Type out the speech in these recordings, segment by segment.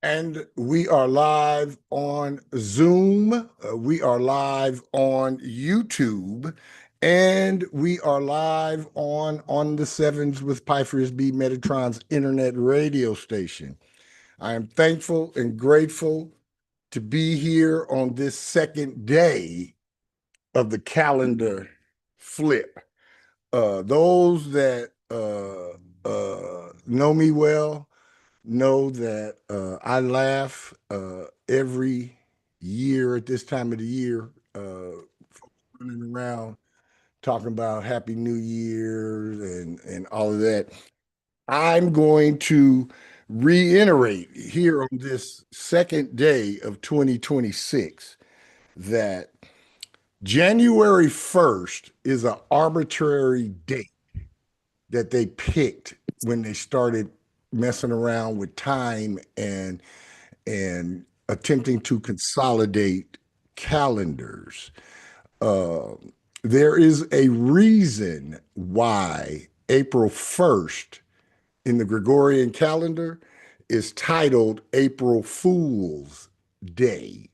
And we are live on Zoom. We are live on YouTube. And we are live on the Sevens with Pi Frisbee Metatron's internet radio station. I am thankful and grateful to be here on this second day of the calendar flip. Those that know me well know that I laugh every year at this time of the year, running around talking about Happy New Year and all of that. I'm going to reiterate here on this second day of 2026 that January 1st is an arbitrary date that they picked when they started messing around with time and attempting to consolidate calendars. Uh, there is a reason why April 1st in the Gregorian calendar is titled April Fool's Day.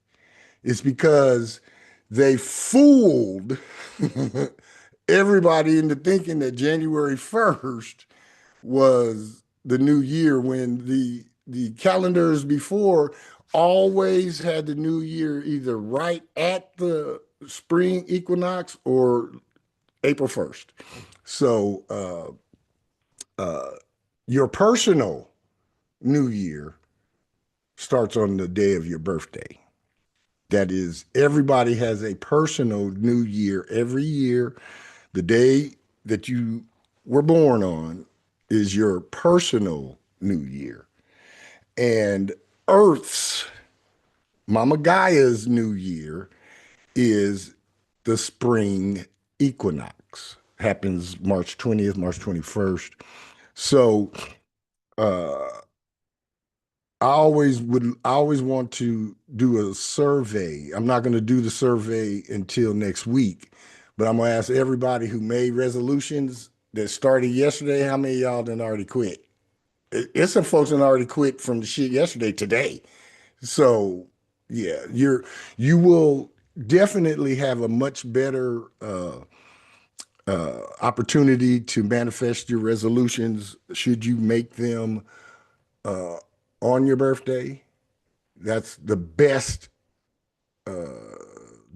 It's because they fooled everybody into thinking that January 1st was the new year when the calendars before always had the new year either right at the spring equinox or April 1st. So your personal new year starts on the day of your birthday. That is, everybody has a personal new year every year. The day that you were born on is your personal new year. And Earth's, Mama Gaia's new year is the spring equinox. Happens March 20th, March 21st. So uh, I always want to do a survey. I'm not going to do the survey until next week, but I'm going to ask everybody who made resolutions that started yesterday, how many of y'all done already quit? It's some folks that already quit from the shit yesterday today. So yeah, you will definitely have a much better opportunity to manifest your resolutions should you make them uh, on your birthday. That's the best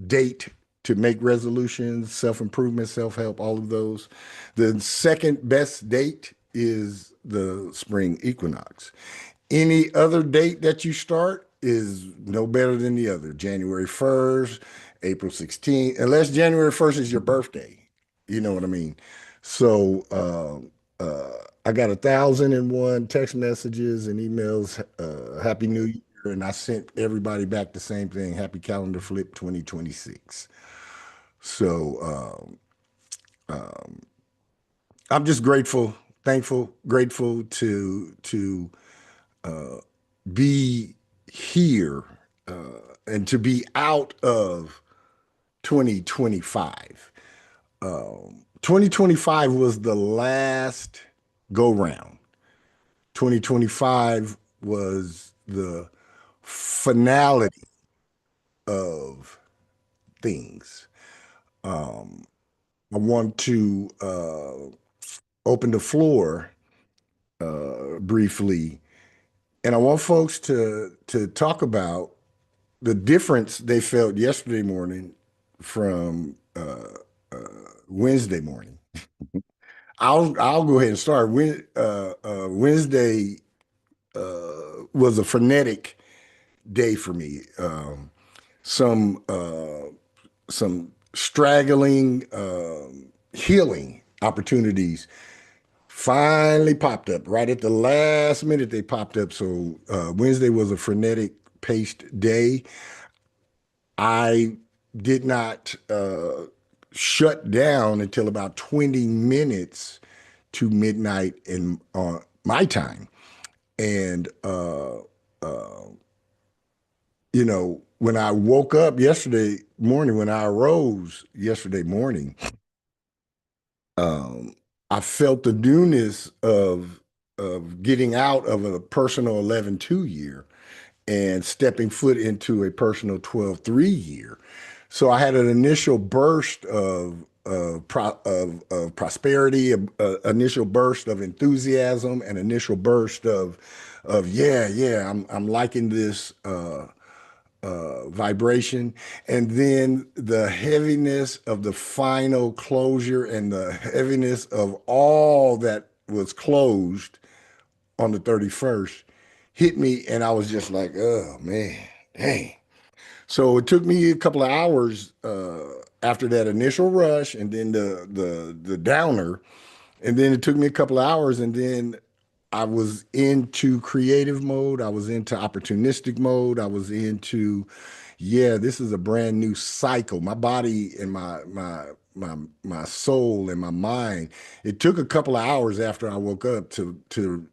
date to make resolutions, self improvement, self help, all of those. The second best date is the spring equinox. Any other date that you start is no better than the other. January 1st, April 16th, unless January 1st is your birthday. You know what I mean? So I got 1,001 text messages and emails. Happy New Year. And I sent everybody back the same thing. Happy calendar flip 2026. So I'm just grateful, thankful, grateful to be here and to be out of 2025. 2025 was the last go round. 2025 was the finality of things. I want to open the floor briefly, and I want folks to talk about the difference they felt yesterday morning from Wednesday morning. I'll go ahead and start. Wednesday was a frenetic day for me. Some some straggling healing opportunities finally popped up right at the last minute. They popped up. So Wednesday was a frenetic paced day. I did not shut down until about 20 minutes to midnight in my time. And when I woke up yesterday morning, when I arose yesterday morning, um, I felt the newness of of getting out of a personal 11-2 year and stepping foot into a personal 12-3 year. So I had an initial burst of prosperity, initial burst of enthusiasm, an initial burst of yeah, I'm liking this vibration, and then the heaviness of the final closure and the heaviness of all that was closed on the 31st hit me, and I was just like, oh man, dang. So it took me a couple of hours after that initial rush, and then the downer, and then it took me a couple of hours, and then I was into creative mode. I was into opportunistic mode. I was into, yeah, this is a brand new cycle. My body and my soul and my mind. It took a couple of hours after I woke up to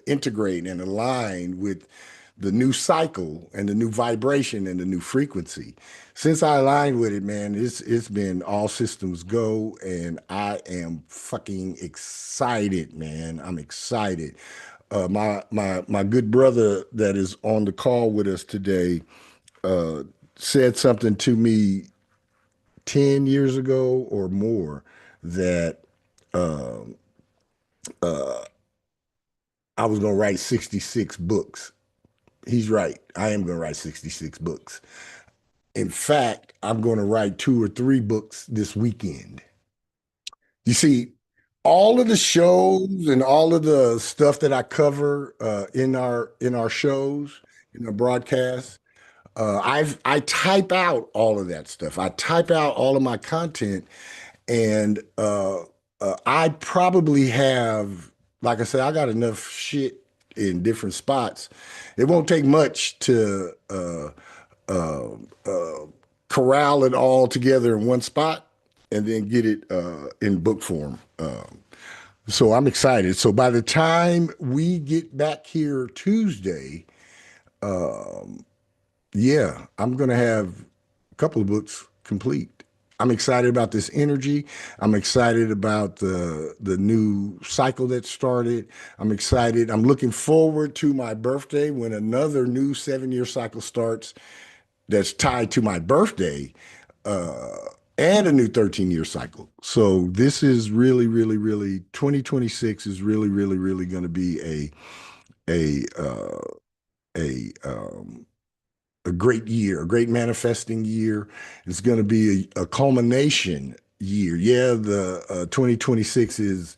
integrate and align with the new cycle and the new vibration and the new frequency. Since I aligned with it, man, it's been all systems go, and I am fucking excited, man. I'm excited. My good brother that is on the call with us today uh, said something to me 10 years ago or more that I was going to write 66 books. He's right. I am going to write 66 books. In fact, I'm going to write 2 or 3 books this weekend. You see, all of the shows and all of the stuff that I cover in our shows, in the broadcasts, I type out all of that stuff. I type out all of my content, and I probably have, like I said, I got enough shit in different spots. It won't take much to uh, uh, corral it all together in one spot and then get it in book form. So I'm excited. So by the time we get back here Tuesday, yeah, I'm going to have a couple of books complete. I'm excited about this energy. I'm excited about the new cycle that started. I'm excited. I'm looking forward to my birthday when another new 7-year cycle starts that's tied to my birthday, uh, and a new 13-year cycle. So this is really, really, really 2026 is really, really, really going to be a a a great year, a great manifesting year. It's going to be a culmination year. Yeah, the 2026 is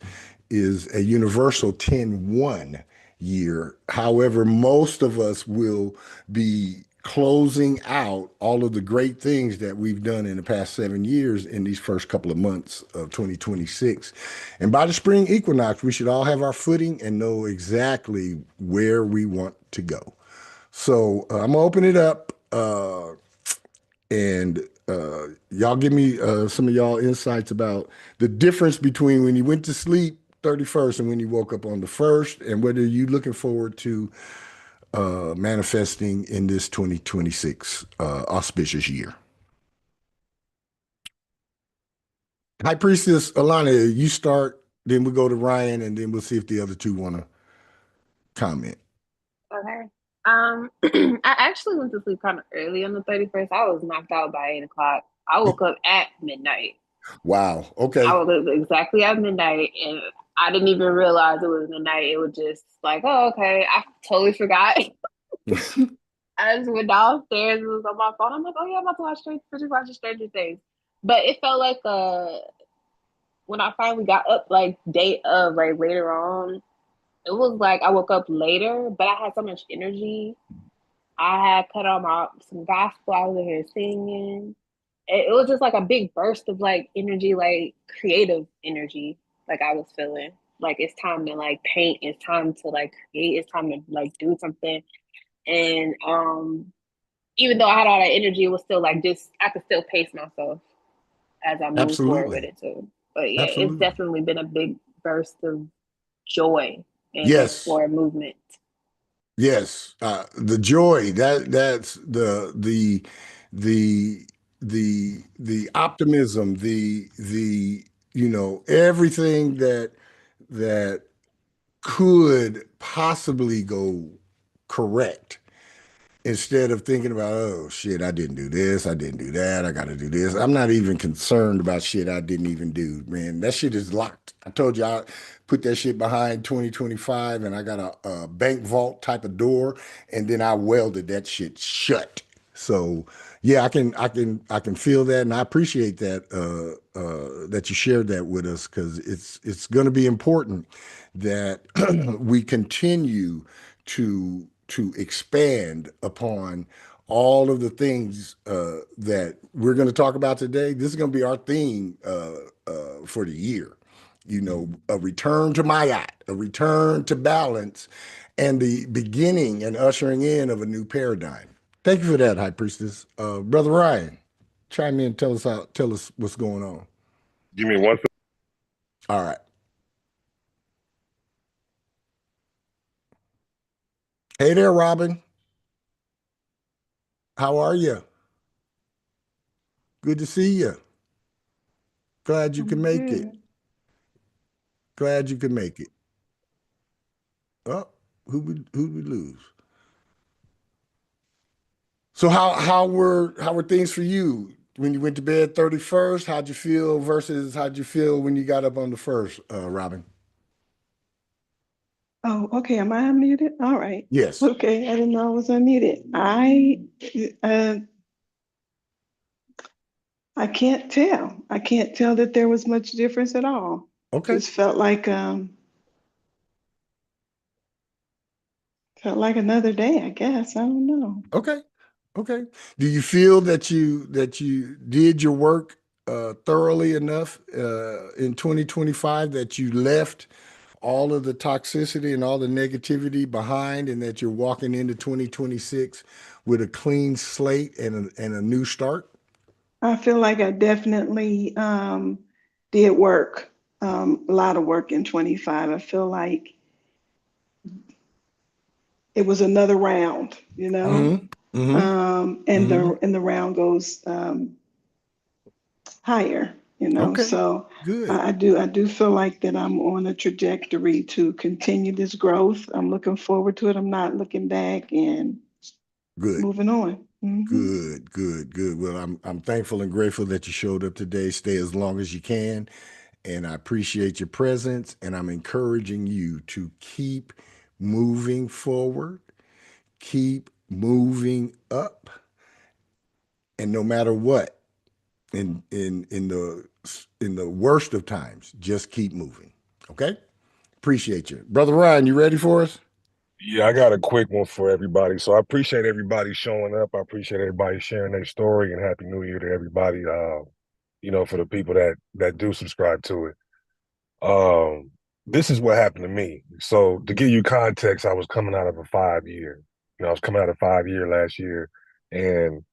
a universal 10-1 year. However, most of us will be closing out all of the great things that we've done in the past 7 years in these first couple of months of 2026. And by the spring equinox, we should all have our footing and know exactly where we want to go. So I'm gonna open it up, and y'all give me some of y'all insights about the difference between when you went to sleep 31st and when you woke up on the first, and whether you looking forward to manifesting in this 2026 auspicious year. High Priestess Alana, you start, then we go to Ryan, and then we'll see if the other two want to comment. Okay. I actually went to sleep kind of early on the 31st. I was knocked out by 8 o'clock. I woke up at midnight. Wow. I Okay. woke up exactly at midnight, and I didn't even realize it was midnight. It was just like, oh, okay. I totally forgot. I just went downstairs. It was on my phone. I'm like, oh yeah, I'm about to watch Stranger Things. But it felt like when I finally got up, like day of, like later on, it was like I woke up later, but I had so much energy. I had cut on my some gospel. I was in here singing. It was just like a big burst of like energy, like creative energy. Like I was feeling like it's time to like paint. It's time to like create. It's time to like do something. And even though I had all that energy, it was still like just I could still pace myself as I move forward with Absolutely. it too. But yeah, it's Absolutely. definitely been a big burst of joy and like Yes. forward movement. Yes, the joy that's the the optimism, the everything that could possibly go correct instead of thinking about, oh shit, I didn't do this, I didn't do that, I got to do this. I'm not even concerned about shit I didn't even do, man. That shit is locked. I told you I put that shit behind 2025 and I got a bank vault type of door and then I welded that shit shut. So yeah, I can feel that, and I appreciate that that you shared that with us because it's going to be important that we continue to expand upon all of the things that we're going to talk about today. This is going to be our theme for the year. You know, a return to Mayat, a return to balance, and the beginning and ushering in of a new paradigm. Thank you for that, High Priestess. Brother Ryan, chime in, tell us what's going on. Give me one. All right. Hey there, Robin. How are you? Good to see you. Glad you can I'm make it. good. Glad you can make it. Oh, who we lose? So how were things for you when you went to bed 31st? How'd you feel versus how'd you feel when you got up on the first, Robin? Oh, okay. Am I unmuted? All right. Yes. Okay. I didn't know I was unmuted. Uh, I can't tell. I can't tell that there was much difference at all. Okay. Just felt like another day, I guess. I don't know. Okay. Okay. Do you feel that you did your work thoroughly enough in 2025 that you left all of the toxicity and all the negativity behind, and that you're walking into 2026 with a clean slate and a new start? I feel like I definitely did work, a lot of work in 25. I feel like it was another round, you know. Mm-hmm. Mm-hmm. And Mm-hmm. the round goes higher, you know. Okay. So Good. I do feel like that I'm on a trajectory to continue this growth. I'm looking forward to it. I'm not looking back and Good. moving on. Good. Good. Good. Well, I'm thankful and grateful that you showed up today. Stay as long as you can. And I appreciate your presence. And I'm encouraging you to keep moving forward, keep moving up. And no matter what, in the worst of times, just keep moving. Okay? Appreciate you. Brother Ryan, you ready for us? Yeah, I got a quick one for everybody. So I appreciate everybody showing up. I appreciate everybody sharing their story, and Happy New Year to everybody. For the people that do subscribe to it. This is what happened to me. So to give you context, I was coming out of a 5 year. I was coming out of 5 year last year, and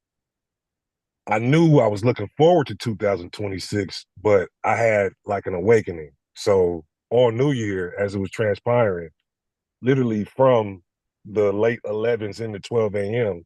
I knew I was looking forward to 2026, but I had like an awakening. So on New Year, as it was transpiring, literally from the late 11s into 12 a.m.,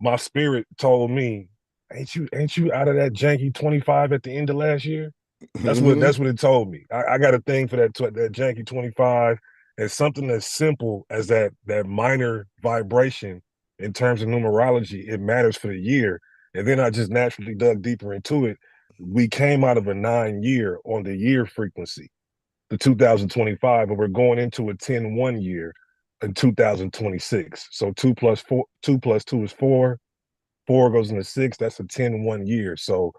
my spirit told me, ain't you out of that janky 25 at the end of last year? That's what Hmm. that's what it told me. I got a thing for that janky 25, and something as simple as that minor vibration in terms of numerology, it matters for the year. And then I just naturally dug deeper into it. We came out of a 9 year on the year frequency, the 2025, and we're going into a 10-1 year in 2026. So two plus two is four. Four goes into six. That's a 10-1 year. So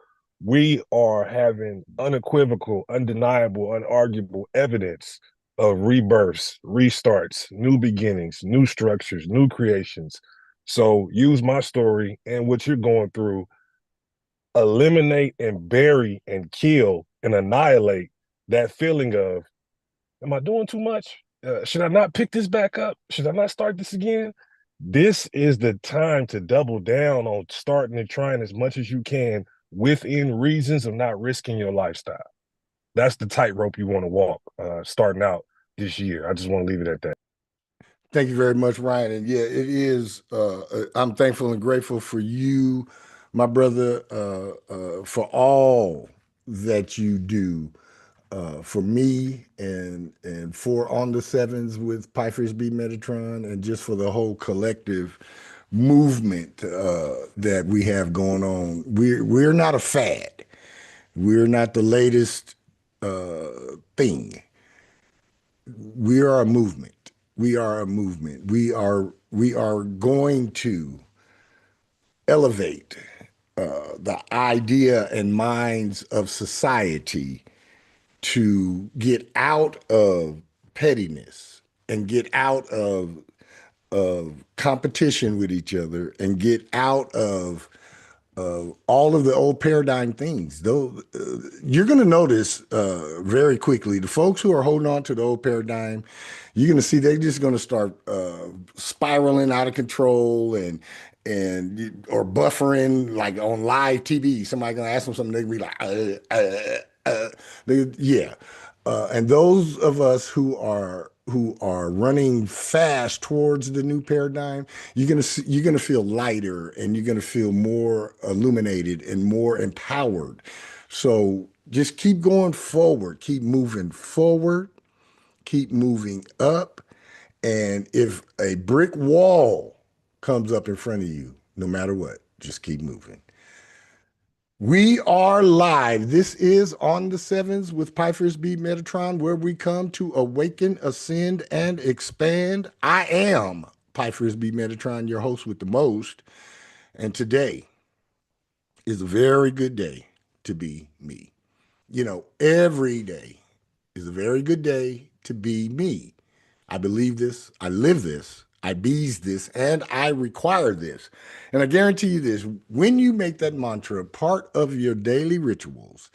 we are having unequivocal, undeniable, unarguable evidence of rebirths, restarts, new beginnings, new structures, new creations. So use my story and what you're going through, eliminate and bury and kill and annihilate that feeling of, am I doing too much? Should I not pick this back up? Should I not start this again? This is the time to double down on starting and trying as much as you can within reasons of not risking your lifestyle. That's the tightrope you want to walk starting out this year. I just want to leave it at that. Thank you very much, Ryan. And yeah, it is. I'm thankful and grateful for you, my brother, for all that you do for me and for On the Sevens with Pfeiffer's B Metatron, and just for the whole collective movement that we have going on. We're not a fad. We're not the latest thing. We are a movement. We are a movement. We are going to elevate the idea and minds of society to get out of pettiness and get out of competition with each other and get out of all of the old paradigm things. Though you're going to notice very quickly the folks who are holding on to the old paradigm, you're going to see they're just going to start spiraling out of control and or buffering like on live TV. Somebody going to ask them something, they can be like, yeah. And those of us who are running fast towards the new paradigm, you're gonna feel lighter and you're gonna feel more illuminated and more empowered. So just keep going forward, keep moving forward, keep moving up. And if a brick wall comes up in front of you, no matter what, just keep moving. We are live. This is On the Sevens with Pfeiffer's B Metatron, where we come to awaken, ascend, and expand. I am Pfeiffer's B Metatron, your host with the most. And today is a very good day to be me. You know, every day is a very good day to be me. I believe this, I live this, I bees this, and I require this. And I guarantee you this, when you make that mantra part of your daily rituals,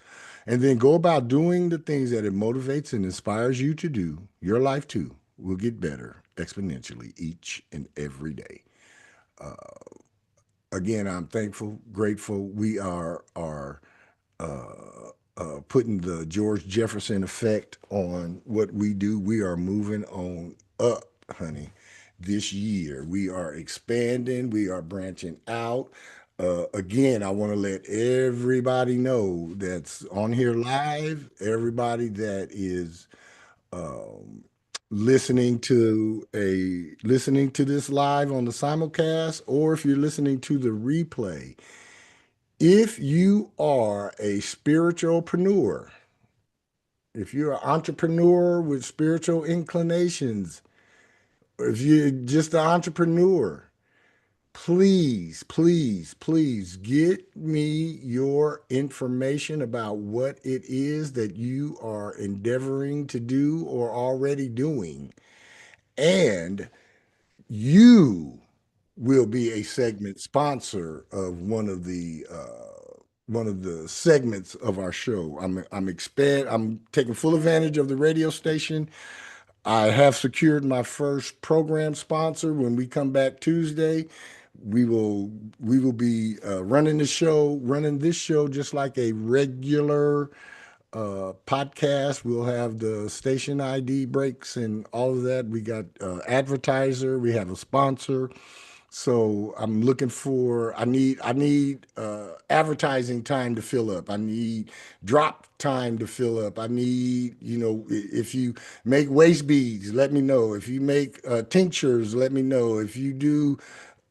and then go about doing the things that it motivates and inspires you to do, your life too will get better exponentially each and every day. Again, I'm thankful, grateful. We are putting the George Jefferson effect on what we do. We are moving on up, honey. This year, we are expanding. We are branching out. Again, I want to let everybody know that's on here live. Everybody that is listening to this live on the simulcast, or if you're listening to the replay. If you are a spiritualpreneur, if you're an entrepreneur with spiritual inclinations, or if you're just an entrepreneur, please, please, please get me your information about what it is that you are endeavoring to do or already doing. And you will be a segment sponsor of one of the segments of our show. I'm taking full advantage of the radio station. I have secured my first program sponsor. When we come back Tuesday, we will be running this show just like a regular podcast. We'll have the station ID breaks and all of that. We got advertiser, we have a sponsor. So I'm looking for, I need advertising time to fill up. I need drop time to fill up. I need, if you make waist beads, let me know. If you make tinctures, let me know. If you do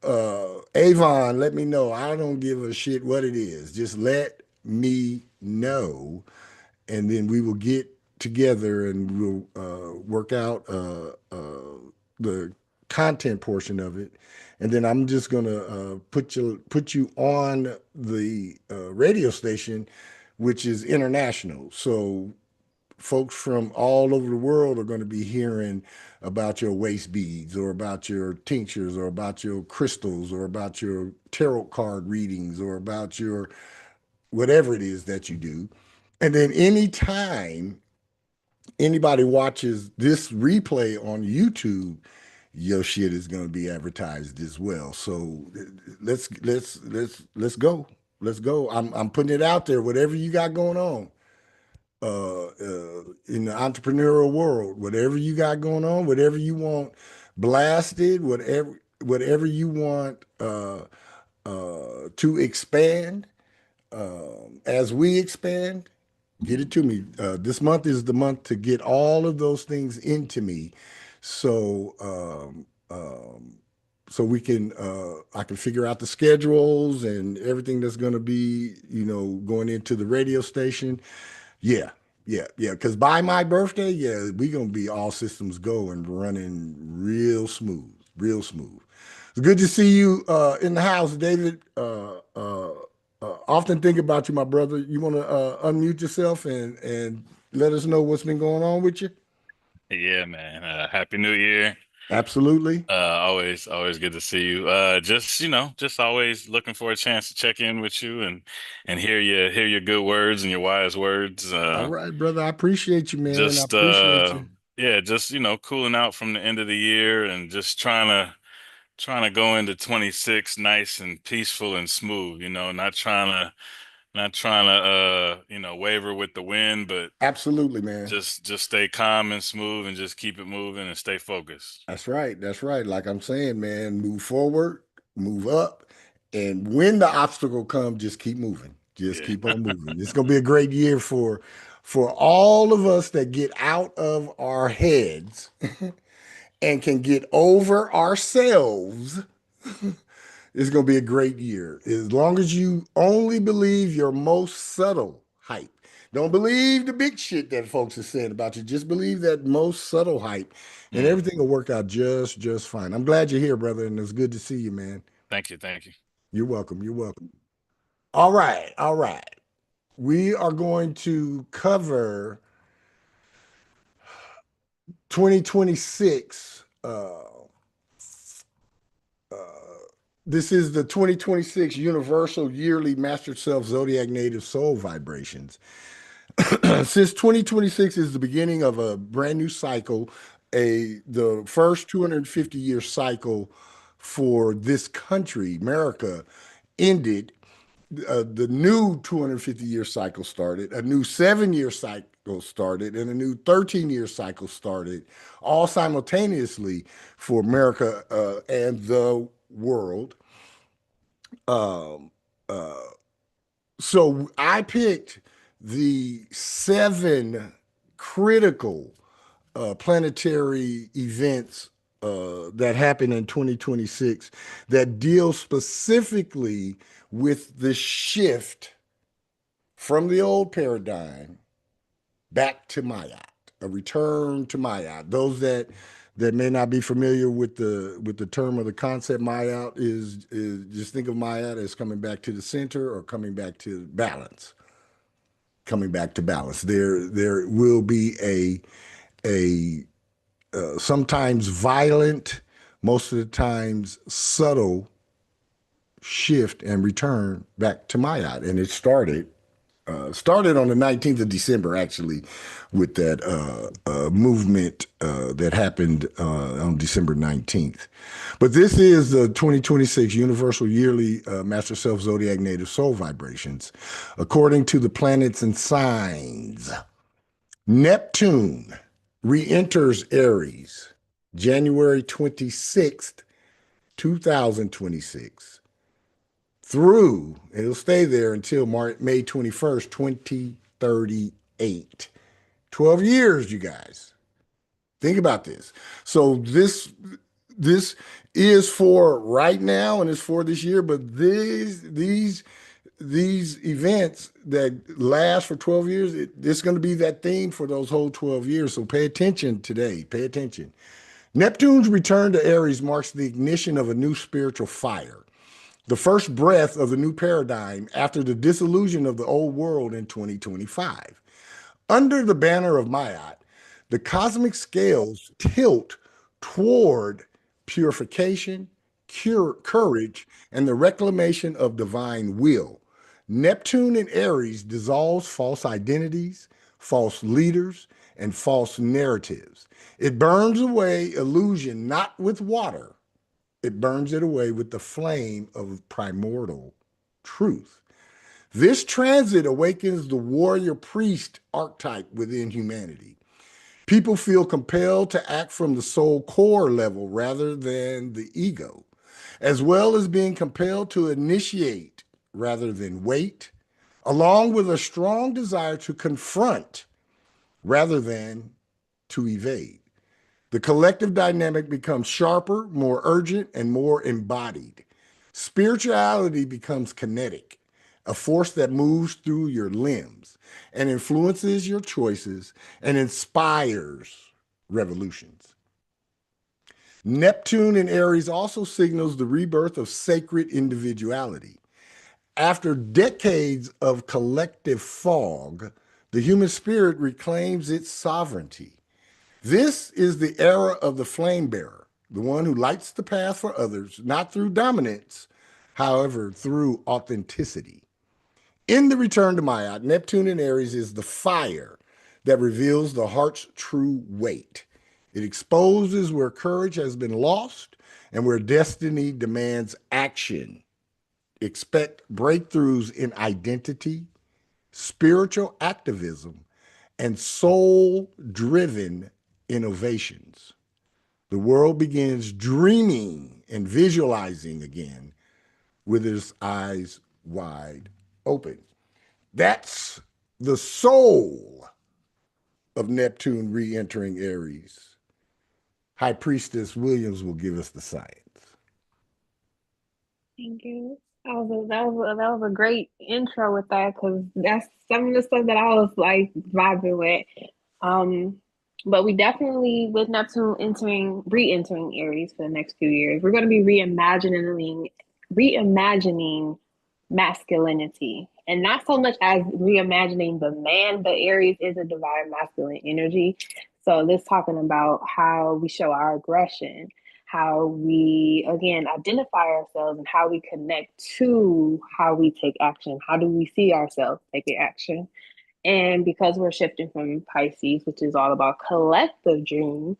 Avon, let me know. I don't give a shit what it is. Just let me know, and then we will get together and we'll work out the content portion of it. And then I'm just gonna put you on the radio station, which is international. So folks from all over the world are going to be hearing about your waist beads or about your tinctures or about your crystals or about your tarot card readings or about your whatever it is that you do. And then anytime anybody watches this replay on YouTube, your shit is going to be advertised as well. So let's go. Let's go. I'm putting it out there. Whatever you got going on in the entrepreneurial world, whatever you got going on, whatever you want blasted, whatever you want to expand, as we expand, Get it to me. This month is the month to get all of those things into me, so so we can I can figure out the schedules and everything that's going to be, going into the radio station. Yeah, yeah. Because by my birthday, yeah, we gonna be all systems go and running real smooth, real smooth. It's good to see you in the house, David. Often think about you, my brother. You want to unmute yourself and let us know what's been going on with you? Yeah, man. Happy New Year. Absolutely. Always good to see you. Just, just always looking for a chance to check in with you and hear your good words and your wise words. All right, brother. I appreciate you, man. I Just appreciate you. yeah, just, cooling out from the end of the year and just trying to go into 26 nice and peaceful and smooth, not trying to waver with the wind, but Absolutely, man. just stay calm and smooth and just keep it moving and stay focused. That's right. That's right. Like I'm saying, man, move forward, move up, and when the obstacle comes, just keep moving. Just Yeah. keep on moving. It's gonna be a great year for all of us that get out of our heads and can get over ourselves. It's going to be a great year. As long as you only believe your most subtle hype. Don't believe the big shit that folks are saying about you. Just believe that most subtle hype, and Mm. everything will work out just fine. I'm glad you're here, brother, and it's good to see you, man. Thank you. Thank you. You're welcome. You're welcome. All right. All right. We are going to cover 2026. This is the 2026 Universal Yearly Master Self Zodiac Native Soul Vibrations. Since 2026 is the beginning of a brand new cycle, the first 250-year cycle for this country, America, ended. The new 250-year cycle started, a new 7-year cycle started, and a new 13-year cycle started, all simultaneously for America and the world. Um, uh, so I picked the 7 critical planetary events that happen in 2026 that deal specifically with the shift from the old paradigm back to Maya, a return to Maya. Those that may not be familiar with the term or the concept, Maya is just think of Maya as coming back to the center or coming back to balance. Coming back to balance. There will be a sometimes violent, most of the times subtle shift and return back to Maya, and it started on the 19th of December, actually, with that movement that happened on December 19th. But this is the 2026 Universal Yearly Master Self Zodiac Native Soul Vibrations. According to the planets and signs, Neptune re-enters Aries January 26th, 2026 through, and it'll stay there until May 21st, 2038. 12 years, you guys. Think about this. So this is for right now and it's for this year, but these events that last for 12 years, it's going to be that theme for those whole 12 years. So pay attention today. Pay attention. Neptune's return to Aries marks the ignition of a new spiritual fire, the first breath of the new paradigm after the dissolution of the old world in 2025. Under the banner of Ma'at, the cosmic scales tilt toward purification, courage, and the reclamation of divine will. Neptune in Aries dissolves false identities, false leaders, and false narratives. It burns away illusion not with water, it burns it away with the flame of primordial truth. This transit awakens the warrior priest archetype within humanity. People feel compelled to act from the soul core level rather than the ego, as well as being compelled to initiate rather than wait, along with a strong desire to confront rather than to evade. The collective dynamic becomes sharper, more urgent, and more embodied. Spirituality becomes kinetic, a force that moves through your limbs and influences your choices and inspires revolutions. Neptune in Aries also signals the rebirth of sacred individuality. After decades of collective fog, the human spirit reclaims its sovereignty. This is the era of the flame bearer, the one who lights the path for others, not through dominance, however, through authenticity. In the return to Maya, Neptune in Aries is the fire that reveals the heart's true weight. It exposes where courage has been lost and where destiny demands action. Expect breakthroughs in identity, spiritual activism, and soul-driven innovations. The world begins dreaming and visualizing again with its eyes wide open. That's the soul of Neptune re-entering Aries. High Priestess Williams will give us the science. Thank you. That was a great intro with that, because that's some of the stuff that I was like vibing with. But we definitely, with Neptune re-entering Aries for the next few years, we're going to be reimagining masculinity, and not so much as reimagining the man, but Aries is a divine masculine energy. So this talking about how we show our aggression, how we, again, identify ourselves, and how we connect to how we take action. How do we see ourselves taking action? And because we're shifting from Pisces, which is all about collective dream,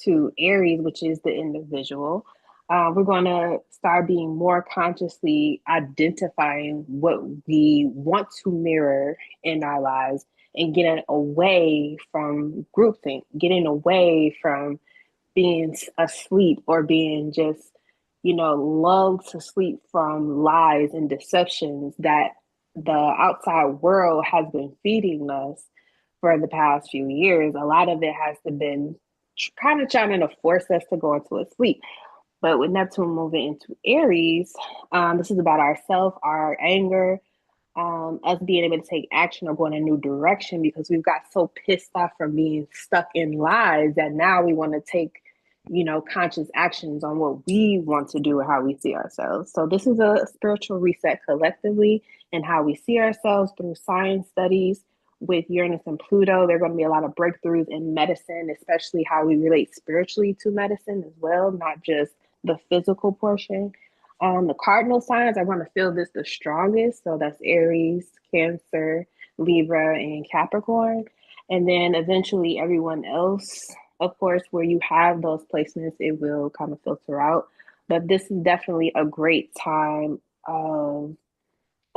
to Aries, which is the individual, we're going to start being more consciously identifying what we want to mirror in our lives, and getting away from groupthink, getting away from being asleep or being just, lulled to sleep from lies and deceptions that the outside world has been feeding us for the past few years. A lot of it has been kind of trying to force us to go into a sleep. But with Neptune moving into Aries, this is about ourselves, our anger, us being able to take action or go in a new direction, because we've got so pissed off from being stuck in lies that now we want to take, conscious actions on what we want to do and how we see ourselves. So this is a spiritual reset collectively and how we see ourselves through science studies. With Uranus and Pluto, there are going to be a lot of breakthroughs in medicine, especially how we relate spiritually to medicine as well, not just the physical portion. The cardinal signs are going to feel this the strongest. So that's Aries, Cancer, Libra, and Capricorn. And then eventually everyone else, of course, where you have those placements, it will kind of filter out. But this is definitely a great time of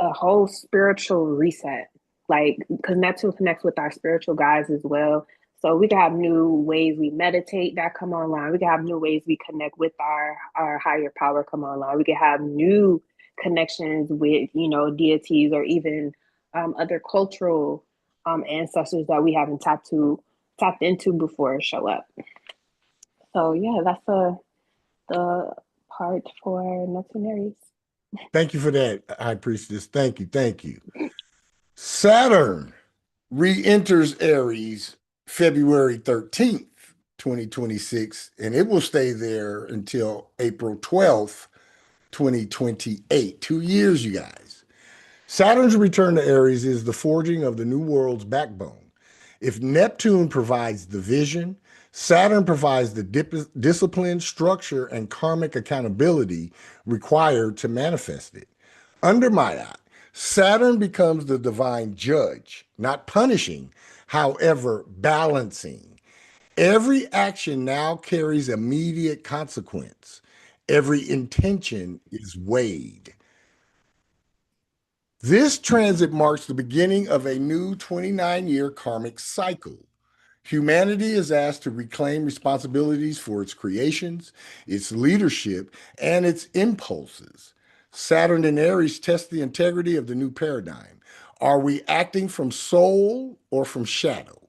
a whole spiritual reset. Like, because Neptune connects with our spiritual guides as well. So we can have new ways we meditate that come online. We can have new ways we connect with our higher power come online. We can have new connections with, deities, or even other cultural ancestors that we haven't tapped into before show up. So yeah, that's the part for Neptune Aries. Thank you for that, High Priestess. Thank you. Thank you. Saturn re-enters Aries February 13th, 2026, and it will stay there until April 12th, 2028. 2 years, you guys. Saturn's return to Aries is the forging of the new world's backbone. If Neptune provides the vision, Saturn provides the discipline, structure, and karmic accountability required to manifest it. Under Maya, Saturn becomes the divine judge, not punishing, however, balancing. Every action now carries immediate consequence. Every intention is weighed. This transit marks the beginning of a new 29-year karmic cycle. Humanity is asked to reclaim responsibilities for its creations, its leadership, and its impulses. Saturn in Aries tests the integrity of the new paradigm. Are we acting from soul or from shadow?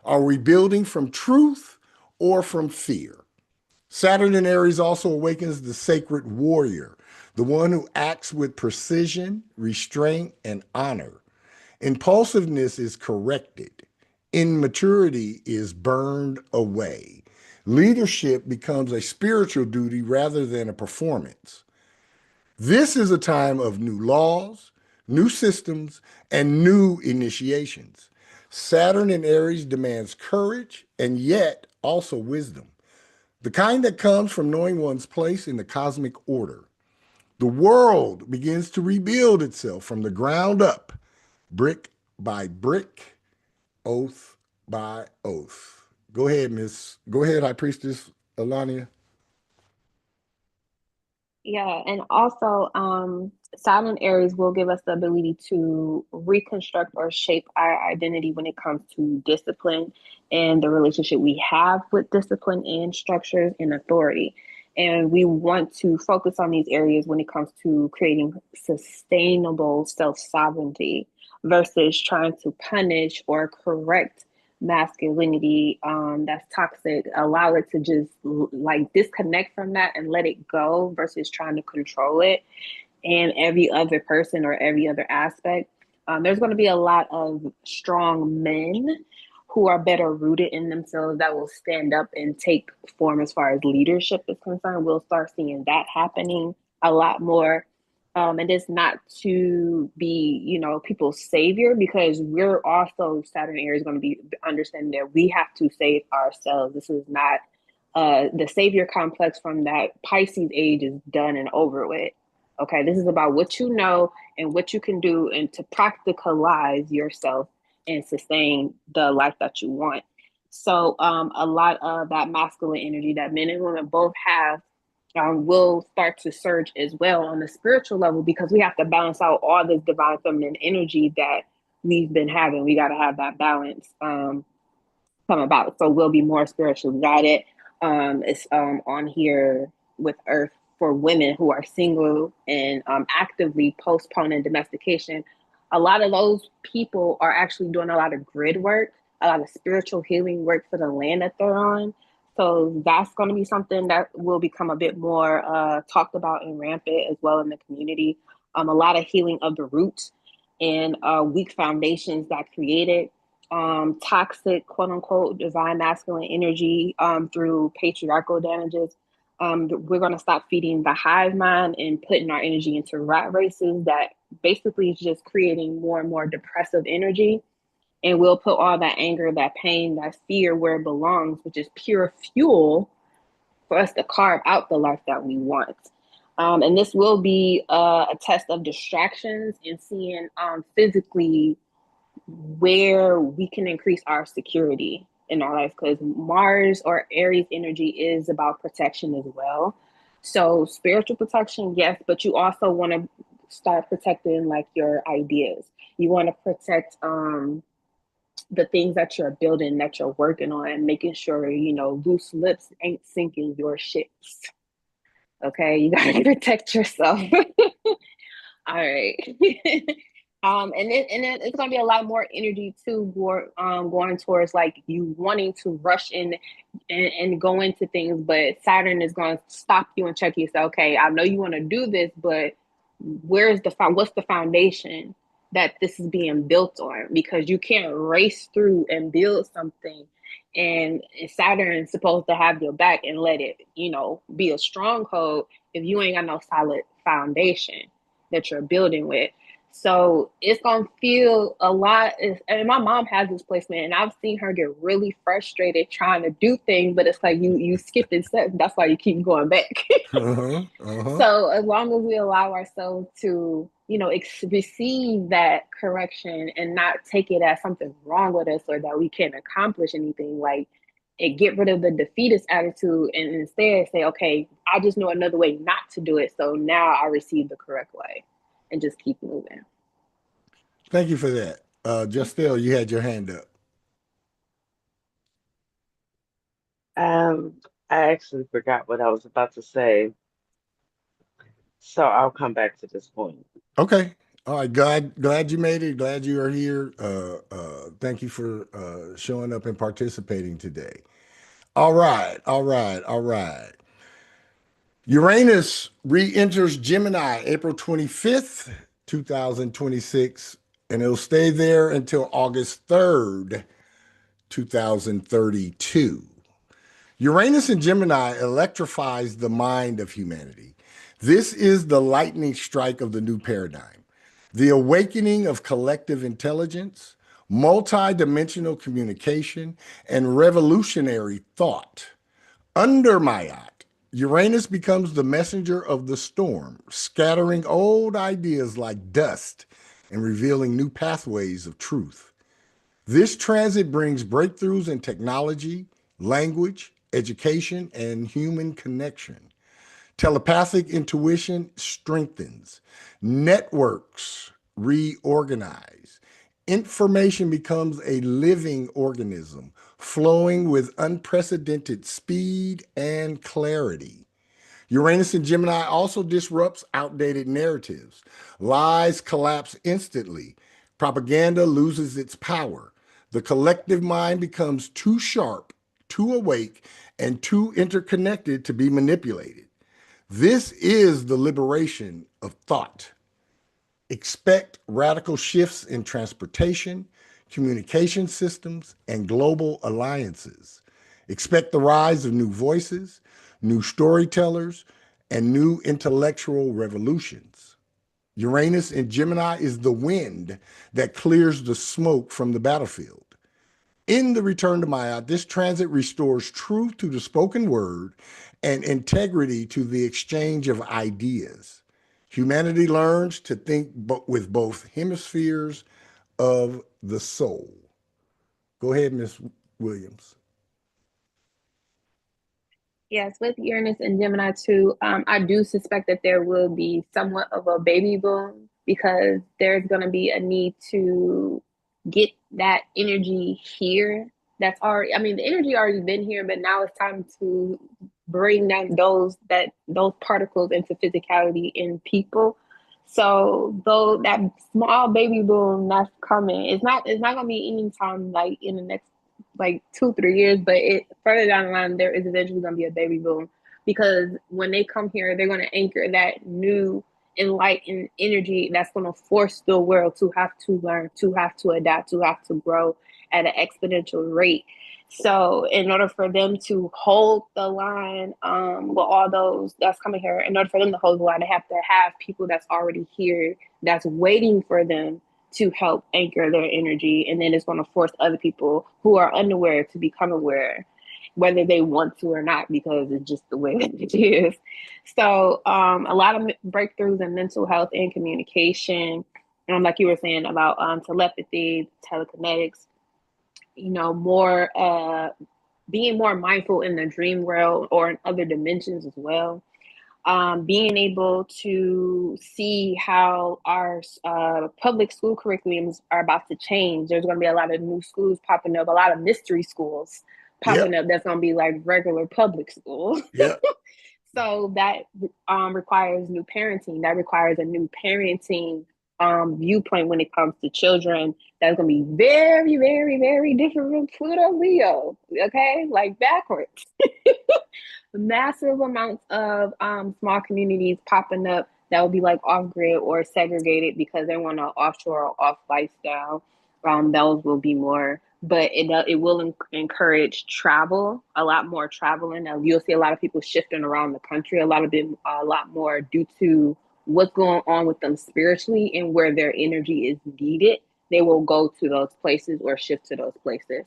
Are we building from truth or from fear? Saturn in Aries also awakens the sacred warrior, the one who acts with precision, restraint, and honor. Impulsiveness is corrected. Immaturity is burned away. Leadership becomes a spiritual duty rather than a performance. This is a time of new laws, new systems, and new initiations. Saturn in Aries demands courage and yet also wisdom, the kind that comes from knowing one's place in the cosmic order. The world begins to rebuild itself from the ground up, brick by brick, oath by oath. Go ahead, Miss. Go ahead, High Priestess Alania. Yeah, and also Saturn Aries will give us the ability to reconstruct or shape our identity when it comes to discipline and the relationship we have with discipline and structures and authority. And we want to focus on these areas when it comes to creating sustainable self-sovereignty versus trying to punish or correct masculinity that's toxic. Allow it to just like disconnect from that and let it go versus trying to control it and every other person or every other aspect. There's going to be a lot of strong men who are better rooted in themselves that will stand up and take form as far as leadership is concerned. We'll start seeing that happening a lot more. And it's not to be, people's savior, because we're also, Saturn Aries, going to be understanding that we have to save ourselves. This is not the savior complex from that Pisces age is done and over with. Okay, this is about what you know and what you can do and to practicalize yourself and sustain the life that you want. So a lot of that masculine energy that men and women both have will start to surge as well on the spiritual level, because we have to balance out all this divine feminine energy that we've been having. We got to have that balance come about. So we'll be more spiritually guided. It's on here with Earth for women who are single and actively postponing domestication. A lot of those people are actually doing a lot of grid work, a lot of spiritual healing work for the land that they're on. So that's going to be something that will become a bit more talked about and rampant as well in the community. A lot of healing of the roots and weak foundations that created toxic, quote unquote, divine masculine energy through patriarchal damages. We're going to stop feeding the hive mind and putting our energy into rat races that basically is just creating more and more depressive energy. And we'll put all that anger, that pain, that fear where it belongs, which is pure fuel for us to carve out the life that we want. And this will be a test of distractions and seeing physically where we can increase our security in our life, because Mars or Aries energy is about protection as well. So spiritual protection, yes, but you also want to start protecting like your ideas. You want to protect the things that you're building, that you're working on, and making sure, loose lips ain't sinking your ships. Okay, you gotta protect yourself. All right. And then it's gonna be a lot more energy too, going towards like you wanting to rush in and go into things, but Saturn is going to stop you and check you. Say, okay, I know you want to do this, but what's the foundation that this is being built on? Because you can't race through and build something, and Saturn is supposed to have your back and let it, be a stronghold if you ain't got no solid foundation that you're building with. So it's gonna feel a lot. And my mom has this placement, and I've seen her get really frustrated trying to do things, but it's like you skipped steps. That's why you keep going back. So as long as we allow ourselves to, receive that correction and not take it as something wrong with us or that we can't accomplish anything, like and get rid of the defeatist attitude and instead say, okay, I just know another way not to do it. So now I receive the correct way. And just keep moving. Thank you for that. Justel, you had your hand up. I actually forgot what I was about to say, so I'll come back to this point. Okay. All right, glad you made it. Glad you are here. Thank you for showing up and participating today. All right, all right, all right. Uranus re-enters Gemini April 25th, 2026, and it'll stay there until August 3rd, 2032. Uranus in Gemini electrifies the mind of humanity. This is the lightning strike of the new paradigm, the awakening of collective intelligence, multidimensional communication, and revolutionary thought. Under Mayat, Uranus becomes the messenger of the storm, scattering old ideas like dust and revealing new pathways of truth. This transit brings breakthroughs in technology, language, education, and human connection. Telepathic intuition strengthens. Networks reorganize. Information becomes a living organism, flowing with unprecedented speed and clarity. Uranus in Gemini also disrupts outdated narratives. Lies collapse instantly. Propaganda loses its power. The collective mind becomes too sharp, too awake, and too interconnected to be manipulated. This is the liberation of thought. Expect radical shifts in transportation, communication systems, and global alliances. Expect the rise of new voices, new storytellers, and new intellectual revolutions. Uranus in Gemini is the wind that clears the smoke from the battlefield. In the return to Maya, this transit restores truth to the spoken word and integrity to the exchange of ideas. Humanity learns to think with both hemispheres of the soul. Go ahead, Ms. Williams. Yes, with Uranus and Gemini too, I do suspect that there will be somewhat of a baby boom because there's going to be a need to get that energy here. That's already, I mean, the energy already been here, but now it's time to bring down those particles into physicality in people. So though that small baby boom that's coming, it's not gonna be anytime like in the next like 2-3 years, but it further down the line there is eventually gonna be a baby boom because when they come here, they're gonna anchor that new enlightened energy that's gonna force the world to have to learn, to have to adapt, to have to grow at an exponential rate. So in order for them to hold the line with all those that's coming here, in order for them to hold the line, they have to have people that's already here that's waiting for them to help anchor their energy. And then it's going to force other people who are unaware to become aware, whether they want to or not, because it's just the way that it is. So a lot of breakthroughs in mental health and communication, like you were saying about telepathy, telekinetics, more being more mindful in the dream world or in other dimensions as well. Being able to see how our public school curriculums are about to change. There's going to be a lot of new schools popping up, a lot of mystery schools popping up that's going to be like regular public school. Yeah. So that requires new parenting. That requires a new parenting viewpoint when it comes to children. That's going to be very, very, very different from Pluto Leo. Okay, like backwards. Massive amounts of small communities popping up that will be like off grid or segregated because they want an offshore or off lifestyle. Those will be more, but it will encourage travel, a lot more traveling. You'll see a lot of people shifting around the country, a lot more due to what's going on with them spiritually and where their energy is needed. They will go to those places or shift to those places.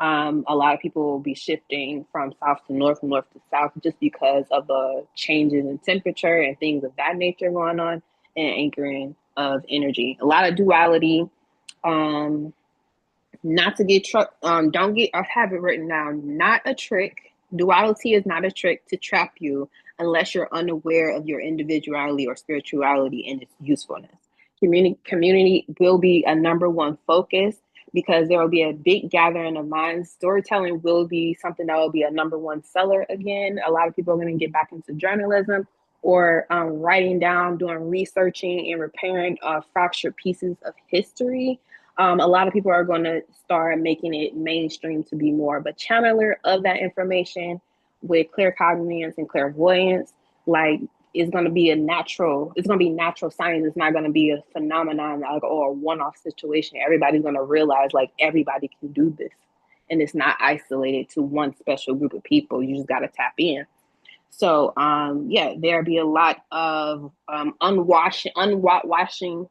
A lot of people will be shifting from south to north to south just because of the changes in temperature and things of that nature going on and anchoring of energy. A lot of duality. Not to get don't get, I have it written down, not a trick. Duality is not a trick to trap you unless you're unaware of your individuality or spirituality and its usefulness. Community will be a number one focus because there will be a big gathering of minds. Storytelling will be something that will be a number one seller again. A lot of people are going to get back into journalism or writing down, doing researching and repairing fractured pieces of history. A lot of people are going to start making it mainstream to be more of a channeler of that information with claircognizance and clairvoyance. Like, it's going to be natural science. It's not going to be a phenomenon like, or a one-off situation. Everybody's going to realize like everybody can do this, and it's not isolated to one special group of people. You just got to tap in. So yeah, there'll be a lot of unwashing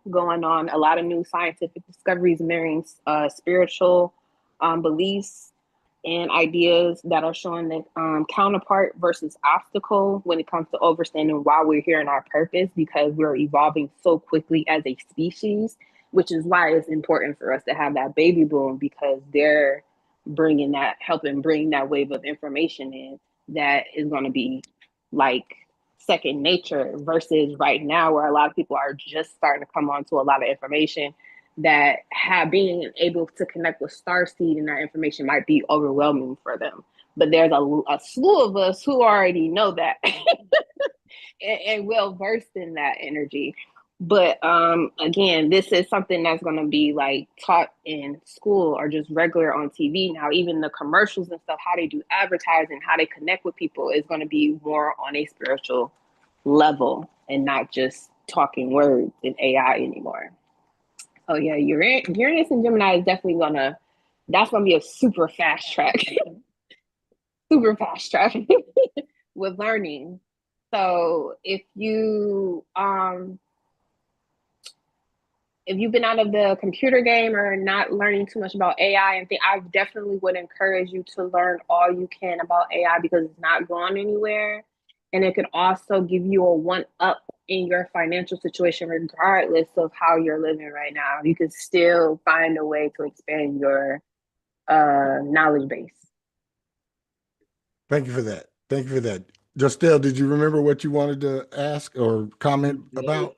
going on, a lot of new scientific discoveries mirroring spiritual beliefs and ideas that are showing the counterpart versus obstacle when it comes to understanding why we're here and our purpose, because we're evolving so quickly as a species, which is why it's important for us to have that baby boom, because they're helping bring that wave of information in that is going to be like second nature, versus right now where a lot of people are just starting to come on to a lot of information that being able to connect with starseed and that information might be overwhelming for them. But there's a slew of us who already know that and well versed in that energy. But again, this is something that's going to be like taught in school or just regular on TV now. Even the commercials and stuff, how they do advertising, how they connect with people, is going to be more on a spiritual level and not just talking words in AI anymore. Oh yeah, Uranus and Gemini is definitely that's gonna be a super fast track, super fast track with learning. So if you've been out of the computer game or not learning too much about AI and I definitely would encourage you to learn all you can about AI, because it's not going anywhere. And it could also give you a one up in your financial situation, regardless of how you're living right now. You can still find a way to expand your knowledge base. Thank you for that. Thank you for that. Justel, did you remember what you wanted to ask or comment about?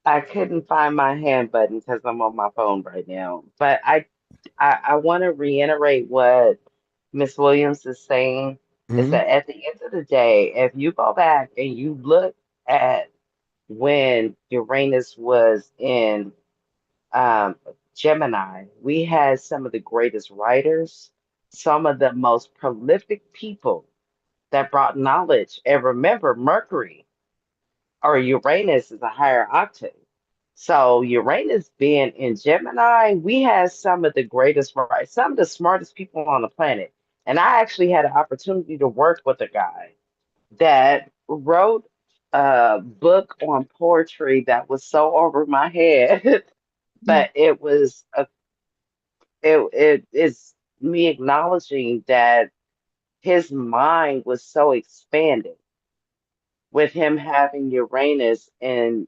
I couldn't find my hand button because I'm on my phone right now. But I want to reiterate what Miss Williams is saying, is Mm-hmm. that at the end of the day, if you go back and you look at when Uranus was in um, Gemini, we had some of the greatest writers, some of the most prolific people that brought knowledge. And remember, Mercury or Uranus is a higher octave. So Uranus being in Gemini, we had some of the greatest, right, some of the smartest people on the planet. And I actually had an opportunity to work with a guy that wrote a book on poetry that was so over my head, but it is me acknowledging that his mind was so expanded with him having Uranus in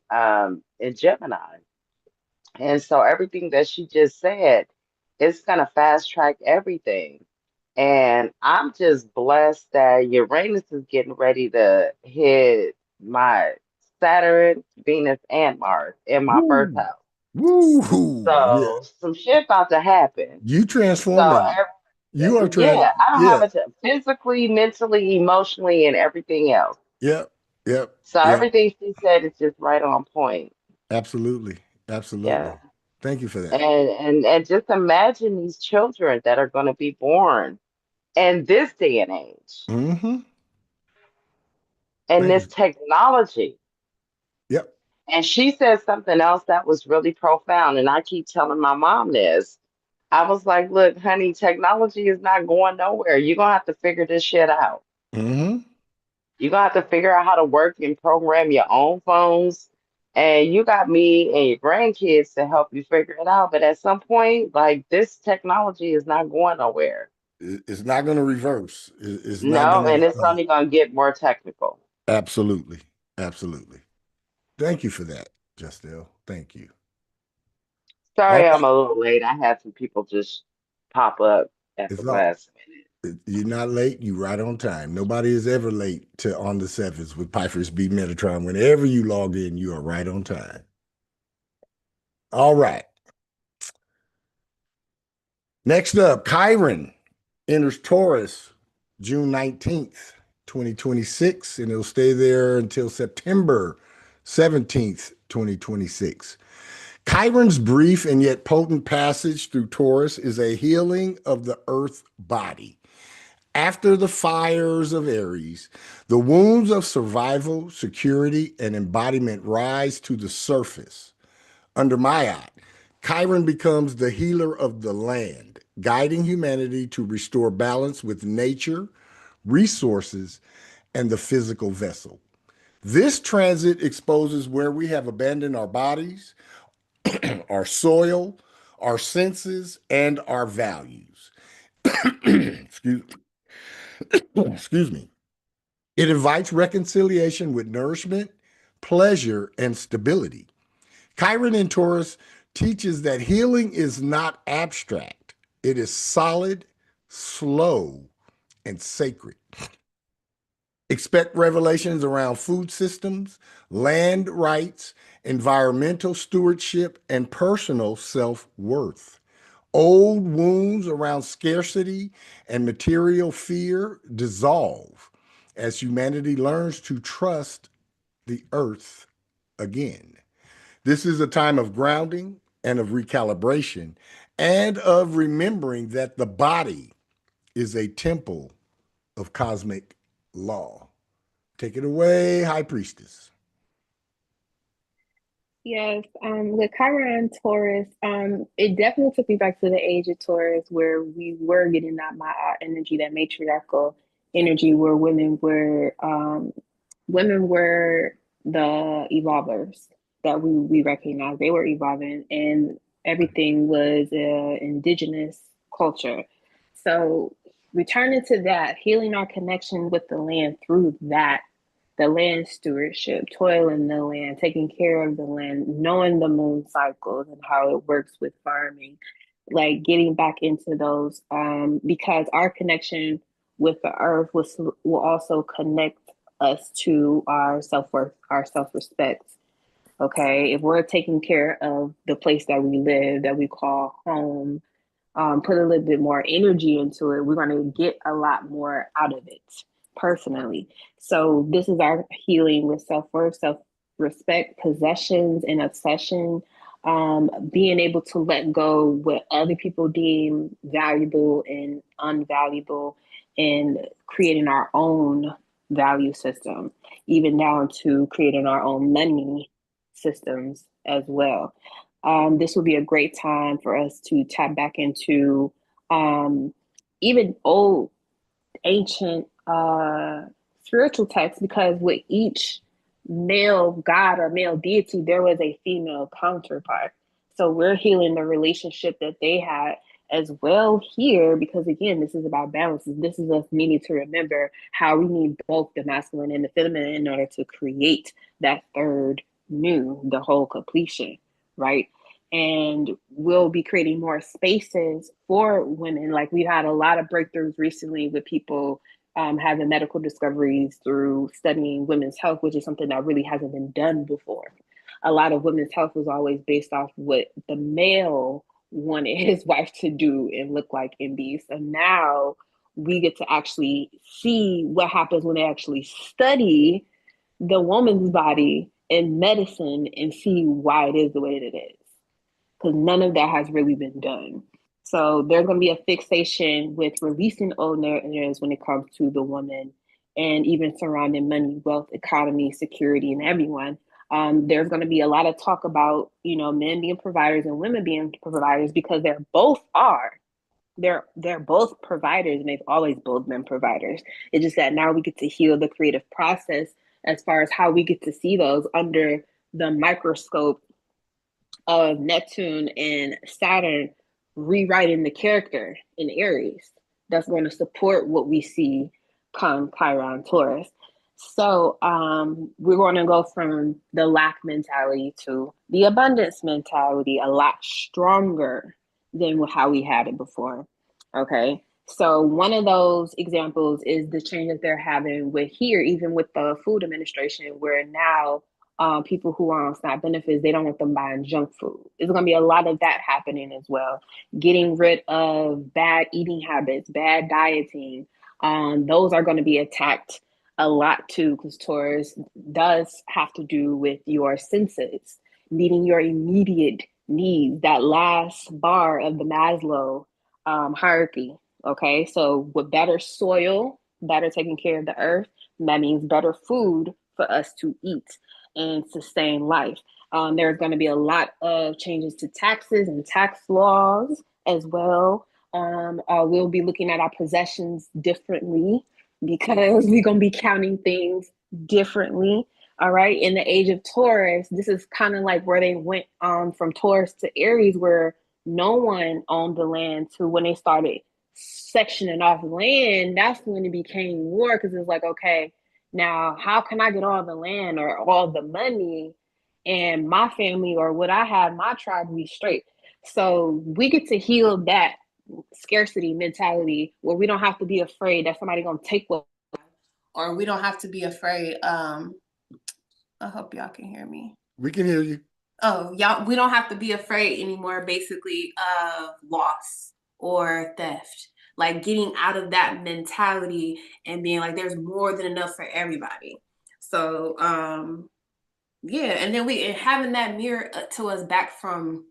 Gemini. And so everything that she just said, it's gonna fast track everything. And I'm just blessed that Uranus is getting ready to hit my Saturn, Venus, and Mars in my first Woo. house. Woo. Yeah. So some shit about to happen. You So transforming. You are yeah, I don't have yeah. it physically, mentally, emotionally, and everything else. Yep. Yep. So Yep. everything she said is just right on point. Absolutely. Yeah. Absolutely. Thank you for that. And just imagine these children that are going to be born in this day and age Mm-hmm. and Thank this you. technology. Yep. And she said something else that was really profound. And I keep telling my mom this. I was like, look, honey, technology is not going nowhere. You're going to have to figure this shit out. Mm-hmm. You're going to have to figure out how to work and program your own phones. And you got me and your grandkids to help you figure it out. But at some point, like, this technology is not going nowhere. It's not going to reverse. It's not No, going and it's to. only going to get more technical. Absolutely. Absolutely. Thank you for that, Justel. Thank you. All Sorry, I'm right. a little late. I had some people just pop up at the It's all. last minute. You're not late. You're right on time. Nobody is ever late to On the Sevens with Pfeiffer's B Metatron. Whenever you log in, you are right on time. All right. Next up, Chiron enters Taurus June 19th. 2026, and it'll stay there until September 17th, 2026. Chiron's brief and yet potent passage through Taurus is a healing of the earth body. After the fires of Aries, the wounds of survival, security, and embodiment rise to the surface. Under Ma'at, Chiron becomes the healer of the land, guiding humanity to restore balance with nature, resources, and the physical vessel. This transit exposes where we have abandoned our bodies, our soil, our senses, and our values. Excuse Excuse me. It invites reconciliation with nourishment, pleasure, and stability. Chiron in Taurus teaches that healing is not abstract. It is solid, slow, and sacred. Expect revelations around food systems, land rights, environmental stewardship, and personal self-worth. Old wounds around scarcity and material fear dissolve as humanity learns to trust the earth again. This is a time of grounding and of recalibration and of remembering that the body is a temple of cosmic law. Take it away, High Priestess. Yes, with Chiron and Taurus, it definitely took me back to the age of Taurus where we were getting that Ma'at energy, that matriarchal energy, where women were the evolvers that we recognize. They were evolving, and everything was indigenous culture. So returning to that, healing our connection with the land through that, the land stewardship, toiling the land, taking care of the land, knowing the moon cycles and how it works with farming, like getting back into those, because our connection with the earth will also connect us to our self-worth, our self-respect. Okay, if we're taking care of the place that we live, that we call home, put a little bit more energy into it, we're going to get a lot more out of it personally. So this is our healing with self-worth, self-respect, possessions, and obsession. Being able to let go what other people deem valuable and unvaluable, and creating our own value system, even down to creating our own money systems as well. This would be a great time for us to tap back into even old, ancient spiritual texts, because with each male god or male deity, there was a female counterpart. So we're healing the relationship that they had as well here, because again, this is about balance. This is us needing to remember how we need both the masculine and the feminine in order to create that third new, the whole completion, right? And we'll be creating more spaces for women. Like we've had a lot of breakthroughs recently with people having medical discoveries through studying women's health, which is something that really hasn't been done before. A lot of women's health was always based off what the male wanted his wife to do and look like and be. So now we get to actually see what happens when they actually study the woman's body in medicine and see why it is the way that it is. Because none of that has really been done. So there's going to be a fixation with releasing old narratives when it comes to the woman, and even surrounding money, wealth, economy, security, and everyone. There's going to be a lot of talk about, men being providers and women being providers, because they're both providers, and they've always both been providers. It's just that now we get to heal the creative process as far as how we get to see those under the microscope of Neptune and Saturn rewriting the character in Aries. That's going to support what we see come Chiron Taurus. So we're going to go from the lack mentality to the abundance mentality, a lot stronger than how we had it before. Okay. So one of those examples is the change that they're having with here, even with the food administration, where now people who are on SNAP benefits, they don't want them buying junk food. There's going to be a lot of that happening as well. Getting rid of bad eating habits, bad dieting. Those are going to be attacked a lot too, because Taurus does have to do with your senses, meeting your immediate needs, that last bar of the Maslow hierarchy. Okay, so with better soil, better taking care of the earth, that means better food for us to eat and sustain life. There's going to be a lot of changes to taxes and tax laws as well. We'll be looking at our possessions differently because we're going to be counting things differently. All right. In the age of Taurus, this is kind of like where they went from Taurus to Aries, where no one owned the land, to when they started sectioning off land. That's when it became war, because it's like, okay, now how can I get all the land or all the money and my family or what I have, my tribe, be straight? So we get to heal that scarcity mentality where we don't have to be afraid that somebody gonna take what, or we don't have to be afraid. I hope y'all can hear me. We can hear you. Oh, y'all, we don't have to be afraid anymore, basically, of loss or theft. Like getting out of that mentality and being like, there's more than enough for everybody. So, yeah, and then having that mirror to us back from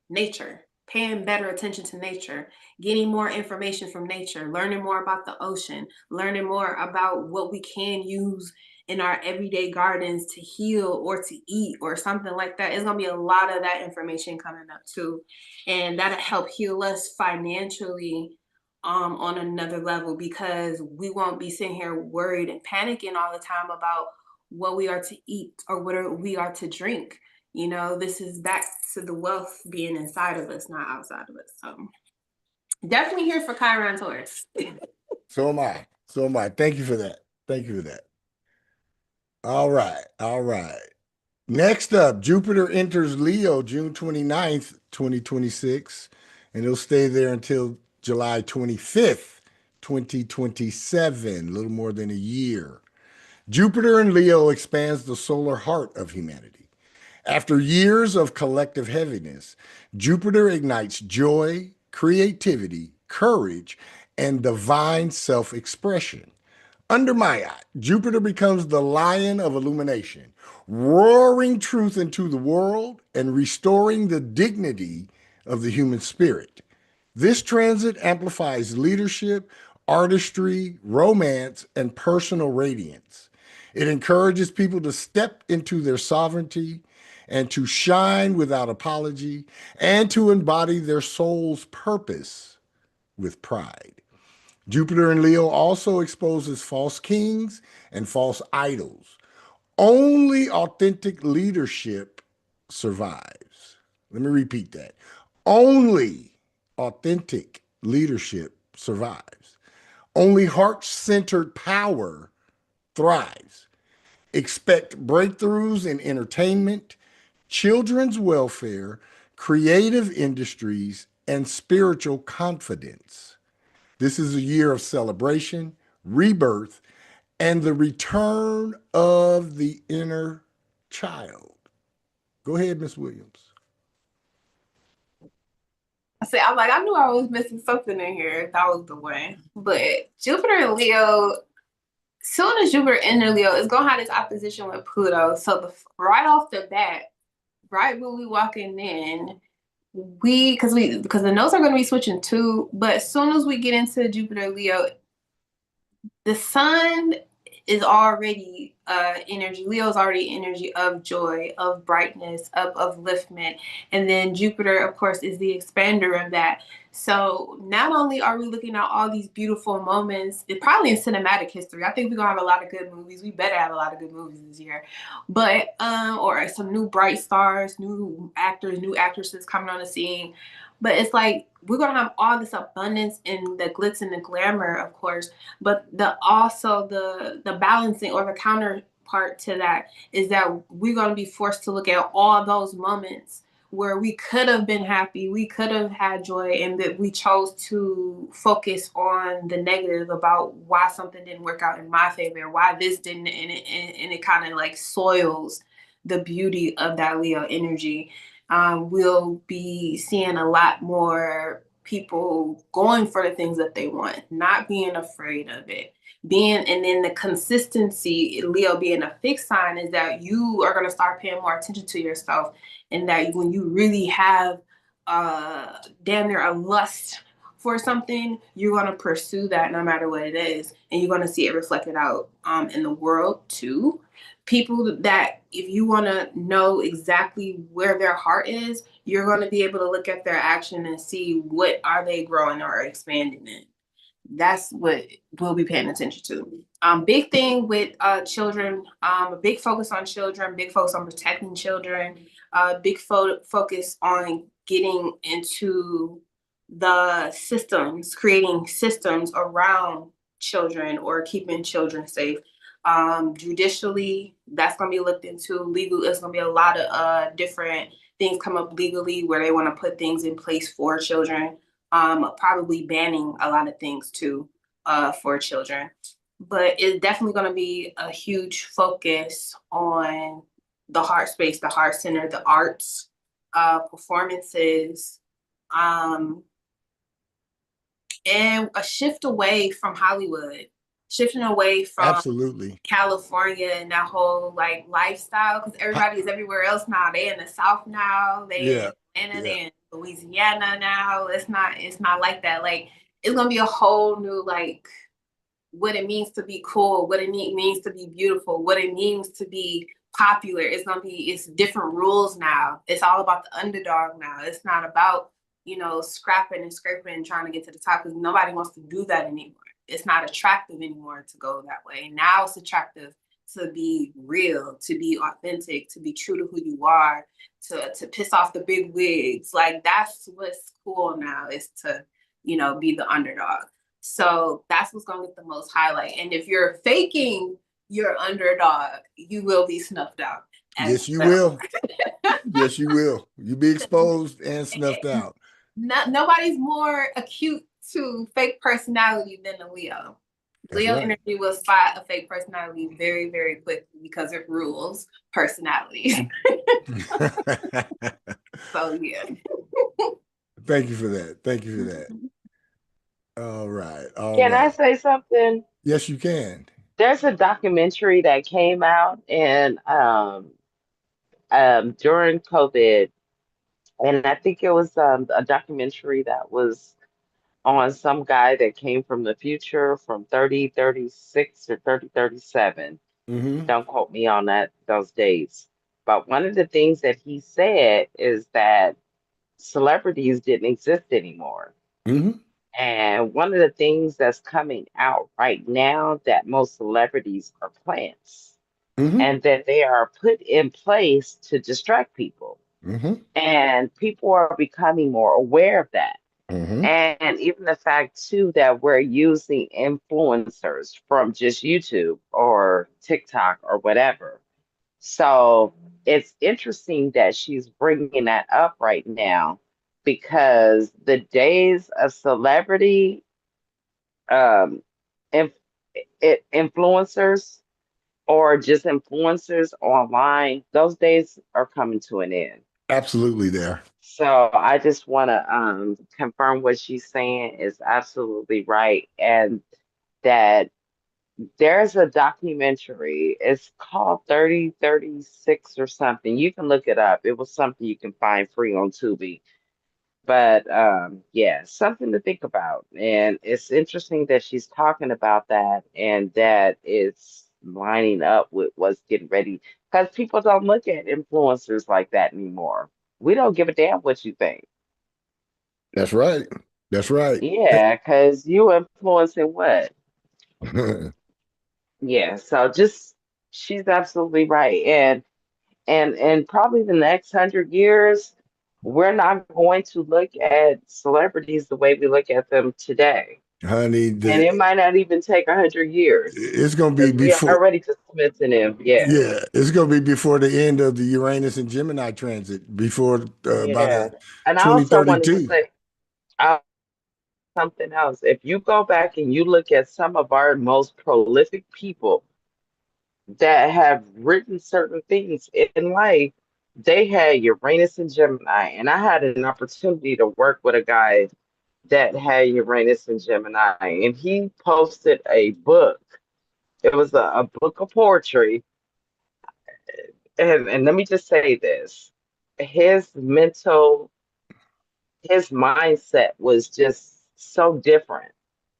nature, paying better attention to nature, getting more information from nature, learning more about the ocean, learning more about what we can use in our everyday gardens to heal or to eat or something like that. It's going to be a lot of that information coming up too. And that'll help heal us financially on another level, because we won't be sitting here worried and panicking all the time about what we are to eat or what we are to drink. You know, this is back to the wealth being inside of us, not outside of us. So definitely here for Chiron Taurus. So am I. So am I. Thank you for that. Thank you for that. All right. All right. Next up, Jupiter enters Leo June 29th, 2026, and it'll stay there until July 25th, 2027, a little more than a year. Jupiter in Leo expands the solar heart of humanity. After years of collective heaviness, Jupiter ignites joy, creativity, courage, and divine self-expression. Under Maya, Jupiter becomes the lion of illumination, roaring truth into the world and restoring the dignity of the human spirit. This transit amplifies leadership, artistry, romance, and personal radiance. It encourages people to step into their sovereignty and to shine without apology and to embody their soul's purpose with pride. Jupiter in Leo also exposes false kings and false idols. Only authentic leadership survives. Let me repeat that. Only authentic leadership survives. Only heart-centered power thrives. Expect breakthroughs in entertainment, children's welfare, creative industries, and spiritual confidence. This is a year of celebration, rebirth, and the return of the inner child. Go ahead, Miss Williams. I'm like, I knew I was missing something in here. That was the one. But Jupiter and Leo, soon as Jupiter enter Leo, it's going to have this opposition with Pluto. So right off the bat, right when we walking in, because the notes are going to be switching too, but as soon as we get into Jupiter Leo, the sun is already energy. Leo is already energy of joy, of brightness, of upliftment. And then Jupiter, of course, is the expander of that. So not only are we looking at all these beautiful moments, probably in cinematic history, I think we're going to have a lot of good movies. We better have a lot of good movies this year. But, or some new bright stars, new actors, new actresses coming on the scene. But it's like, we're going to have all this abundance in the glitz and the glamour, of course, but also the balancing or the counterpart to that is that we're going to be forced to look at all those moments where we could have been happy, we could have had joy, and that we chose to focus on the negative about why something didn't work out in my favor, why this didn't, and it kind of like soils the beauty of that Leo energy. We'll be seeing a lot more people going for the things that they want, not being afraid of it, and then the consistency, Leo being a fixed sign, is that you are going to start paying more attention to yourself, and that when you really have damn near a lust for something, you're going to pursue that no matter what it is, and you're going to see it reflected out in the world too. People that, if you want to know exactly where their heart is, you're going to be able to look at their action and see what are they growing or expanding in. That's what we'll be paying attention to. Big thing with children, a big focus on children, big focus on protecting children, big focus on getting into the systems, creating systems around children or keeping children safe. Judicially, that's going to be looked into. Legal, it's going to be a lot of different things come up legally where they want to put things in place for children. Probably banning a lot of things too for children. But it's definitely going to be a huge focus on the heart space, the heart center, the arts, performances, and a shift away from Hollywood, shifting away from Absolutely California and that whole like lifestyle, because everybody is everywhere else now. They in the South now. They in Atlanta, they in Louisiana now. It's not like that. Like, it's gonna be a whole new like what it means to be cool, what it means to be beautiful, what it means to be popular. It's different rules now. It's all about the underdog now. It's not about, scrapping and scraping and trying to get to the top, because nobody wants to do that anymore. It's not attractive anymore to go that way. Now it's attractive to be real, to be authentic, to be true to who you are, to piss off the big wigs. Like, that's what's cool now, is to, be the underdog. So that's what's going to get the most highlight. And if you're faking your underdog, you will be snuffed out. Yes, you will. Yes, you will. You'll be exposed and snuffed out. Nobody's more acute to fake personality than a Leo. Leo energy will spot a fake personality very, very quickly because it rules personalities. So, yeah. Thank you for that. All right. Can I say something? Yes, you can. There's a documentary that came out and during COVID, and I think it was a documentary that was on some guy that came from the future from 3036 to 3037. Mm-hmm. Don't quote me on those dates. But one of the things that he said is that celebrities didn't exist anymore. Mm-hmm. And one of the things that's coming out right now, that most celebrities are plants, Mm-hmm. and that they are put in place to distract people. Mm-hmm. And people are becoming more aware of that. Mm-hmm. And even the fact too that we're using influencers from just YouTube or TikTok or whatever. So it's interesting that she's bringing that up right now, because the days of celebrity um, inf- influencers or just influencers online, those days are coming to an end. Absolutely there. So I just want to confirm what she's saying is absolutely right, and that there's a documentary. It's called 3036 or something. You can look it up. It was something you can find free on Tubi. But yeah, something to think about. And it's interesting that she's talking about that, and that it's lining up with what's getting ready. Because people don't look at influencers like that anymore. We don't give a damn what you think. That's right. That's right. Yeah, because you influencing what? Yeah, so just she's absolutely right. And probably the next 100 years, we're not going to look at celebrities the way we look at them today. Honey, And it might not even take 100 years, it's going to be because we before. already dismissing him. Yeah. Yeah, it's going to be before the end of the Uranus and Gemini transit, before by Yeah. the And I also wanted to 2032. say something else. If you go back and you look at some of our most prolific people that have written certain things in life, they had Uranus and Gemini. And I had an opportunity to work with a guy that had Uranus and Gemini, and he posted a book. It was a book of poetry. And let me just say this. His mental, his mindset was just so different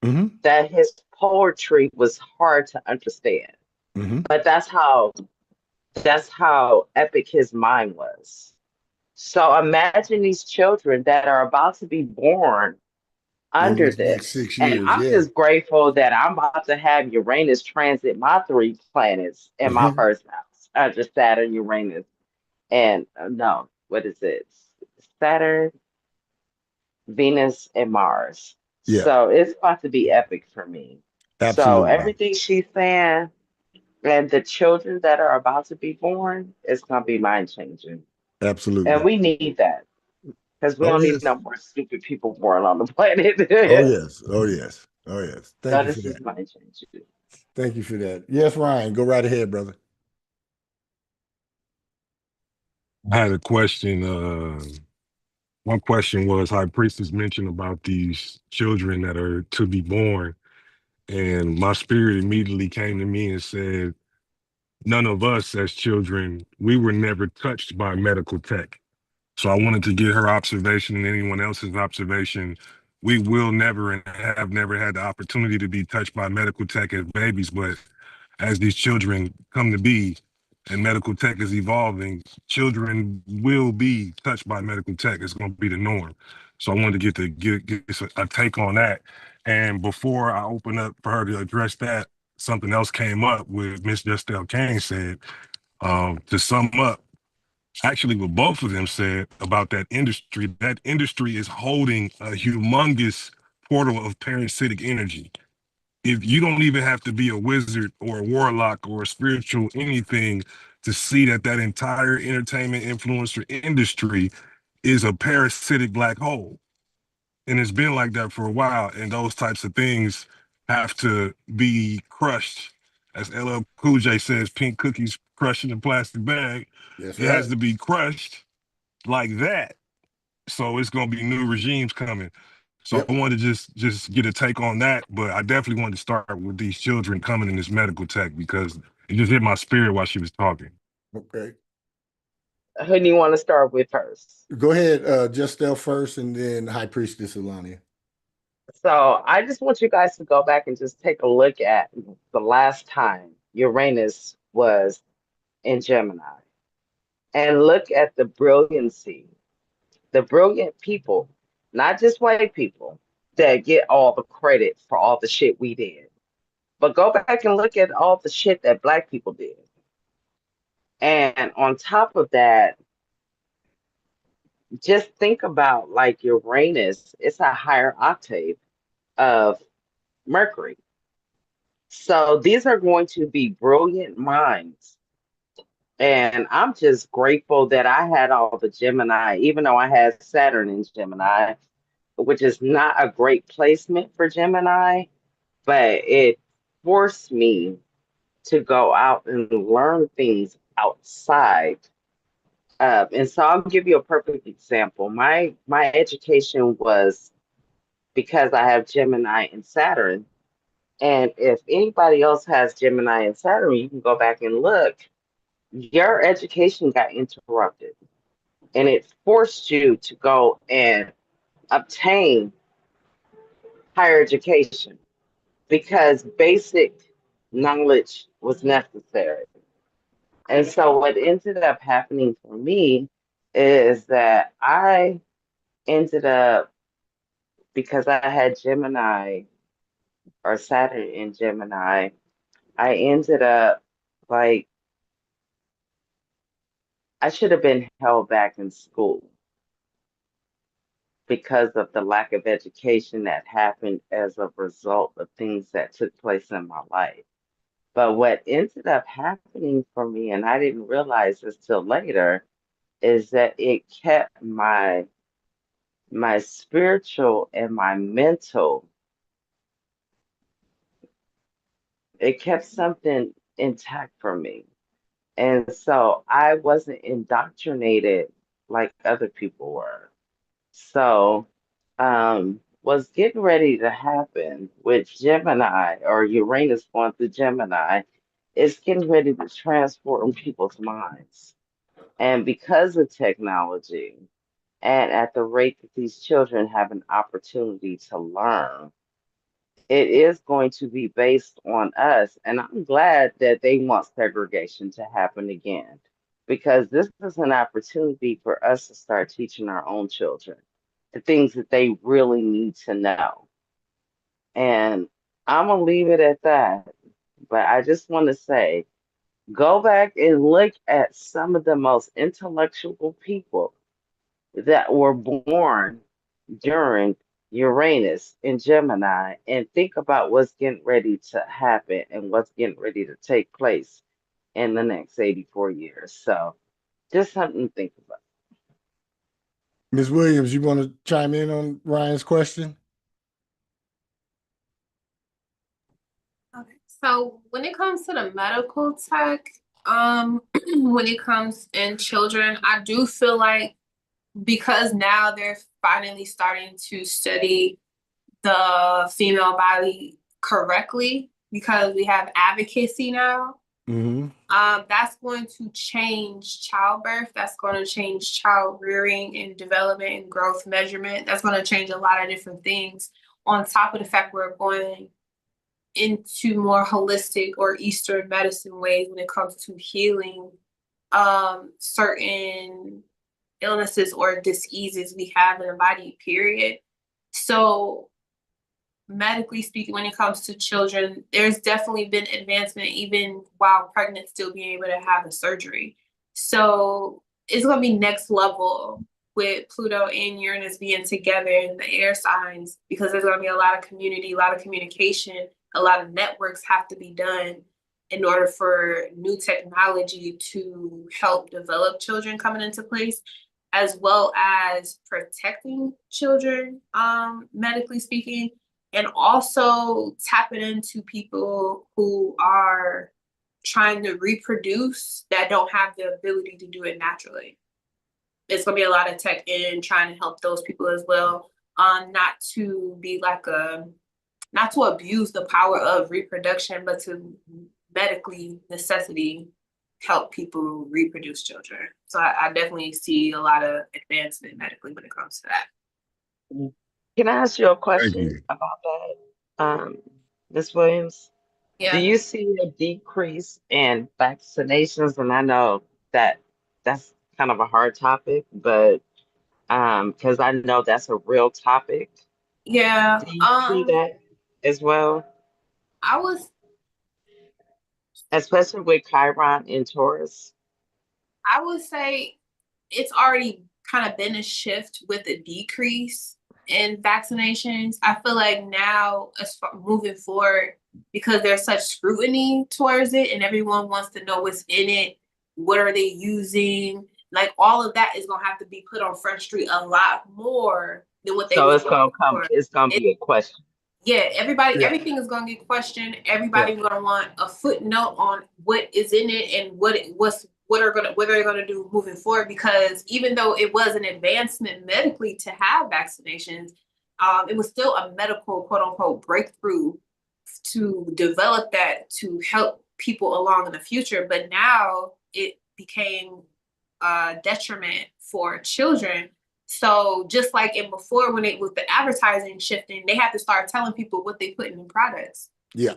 Mm-hmm. that his poetry was hard to understand. Mm-hmm. But that's how epic his mind was. So imagine these children that are about to be born In under these next this. 6 years, And I'm yeah. just grateful that I'm about to have Uranus transit my three planets in my Mm-hmm. first house under Saturn, Uranus, and no, what is it? Saturn, Venus, and Mars. Yeah, So it's about to be epic for me. So absolutely. everything she's saying and the children that are about to be born is going to be mind changing. And Absolutely. we need that because we Oh don't need yes. no more stupid people born on the planet. Oh yes. Oh yes. Oh yes. Thank So you for this is that. mind changing. Thank you for that. Yes, Ryan, go right ahead, brother. I had a question. One question was High Priestess mentioned about these children that are to be born. And my spirit immediately came to me and said, none of us as children, we were never touched by medical tech. So I wanted to get her observation and anyone else's observation. We will never and have never had the opportunity to be touched by medical tech as babies, but as these children come to be and medical tech is evolving, children will be touched by medical tech. It's going to be the norm. So I wanted to get a take on that. And before I open up for her to address that, something else came up with Miss Justelle Kane said, to sum up, actually what both of them said about that industry is holding a humongous portal of parasitic energy. If you don't even have to be a wizard or a warlock or a spiritual anything to see that entire entertainment influencer industry is a parasitic black hole. And it's been like that for a while. And those types of things have to be crushed. As LL Cool J says, pink cookies crushed in a plastic bag. That's It has right. to be crushed like that. So it's going to be new regimes coming. So I Yep. wanted to just get a take on that, but I definitely wanted to start with these children coming in this medical tech because it just hit my spirit while she was talking. Okay. Who do you want to start with first? Go ahead, Justel first and then High Priestess Alania. So I just want you guys to go back and just take a look at the last time Uranus was in Gemini and look at the brilliancy, the brilliant people, not just white people that get all the credit for all the shit we did, but go back and look at all the shit that black people did. And on top of that, just think about like Uranus, it's a higher octave of Mercury. So these are going to be brilliant minds. And I'm just grateful that I had all the Gemini, even though I had Saturn in Gemini, which is not a great placement for Gemini, but it forced me to go out and learn things outside. And so I'll give you a perfect example. My education was because I have Gemini and Saturn. And if anybody else has Gemini and Saturn, you can go back and look. Your education got interrupted, and it forced you to go and obtain higher education because basic knowledge was necessary. And so, what ended up happening for me is that I ended up, because I had Gemini or Saturn in Gemini, I ended up like I should have been held back in school because of the lack of education that happened as a result of things that took place in my life. But what ended up happening for me, and I didn't realize this till later, is that it kept my spiritual and my mental, it kept something intact for me. And so I wasn't indoctrinated like other people were. So, what's getting ready to happen with Gemini or Uranus going through Gemini is getting ready to transform people's minds. And because of technology, and at the rate that these children have an opportunity to learn, it is going to be based on us. And I'm glad that they want segregation to happen again, because this is an opportunity for us to start teaching our own children the things that they really need to know. And I'm going to leave it at that. But I just want to say, go back and look at some of the most intellectual people that were born during Uranus and Gemini, and think about what's getting ready to happen and what's getting ready to take place in the next 84 years. So just something to think about. Ms. Williams, you want to chime in on Ryan's question? Okay. So when it comes to the medical tech, when it comes in children, I do feel like because now they're finally starting to study the female body correctly, because we have advocacy now. Mm-hmm. That's going to change childbirth. That's going to change child rearing and development and growth measurement. That's going to change a lot of different things. On top of the fact we're going into more holistic or Eastern medicine ways when it comes to healing certain illnesses or diseases we have in the body, period. So medically speaking, when it comes to children, there's definitely been advancement even while pregnant, still being able to have a surgery. So it's going to be next level with Pluto and Uranus being together in the air signs, because there's going to be a lot of community, a lot of communication, a lot of networks have to be done in order for new technology to help develop children coming into place, as well as protecting children, medically speaking, and also tapping into people who are trying to reproduce that don't have the ability to do it naturally. It's going to be a lot of tech in trying to help those people as well, not to be like not to abuse the power of reproduction, but to medically necessity help people reproduce children. So I definitely see a lot of advancement medically when it comes to that. Can I ask you a Thank question you. about that, Ms. Williams? Do Yeah. you see a decrease in vaccinations? And I know that that's kind of a hard topic, but because I know that's a real topic. Yeah. Do you see that as well? I was Especially with Chiron in Taurus. I would say it's already kind of been a shift with a decrease in vaccinations. I feel like now, as far moving forward, because there's such scrutiny towards it and everyone wants to know what's in it, what are they using, like all of that is gonna have to be put on Front Street a lot more than what they So was it's doing gonna come, before. it's gonna be a question. Yeah, everybody, Yeah. everything is gonna get questioned. Yeah. Everybody's gonna want a footnote on what is in it and what they're gonna do moving forward. Because even though it was an advancement medically to have vaccinations, it was still a medical quote unquote breakthrough to develop that to help people along in the future. But now it became a detriment for children. So just like in before, when it was the advertising shifting, they have to start telling people what they put in the products. Yeah.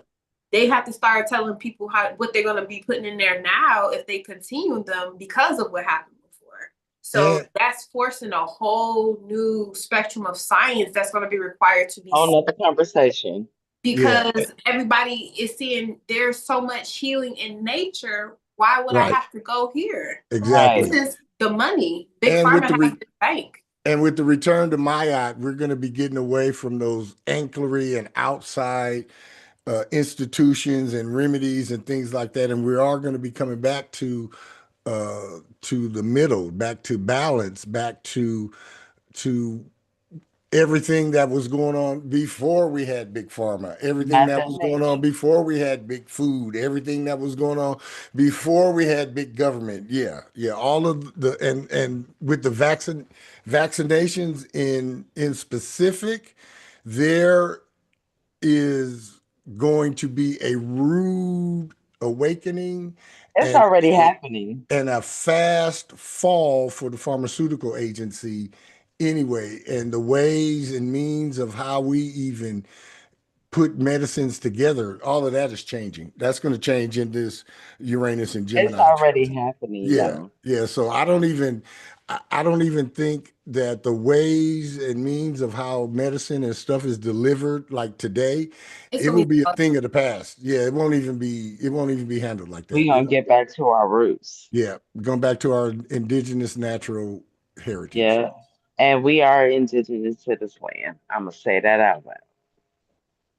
They have to start telling people what they're going to be putting in there now if they continue them because of what happened before. So that's forcing a whole new spectrum of science that's going to be required to be Another conversation. because everybody is seeing there's so much healing in nature. Why would I Right. have to go here? Exactly. This is the money. Big And with Pharma the has the bank. And with the return to Mayat, we're going to be getting away from those ancillary and outside institutions and remedies and things like that. And we are going to be coming back to the middle, back to balance, back to everything that was going on before we had big pharma, everything that was going on before we had big food, everything that was going on before we had big government. Yeah. All of the and with the vaccinations in specific, there is going to be a rude awakening It's and already happening. a fast fall for the pharmaceutical agency anyway, and the ways and means of how we even put medicines together, all of that is changing. That's going to change in this Uranus and It's Gemini already transit. happening, Yeah, though. yeah. So I don't even think that the ways and means of how medicine and stuff is delivered like today, It's it gonna will be be a thing of the past. Yeah, it won't even be handled like We're that. gonna get back to our roots. Yeah, going back to our indigenous natural heritage. Yeah. And we are indigenous to this land. I'm gonna say that out loud.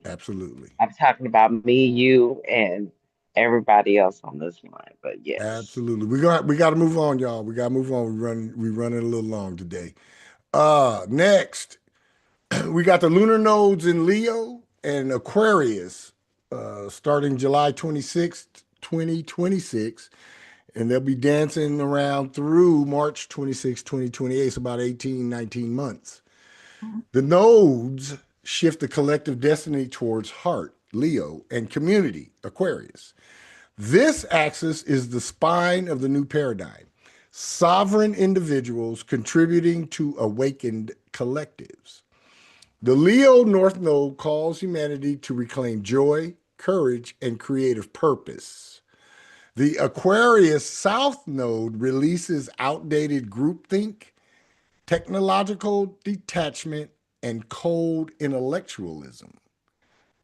Absolutely. I'm talking about me, you, and everybody else on this line. But yes. Absolutely. We got to move on, y'all. We got to move on. We running a little long today. Next, we got the lunar nodes in Leo and Aquarius, starting July 26th, 2026, and they'll be dancing around through March 26th, 2028. It's about 18, 19 months. The nodes shift the collective destiny towards heart, Leo, and community, Aquarius. This axis is the spine of the new paradigm. Sovereign individuals contributing to awakened collectives. The Leo North Node calls humanity to reclaim joy, courage, and creative purpose. The Aquarius South Node releases outdated groupthink, technological detachment, and cold intellectualism.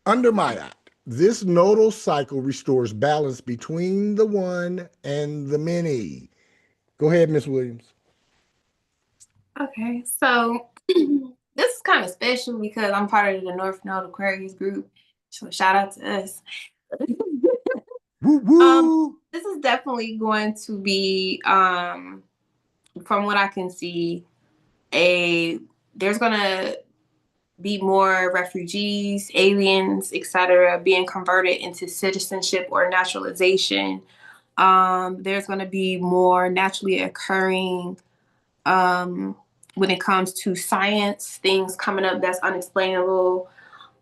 Under Ma'at, this nodal cycle restores balance between the one and the many. Go ahead, Miss Williams. Okay, so this is kind of special because I'm part of the North Node Aquarius group. So shout out to us. Woo woo. This is definitely going to be, from what I can see, there's gonna be more refugees, aliens, etc., being converted into citizenship or naturalization. There's gonna be more naturally occurring when it comes to science, things coming up that's unexplainable,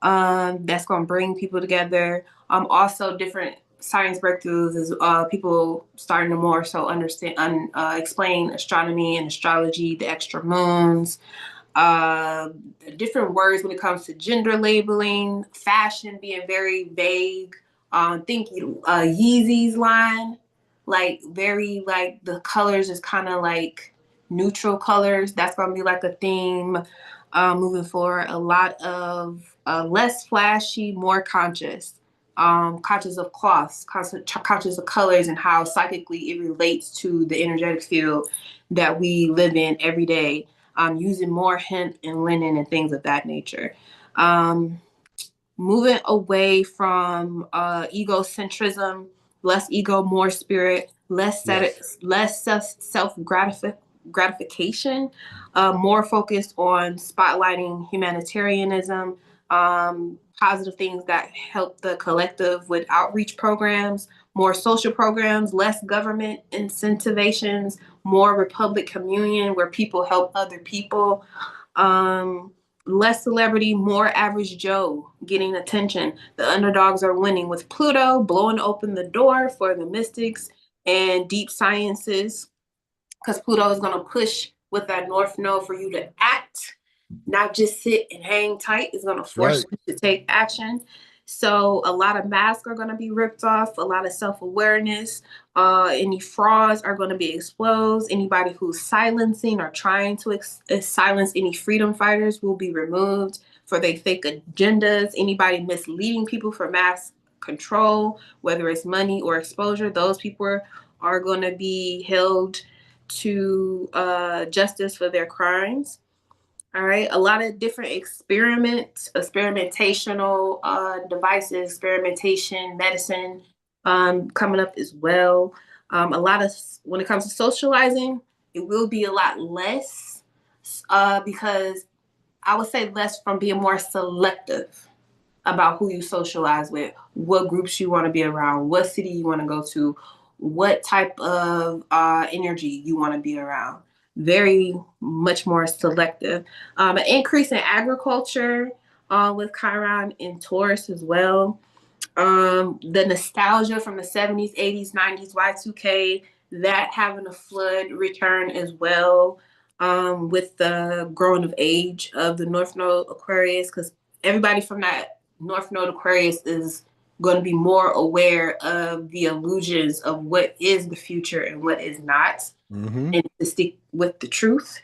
that's going to bring people together. Also, different science breakthroughs is people starting to more so understand, explain astronomy and astrology, the extra moons, uh, different words when it comes to gender labeling, fashion being very vague. Think Yeezy's line, like very like the colors is kind of like neutral colors. That's gonna be like a theme moving forward. A lot of less flashy, more conscious. Conscious of cloths, conscious of colors and how psychically it relates to the energetic field that we live in every day. Using more hemp and linen and things of that nature. Moving away from egocentrism, less ego, more spirit, Yes. less self gratification, more focused on spotlighting humanitarianism, positive things that help the collective with outreach programs, more social programs, less government incentivations, more republic communion where people help other people. Um, Less celebrity, more average Joe getting attention. The underdogs are winning with Pluto blowing open the door for the mystics and deep sciences because Pluto is going to push with that North Node for you to act, not just sit and hang tight. It's going to That's right. force you to take action. So a lot of masks are going to be ripped off, a lot of self-awareness. Any frauds are going to be exposed. Anybody who's silencing or trying to silence any freedom fighters will be removed for their fake agendas. Anybody misleading people for mass control, whether it's money or exposure, those people are going to be held to justice for their crimes. All right, a lot of different experimentational devices, experimentation, medicine coming up as well. A lot of, when it comes to socializing, it will be a lot less because I would say less from being more selective about who you socialize with, what groups you want to be around, what city you want to go to, what type of energy you want to be around. Very much more selective. An increase in agriculture, with Chiron in Taurus as well. The nostalgia from the 70s, 80s, 90s, Y2K, that having a flood return as well, with the growing of age of the North Node Aquarius, because everybody from that North Node Aquarius is going to be more aware of the illusions of what is the future and what is not, and to stick with the truth.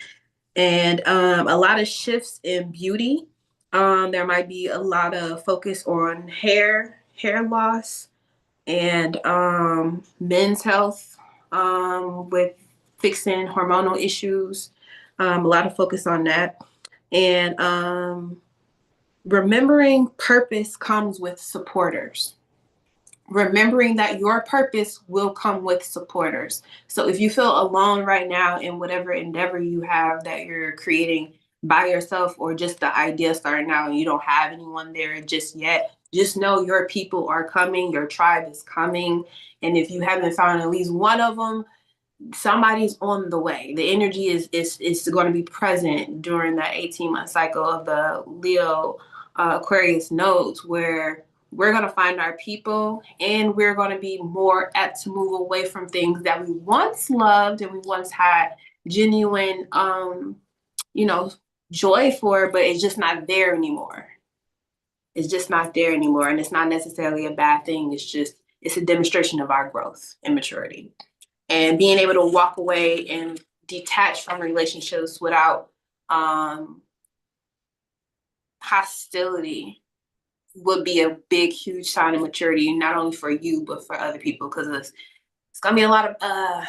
And a lot of shifts in beauty. There might be a lot of focus on hair loss, and men's health, with fixing hormonal issues. A lot of focus on that. And remembering purpose comes with supporters. Remembering that your purpose will come with supporters. So if you feel alone right now in whatever endeavor you have that you're creating by yourself, or just the idea starting out and you don't have anyone there just yet, just know your people are coming, your tribe is coming. And if you haven't found at least one of them, somebody's on the way. The energy is going to be present during that 18-month cycle of the Leo Aquarius nodes, where we're going to find our people, and we're going to be more apt to move away from things that we once loved and we once had genuine, joy for, but it's just not there anymore. It's just not there anymore. And it's not necessarily a bad thing. It's a demonstration of our growth and maturity. And being able to walk away and detach from relationships without hostility would be a big, huge sign of maturity, not only for you, but for other people, because it's going to be a lot of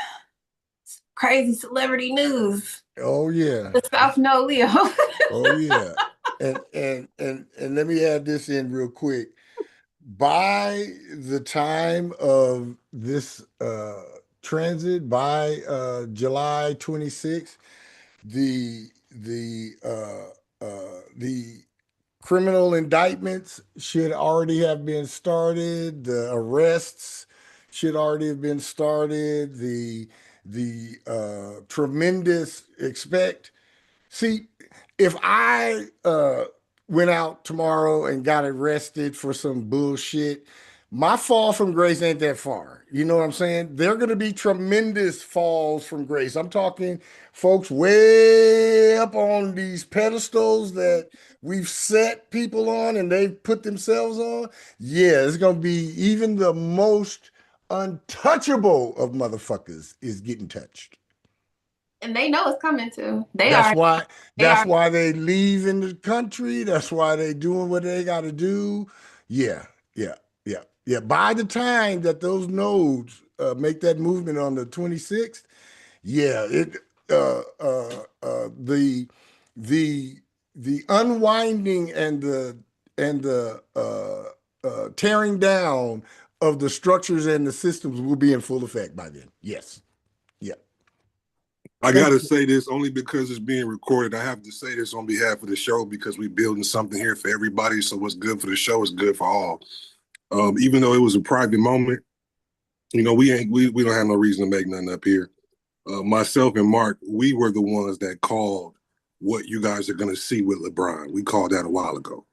crazy celebrity news. Oh, yeah. The South Node Leo. Oh, yeah. And let me add this in real quick. By the time of this transit, by July 26th, the criminal indictments should already have been started. The arrests should already have been started. The tremendous expect. See, if I went out tomorrow and got arrested for some bullshit, my fall from grace ain't that far. You know what I'm saying? There are going to be tremendous falls from grace. I'm talking folks way up on these pedestals that we've set people on and they've put themselves on. Yeah, it's going to be even the most untouchable of motherfuckers is getting touched. And they know it's coming too. That's why they leave in the country. That's why they doing what they got to do. Yeah. By the time that those nodes make that movement on the 26th, yeah, the unwinding and the tearing down of the structures and the systems will be in full effect by then. Yes. Yeah. I got to say this only because it's being recorded. I have to say this on behalf of the show because we're building something here for everybody. So what's good for the show is good for all. Even though it was a private moment, we don't have no reason to make nothing up here. Myself and Mark, we were the ones that called what you guys are going to see with LeBron. We called that a while ago.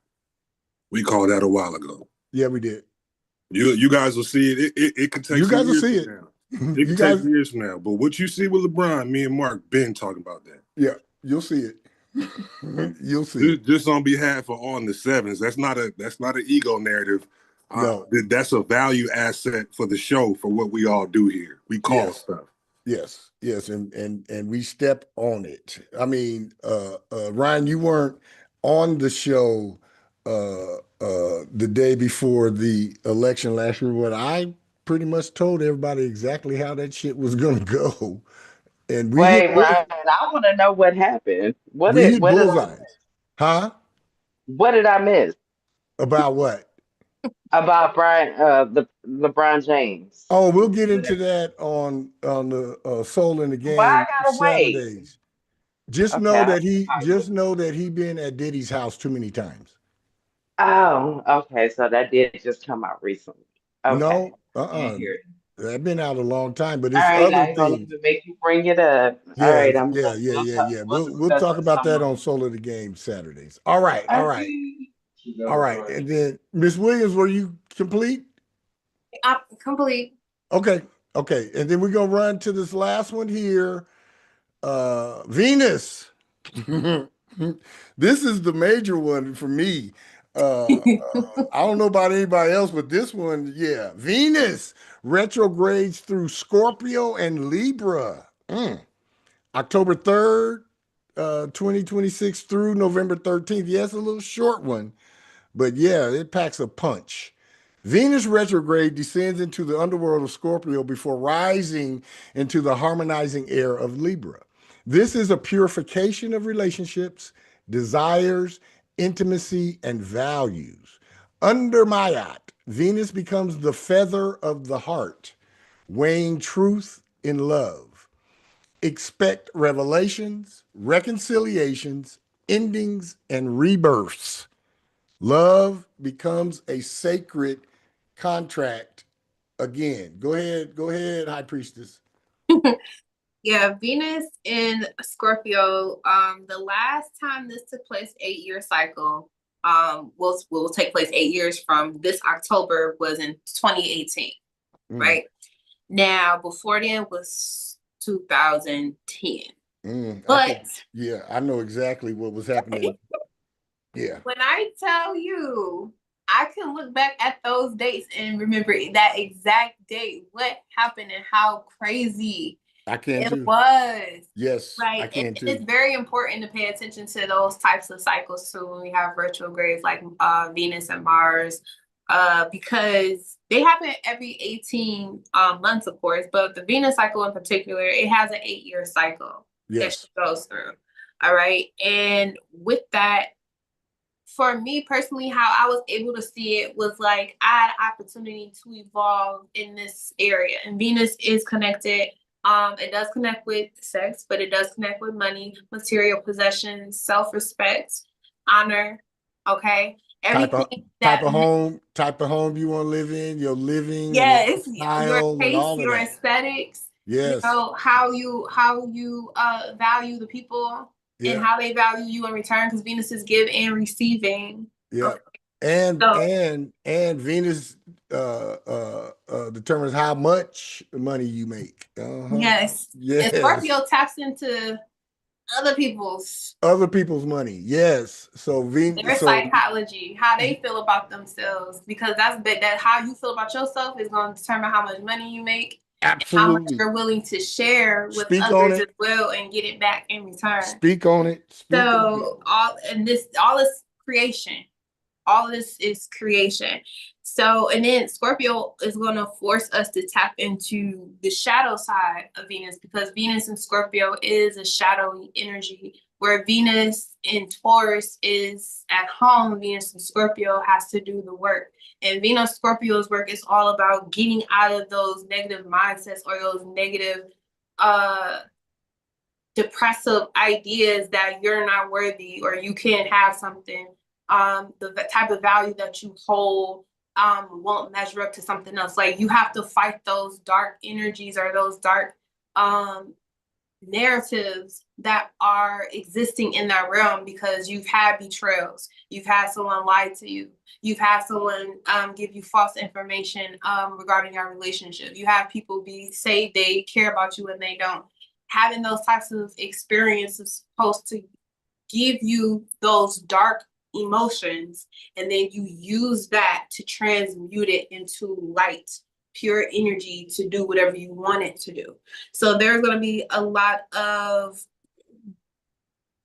Yeah, we did. You guys will see it. It could take you guys will see it. Now. It can take years from now. But what you see with LeBron, me and Mark been talking about that. Yeah, you'll see it. You'll see it. Just on behalf of On the Sevens. That's not an ego narrative. No. That's a value asset for the show, for what we all do here. We call stuff. Yes, and we step on it. I mean, Ryan, you weren't on the show the day before the election last year, but I pretty much told everybody exactly how that shit was gonna go. And Wait, Ryan, I want to know what happened. What hit did bullseyes. Huh? What did I miss? About what? About the LeBron James. Oh, we'll get into that on the Soul in the Game Why I gotta Saturdays. wait? Just know that he been at Diddy's house too many times. Oh, okay. So that did just come out recently. Okay. No, I've been out a long time, but it's all right, other I ain't gonna things. even make you bring it up. Yeah, all right, yeah. We'll talk about that on Soul of the Game Saturdays. All right. All right. And then Miss Williams, were you complete? I'm complete. Okay. Okay. And then we're gonna run to this last one here. Venus. This is the major one for me. I don't know about anybody else, but this one, yeah. Venus retrogrades through Scorpio and Libra. October 3rd, 2026 through November 13th. Yeah, it's a little short one, but yeah, it packs a punch. Venus retrograde descends into the underworld of Scorpio before rising into the harmonizing air of Libra. This is a purification of relationships, desires, intimacy, and values. Under Mayat, Venus becomes the feather of the heart, weighing truth in love. Expect revelations, reconciliations, endings, and rebirths. Love becomes a sacred contract again. Go ahead, High Priestess. Yeah, Venus in Scorpio. The last time this took place, 8-year cycle, will take place 8 years from this October was in 2018, right? Now, before then was 2010. But I know exactly what was happening. Yeah. When I tell you, I can look back at those dates and remember that exact date, what happened and how crazy it was. Yes, right. I can too. It's very important to pay attention to those types of cycles too when we have retrogrades like Venus and Mars, because they happen every 18 months, of course, but the Venus cycle in particular, it has an 8-year cycle that she goes through. All right. And with that, for me personally, how I was able to see it was like I had opportunity to evolve in this area. And Venus is connected. It does connect with sex, but it does connect with money, material possessions, self-respect, honor. Okay. Everything type of home you want to live in, your living, yes, style, your taste, and all your of that. aesthetics. Yes. You know, how you value the people and how they value you in return, because Venus is give and receiving. Yeah. And Venus determines how much money you make. Yes. And Scorpio taps into other people's money. Yes. So their psychology, how they feel about themselves, because that how you feel about yourself is going to determine how much money you make. Absolutely. How much you're willing to share with others as well and get it back in return. Speak on it. All this creation. All of this is creation. So, and then Scorpio is going to force us to tap into the shadow side of Venus, because Venus in Scorpio is a shadowy energy, where Venus in Taurus is at home. Venus in Scorpio has to do the work. And Venus Scorpio's work is all about getting out of those negative mindsets or those negative, depressive ideas that you're not worthy or you can't have something. The type of value that you hold won't measure up to something else. Like, you have to fight those dark energies or those dark narratives that are existing in that realm, because you've had betrayals, you've had someone lie to you, you've had someone give you false information regarding your relationship, you have people say they care about you and they don't. Having those types of experiences supposed to give you those dark emotions, and then you use that to transmute it into light, pure energy to do whatever you want it to do. So there's going to be a lot of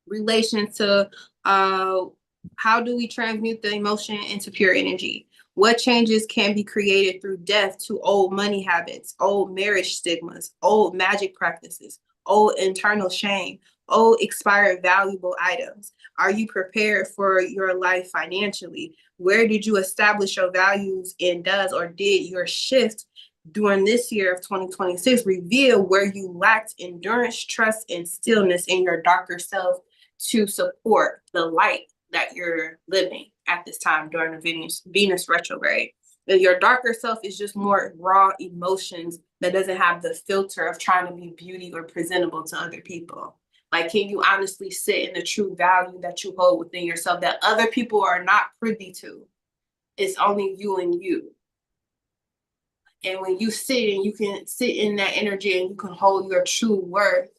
relation to how do we transmute the emotion into pure energy? What changes can be created through death to old money habits, old marriage stigmas, old magic practices, old internal shame, old expired valuable items? Are you prepared for your life financially? Where did you establish your values, and does or did your shift during this year of 2026 reveal where you lacked endurance, trust, and stillness in your darker self to support the light that you're living at this time during the Venus retrograde? And your darker self is just more raw emotions that doesn't have the filter of trying to be beauty or presentable to other people. Like, can you honestly sit in the true value that you hold within yourself that other people are not privy to? It's only you and you. And when you sit and you can sit in that energy and you can hold your true worth,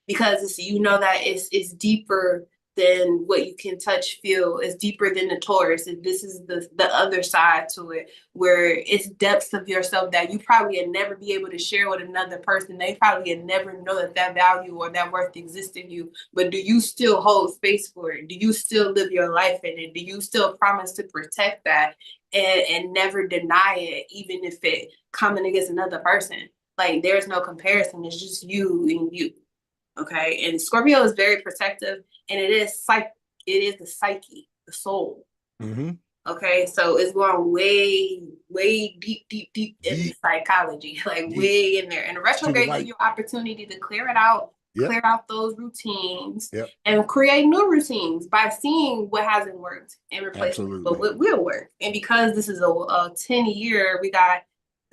because it's, you know that it's deeper than what you can touch, feel. It's deeper than the Taurus. And this is the other side to it, where it's depths of yourself that you probably would never be able to share with another person. They probably would never know that value or that worth exists in you. But do you still hold space for it? Do you still live your life in it? Do you still promise to protect that and never deny it, even if it coming against another person? Like, there's no comparison. It's just you and you. Okay, and Scorpio is very protective, and it is the psyche, the soul. Mm-hmm. Okay, so it's going way, way deep in psychology, like way in there. And the retrograde gives you opportunity to clear it out, clear out those routines, and create new routines by seeing what hasn't worked and replace it with what will work. And because this is a 10-year, we got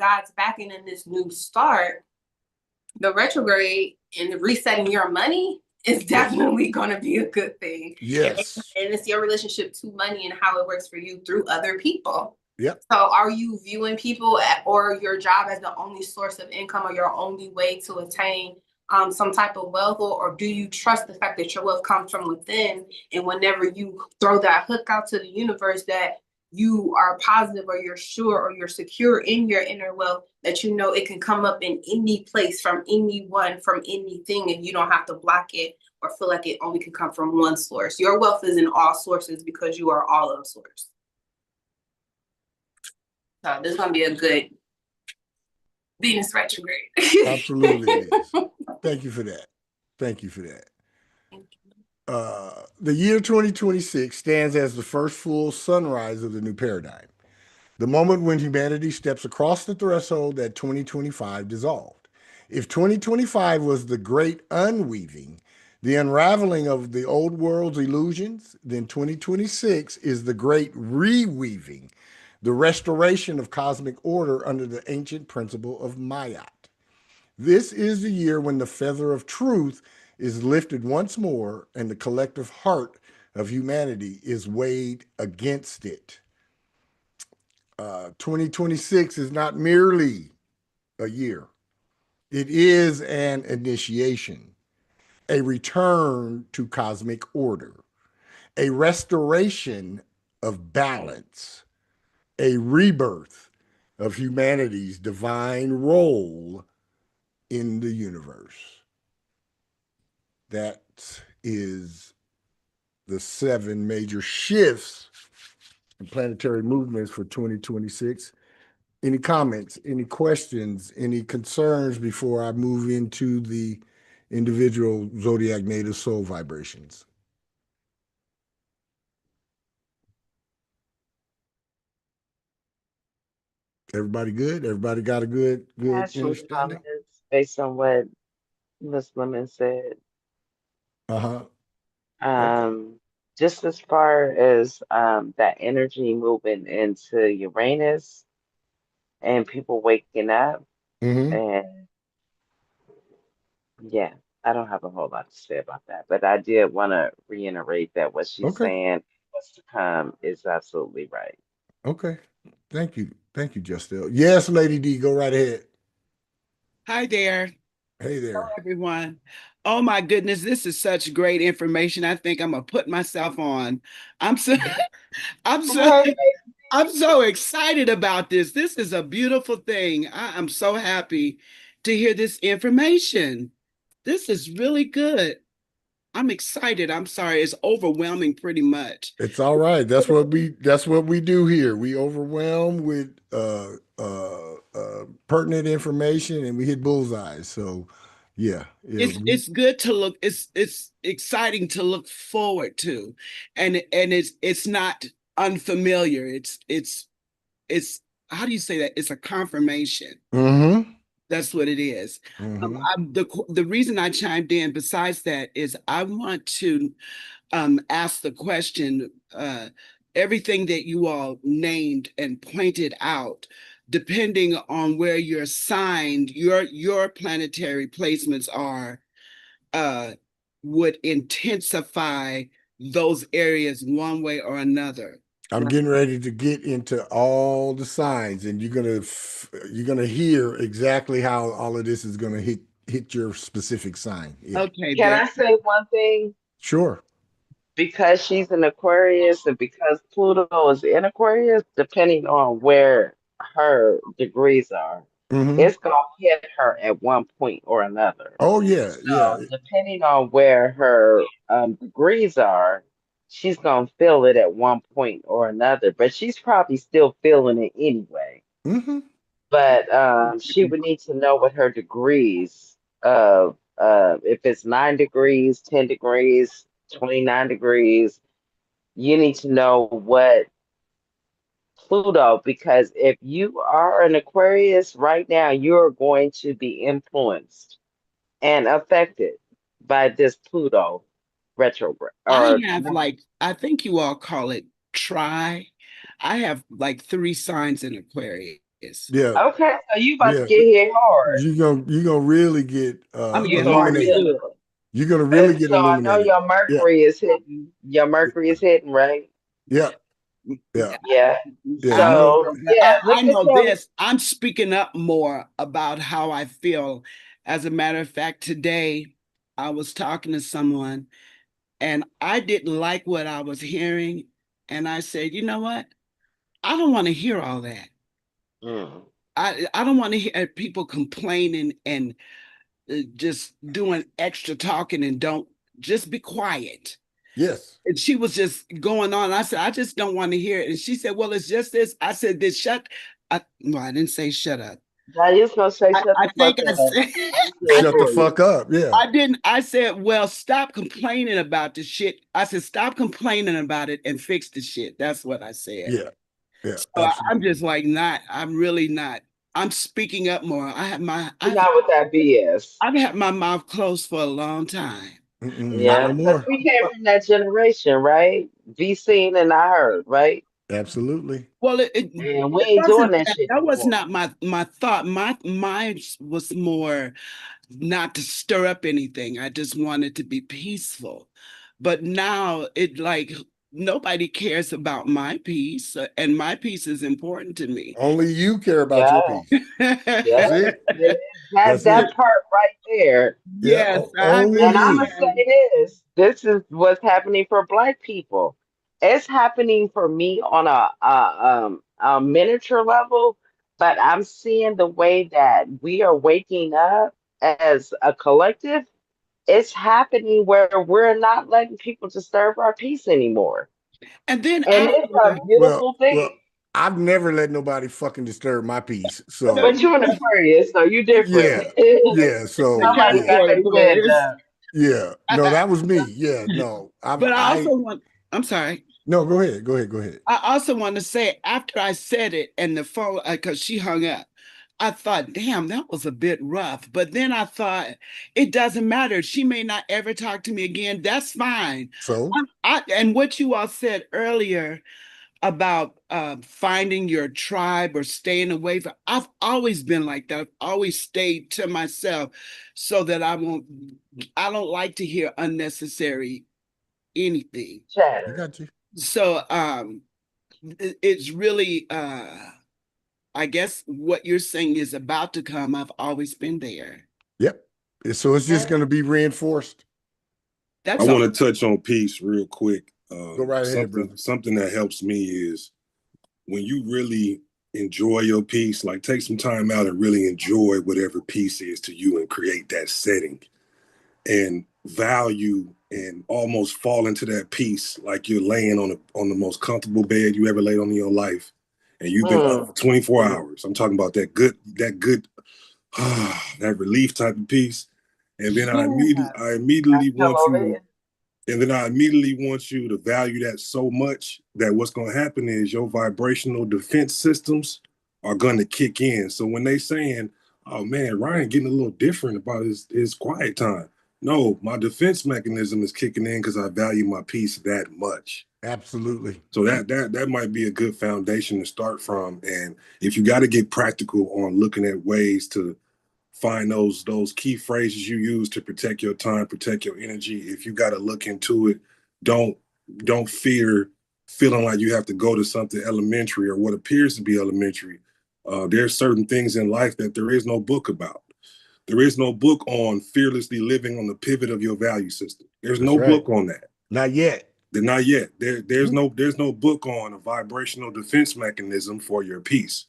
God's backing in this new start. The retrograde and the resetting your money is definitely going to be a good thing. Yes. And it's your relationship to money and how it works for you through other people. Yep. So are you viewing people or your job as the only source of income or your only way to attain some type of wealth, or do you trust the fact that your wealth comes from within, and whenever you throw that hook out to the universe that you are positive or you're sure or you're secure in your inner wealth, that you know it can come up in any place from anyone, from anything, and you don't have to block it or feel like it only can come from one source. Your wealth is in all sources because you are all of source. So this is going to be a good Venus retrograde. Absolutely it is. Thank you for that. Thank you for that. The year 2026 stands as the first full sunrise of the new paradigm, the moment when humanity steps across the threshold that 2025 dissolved. If 2025 was the great unweaving, the unraveling of the old world's illusions, then 2026 is the great reweaving, the restoration of cosmic order under the ancient principle of Mayat. This is the year when the feather of truth is lifted once more and the collective heart of humanity is weighed against it. 2026 is not merely a year. It is an initiation, a return to cosmic order, a restoration of balance, a rebirth of humanity's divine role in the universe. That is the 7 major shifts and planetary movements for 2026. Any comments, any questions, any concerns before I move into the individual zodiac native soul vibrations? Everybody good? Everybody got a good understanding? Comments based on what Miss Lemon said. Uh-huh. Okay. Just as far as that energy moving into Uranus and people waking up, and yeah, I don't have a whole lot to say about that, but I did want to reiterate that what she's saying, what's to come, is absolutely right. Okay. Thank you, Justel. Yes, Lady D, go right ahead. Hi there. Hey there. Hello, everyone. Oh my goodness, this is such great information. I think I'm gonna put myself on. I'm so excited about this. This is a beautiful thing. I'm so happy to hear this information. This is really good. I'm excited. I'm sorry, it's overwhelming pretty much. It's all right. That's what we do here. We overwhelm with pertinent information and we hit bullseyes. So yeah. It's good to look, it's exciting to look forward to. And it's not unfamiliar. It's how do you say that? It's a confirmation. That's what it is. The reason I chimed in besides that is I want to ask the question, everything that you all named and pointed out, depending on where you're signed, your planetary placements are, would intensify those areas one way or another. I'm getting ready to get into all the signs, and you're gonna hear exactly how all of this is gonna hit your specific sign. Yeah. Okay, Can there. I say one thing? Sure. Because she's an Aquarius and because Pluto is in Aquarius, depending on where her degrees are, it's going to hit her at one point or another. Oh yeah, yeah. So, depending on where her degrees are, she's going to feel it at one point or another, but she's probably still feeling it anyway. But she would need to know what her degrees of, if it's 9 degrees, 10 degrees, 29 degrees, you need to know what Pluto, because if you are an Aquarius right now, you're going to be influenced and affected by this Pluto retrograde. I have I think you all call it I have like 3 signs in Aquarius. Yeah. Okay, so you about to get hit hard. You're gonna really get illuminated. You're gonna really get so illuminated. I know your Mercury is hitting. Your Mercury is hitting, right? Yeah. Yeah. So I know your... this. I'm speaking up more about how I feel. As a matter of fact, today I was talking to someone and I didn't like what I was hearing. And I said, you know what? I don't want to hear all that. I don't want to hear people complaining and just doing extra talking and don't just be quiet. Yes. And she was just going on. I said, I just don't want to hear it. And she said, well, it's just this. I said, this I didn't say shut up. I was gonna say shut I think I said shut the fuck up. Yeah. I didn't. I said, well, stop complaining about the shit. I said, stop complaining about it and fix the shit. That's what I said. Yeah. Yeah. So I'm just like I'm really not. I'm speaking up more. Not with that BS. I've had my mouth closed for a long time. Yeah, because we came from that generation, right? Be seen and not heard, right? Absolutely. Well, we ain't doing that shit. That was not my thought. Mine was more not to stir up anything. I just wanted to be peaceful. But now it like nobody cares about my peace, and my peace is important to me. Only you care about your peace. That's it. That's that part right there. Yes. And I'm gonna say this is what's happening for Black people. It's happening for me on a miniature level, but I'm seeing the way that we are waking up as a collective. It's happening where we're not letting people disturb our peace anymore. And then it's a beautiful thing. Well, I've never let nobody fucking disturb my peace. So, but you're an Aquarius, so you're different. Yeah. So, somebody got their head up. Yeah. No, that was me. Yeah. No. But I also want. I'm sorry. No, go ahead. Go ahead. I also want to say after I said it and the phone, because she hung up, I thought, damn, that was a bit rough. But then I thought, it doesn't matter. She may not ever talk to me again. That's fine. So, and what you all said earlier about finding your tribe or staying away from, I've always been like that. I've always stayed to myself so that I don't like to hear unnecessary anything. I got you. So it's really I guess what you're saying is about to come. I've always been there. Yep. So it's just going to be reinforced. I want to touch on peace real quick. Go right ahead, brother. Something that helps me is when you really enjoy your peace, like take some time out and really enjoy whatever peace is to you and create that setting and value and almost fall into that peace like you're laying on the most comfortable bed you ever laid on in your life. And you've been up for 24 hours. I'm talking about that good, that relief type of peace. And then I immediately want you to value that so much that what's going to happen is your vibrational defense systems are going to kick in. So when they saying, oh man, Ryan getting a little different about his quiet time. No, my defense mechanism is kicking in because I value my peace that much. Absolutely. So that might be a good foundation to start from. And if you got to get practical on looking at ways to find those key phrases you use to protect your time, protect your energy. If you got to look into it, don't fear feeling like you have to go to something elementary or what appears to be elementary. There's certain things in life that there is no book about. There is no book on fearlessly living on the pivot of your value system. There's That's no right. book on that. Not yet. Not yet. There's no book on a vibrational defense mechanism for your peace.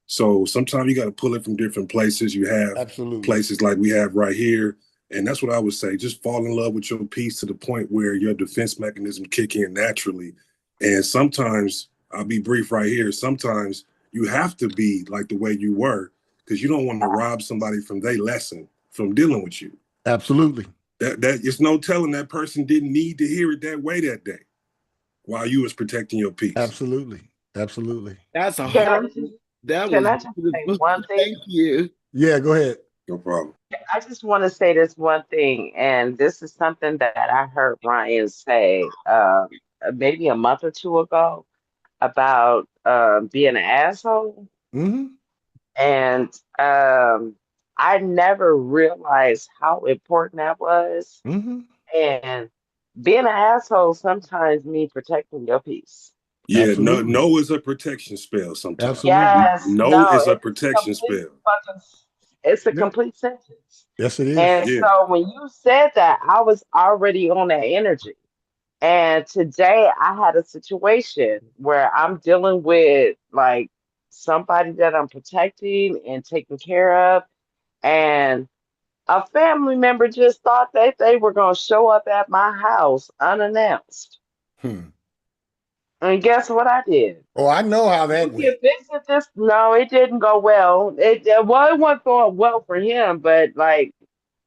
So sometimes you got to pull it from different places. You have Absolutely. places like we have right here. And that's what I would say. Just fall in love with your peace to the point where your defense mechanism kick in naturally. And sometimes, I'll be brief right here, sometimes you have to be like the way you were because you don't want to rob somebody from their lesson from dealing with you. Absolutely. That it's no telling that person didn't need to hear it that way that day while you was protecting your peace. Absolutely. Absolutely. That's a Can I hard. just, That can was I just say one thing? Thank you. Yeah, go ahead. No problem. I just want to say this one thing, and this is something that I heard Ryan say maybe a month or two ago about being an asshole. Mm-hmm. And I never realized how important that was. Mm-hmm. And being an asshole sometimes means protecting your peace. Yeah, Absolutely. no is a protection spell sometimes. Absolutely. Yes, No is a it's protection complete spell. it's a Yeah. complete sentence. Yes, it is. And Yeah. so when you said that, I was already on that energy. And today I had a situation where I'm dealing with like somebody that I'm protecting and taking care of. And a family member just thought that they were going to show up at my house unannounced. And guess what I did? Oh, I know how You that can went. visit this. No, it didn't go well. It wasn't going well for him, but like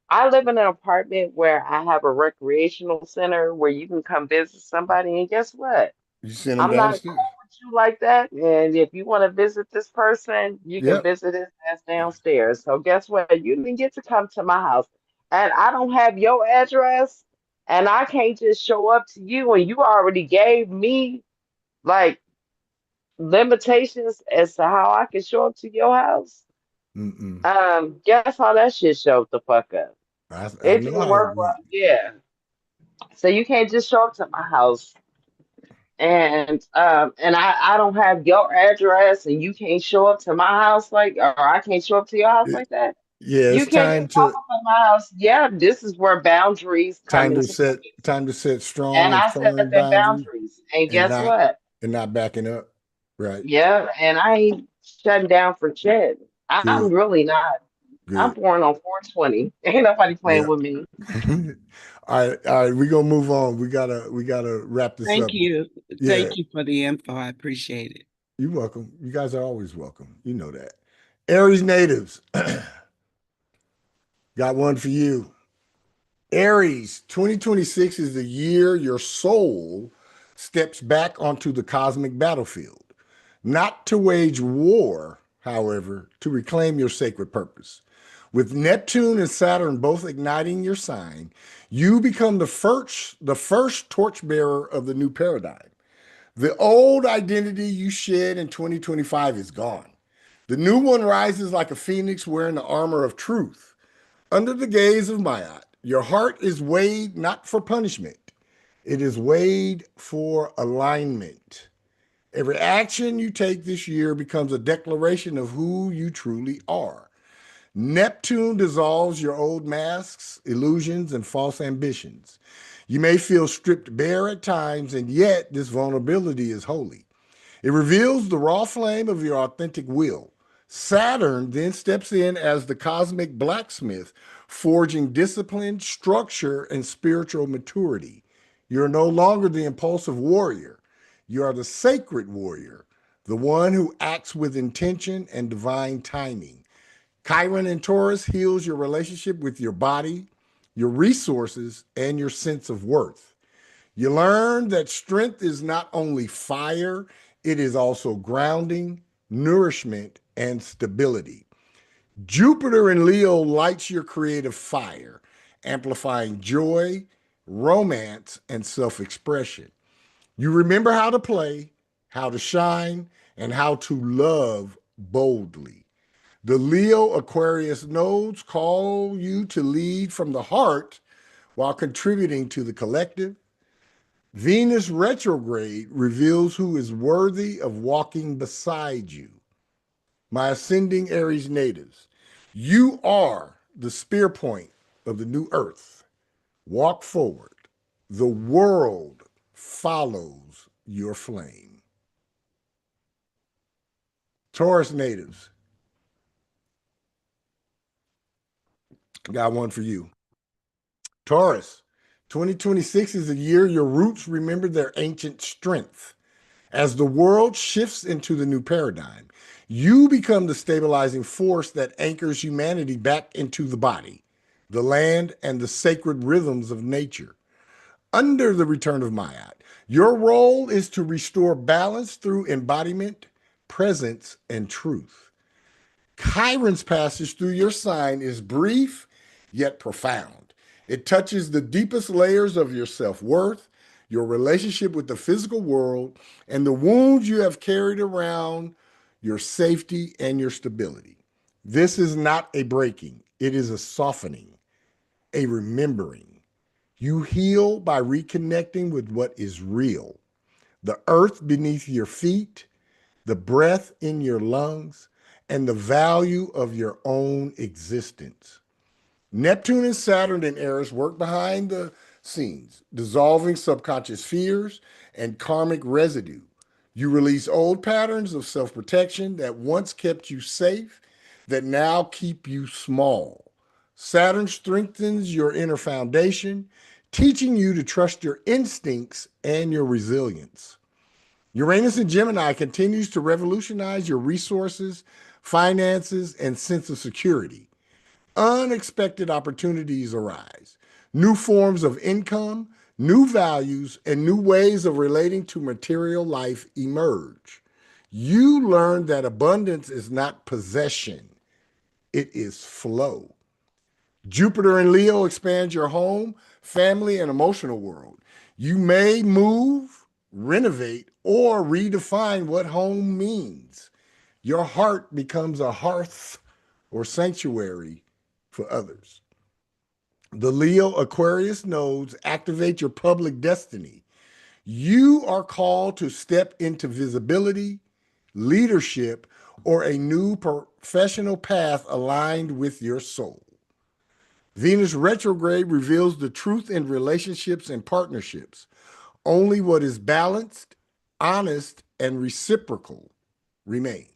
I live in an apartment where I have a recreational center where you can come visit somebody, and guess what? You sent them I'm not downstairs. cool with you like that. And if you want to visit this person, you can Yep. visit his ass downstairs. So guess what? You didn't get to come to my house, and I don't have your address, and I can't just show up to you, and you already gave me like limitations as to how I can show up to your house. Mm-mm. Guess how that shit showed the fuck up. I It know didn't how it work. went. Yeah. So you can't just show up to my house and I don't have your address and you can't show up to my house like or I can't show up to your house It- like that. yeah, You it's can't time just pop to up at my house. Yeah, this is where boundaries come into place. set strong And and I set firm them boundaries boundaries. And and guess what? not backing up. Right. Yeah, and I ain't shutting down for shit. I'm Good. really not. I'm Good. born on 420. Ain't nobody playing Yeah. with me. All right. We're gonna move on. We gotta wrap this Thank up. you. Yeah. Thank you for the info. I appreciate it. You're welcome. You guys are always welcome. You know that. Aries natives. Got one for you. Aries, 2026 is the year your soul steps back onto the cosmic battlefield. Not to wage war, however, to reclaim your sacred purpose. With Neptune and Saturn both igniting your sign, you become the first torchbearer of the new paradigm. The old identity you shed in 2025 is gone. The new one rises like a phoenix wearing the armor of truth. Under the gaze of Ma'at, your heart is weighed not for punishment. It is weighed for alignment. Every action you take this year becomes a declaration of who you truly are. Neptune dissolves your old masks, illusions, and false ambitions. You may feel stripped bare at times, and yet this vulnerability is holy. It reveals the raw flame of your authentic will. Saturn then steps in as the cosmic blacksmith, forging discipline, structure, and spiritual maturity. You're no longer the impulsive warrior. You are the sacred warrior, the one who acts with intention and divine timing. Chiron in Taurus heals your relationship with your body, your resources, and your sense of worth. You learn that strength is not only fire, it is also grounding, nourishment, and stability. Jupiter in Leo lights your creative fire, amplifying joy, romance, and self-expression. You remember how to play, how to shine, and how to love boldly. The Leo Aquarius nodes call you to lead from the heart while contributing to the collective. Venus retrograde reveals who is worthy of walking beside you. My ascending Aries natives, you are the spear point of the new earth. Walk forward. The world follows your flame. Taurus natives, got one for you. Taurus, 2026 is a year your roots remember their ancient strength. As the world shifts into the new paradigm, you become the stabilizing force that anchors humanity back into the body, the land, and the sacred rhythms of nature. Under the return of Ma'at, your role is to restore balance through embodiment, presence, and truth. Chiron's passage through your sign is brief yet profound. It touches the deepest layers of your self-worth, your relationship with the physical world, and the wounds you have carried around, your safety and your stability. This is not a breaking, it is a softening, a remembering. You heal by reconnecting with what is real. The earth beneath your feet, the breath in your lungs, and the value of your own existence. Neptune and Saturn and Eris work behind the scenes, dissolving subconscious fears and karmic residue. You release old patterns of self-protection that once kept you safe, that now keep you small. Saturn strengthens your inner foundation, teaching you to trust your instincts and your resilience. Uranus in Gemini continues to revolutionize your resources, finances, and sense of security. Unexpected opportunities arise. New forms of income, new values, and new ways of relating to material life emerge. You learn that abundance is not possession, it is flow. Jupiter in Leo expands your home, family, and emotional world. You may move, renovate, or redefine what home means. Your heart becomes a hearth or sanctuary for others. The Leo Aquarius nodes activate your public destiny. You are called to step into visibility, leadership, or a new professional path aligned with your soul. Venus retrograde reveals the truth in relationships and partnerships. Only what is balanced, honest, and reciprocal remains.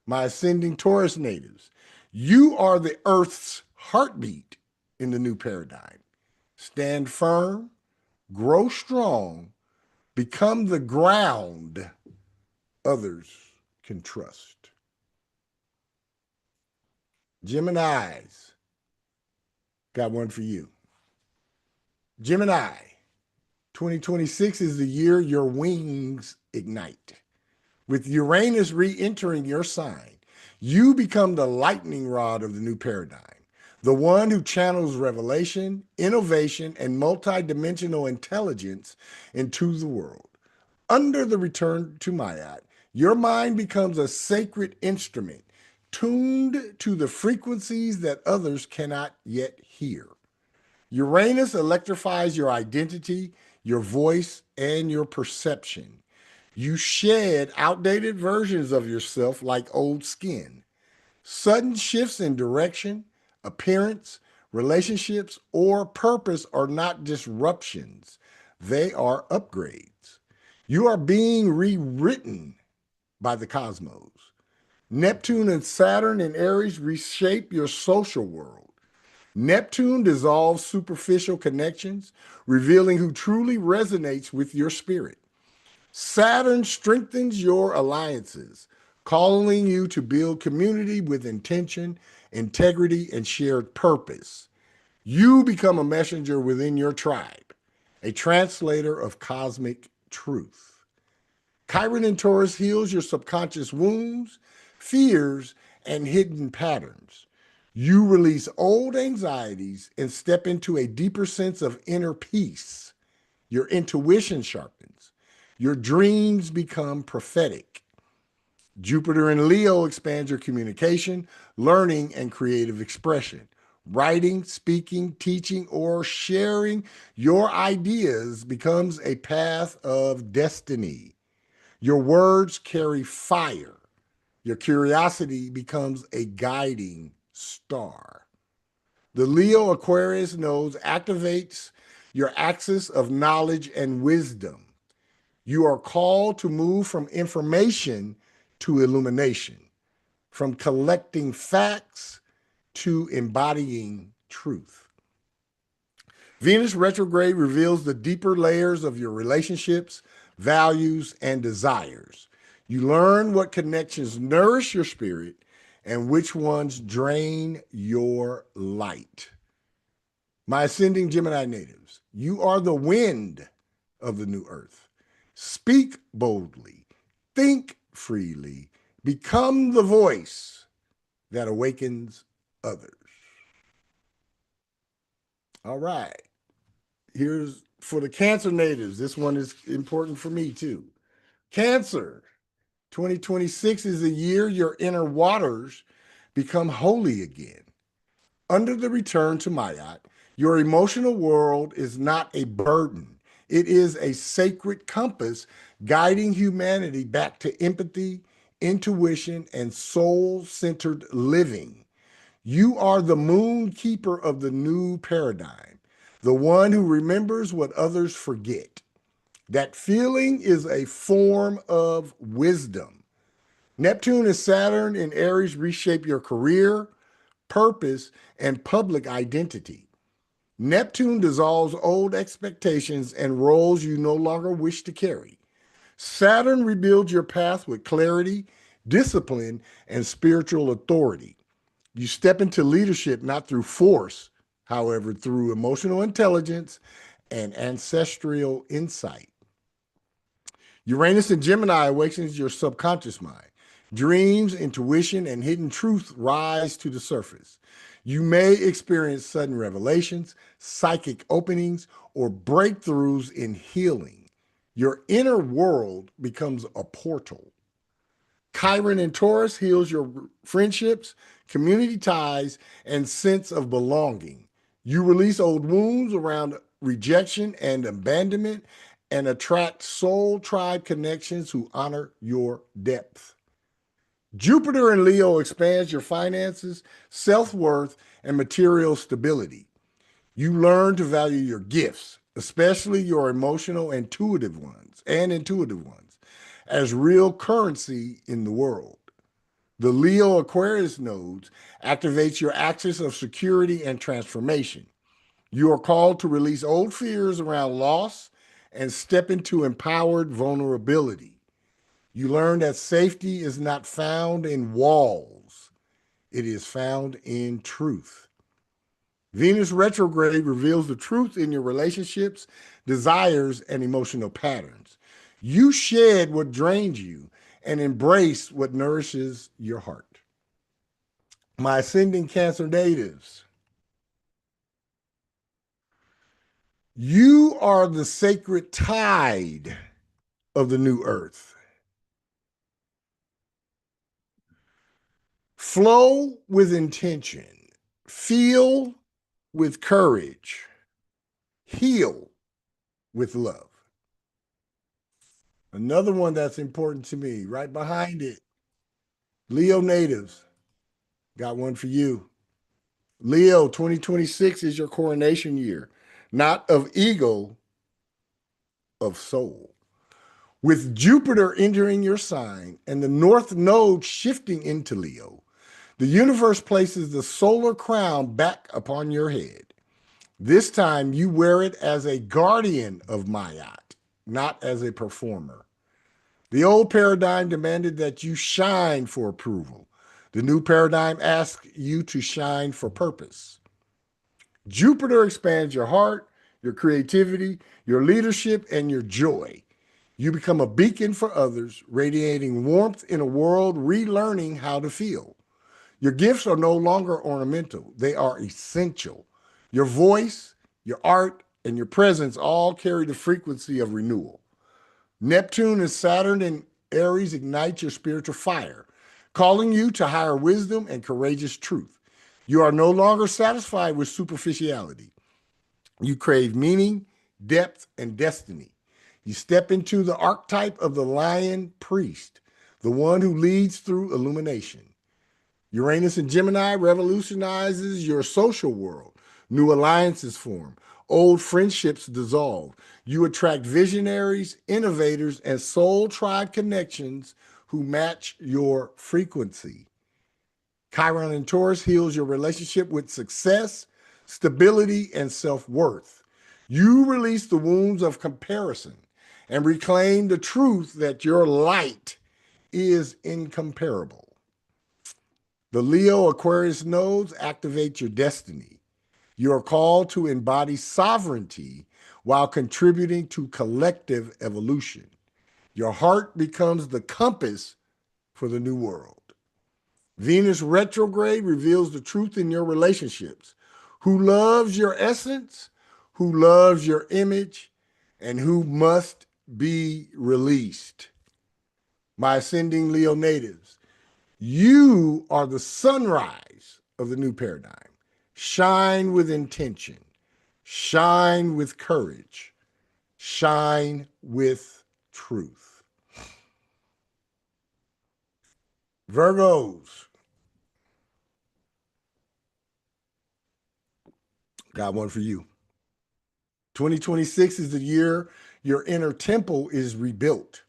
My ascending Taurus natives, you are the earth's heartbeat in the new paradigm. Stand firm, grow strong, become the ground others can trust. Geminis, got one for you. Gemini, 2026 is the year your wings ignite. With Uranus re-entering your sign, you become the lightning rod of the new paradigm, the one who channels revelation, innovation, and multidimensional intelligence into the world. Under the return to Ma'at, your mind becomes a sacred instrument, tuned to the frequencies that others cannot yet hear. Uranus electrifies your identity, your voice, and your perception. You shed outdated versions of yourself like old skin. Sudden shifts in direction, appearance, relationships, or purpose are not disruptions. They are upgrades. You are being rewritten by the cosmos. Neptune and Saturn in Aries reshape your social world. Neptune dissolves superficial connections, revealing who truly resonates with your spirit. Saturn strengthens your alliances, calling you to build community with intention, integrity, and shared purpose. You become a messenger within your tribe, a translator of cosmic truth. Chiron in Taurus heals your subconscious wounds, fears, and hidden patterns. You release old anxieties and step into a deeper sense of inner peace. Your intuition sharpens. Your dreams become prophetic. Jupiter in Leo expands your communication, learning, and creative expression. Writing, speaking, teaching, or sharing your ideas becomes a path of destiny. Your words carry fire. Your curiosity becomes a guiding star. The Leo Aquarius node activates your axis of knowledge and wisdom. You are called to move from information to illumination, from collecting facts to embodying truth. Venus retrograde reveals the deeper layers of your relationships, values, and desires. You learn what connections nourish your spirit and which ones drain your light. My ascending Gemini natives, you are the wind of the new earth. Speak boldly, think freely, become the voice that awakens others. All right. Here's for the Cancer natives. This one is important for me too. Cancer, 2026 is the year your inner waters become holy again. Under the return to Mayat, your emotional world is not a burden. It is a sacred compass guiding humanity back to empathy, intuition, and soul-centered living. You are the moon keeper of the new paradigm, the one who remembers what others forget. That feeling is a form of wisdom. Neptune and Saturn in Aries reshape your career, purpose, and public identity. Neptune dissolves old expectations and roles you no longer wish to carry. Saturn rebuilds your path with clarity, discipline, and spiritual authority. You step into leadership not through force, however, through emotional intelligence and ancestral insight. Uranus in Gemini awakens your subconscious mind. Dreams, intuition, and hidden truth rise to the surface. You may experience sudden revelations, psychic openings, or breakthroughs in healing. Your inner world becomes a portal. Chiron in Taurus heals your friendships, community ties, and sense of belonging. You release old wounds around rejection and abandonment and attract soul tribe connections who honor your depth. Jupiter in Leo expands your finances, self-worth, and material stability. You learn to value your gifts, especially your emotional intuitive ones, as real currency in the world. The Leo Aquarius nodes activates your axis of security and transformation. You are called to release old fears around loss and step into empowered vulnerability. You learn that safety is not found in walls. It is found in truth. Venus retrograde reveals the truth in your relationships, desires, and emotional patterns. You shed what drains you and embrace what nourishes your heart. My ascending Cancer natives, you are the sacred tide of the new earth. Flow with intention, feel with courage, heal with love. Another one that's important to me, right behind it, Leo natives, got one for you. Leo, 2026 is your coronation year, not of ego, of soul. With Jupiter entering your sign and the North Node shifting into Leo, the universe places the solar crown back upon your head. This time you wear it as a guardian of Mayat, not as a performer. The old paradigm demanded that you shine for approval. The new paradigm asks you to shine for purpose. Jupiter expands your heart, your creativity, your leadership, and your joy. You become a beacon for others, radiating warmth in a world relearning how to feel. Your gifts are no longer ornamental. They are essential. Your voice, your art, and your presence all carry the frequency of renewal. Neptune and Saturn in Aries ignites your spiritual fire, calling you to higher wisdom and courageous truth. You are no longer satisfied with superficiality. You crave meaning, depth, and destiny. You step into the archetype of the lion priest, the one who leads through illumination. Uranus in Gemini revolutionizes your social world. New alliances form. Old friendships dissolve. You attract visionaries, innovators, and soul tribe connections who match your frequency. Chiron in Taurus heals your relationship with success, stability, and self-worth. You release the wounds of comparison and reclaim the truth that your light is incomparable. The Leo Aquarius nodes activate your destiny. You are called to embody sovereignty while contributing to collective evolution. Your heart becomes the compass for the new world. Venus retrograde reveals the truth in your relationships. Who loves your essence, who loves your image, and who must be released. My ascending Leo natives, you are the sunrise of the new paradigm. Shine with intention. Shine with courage. Shine with truth. Virgos, got one for you. 2026 is the year your inner temple is rebuilt.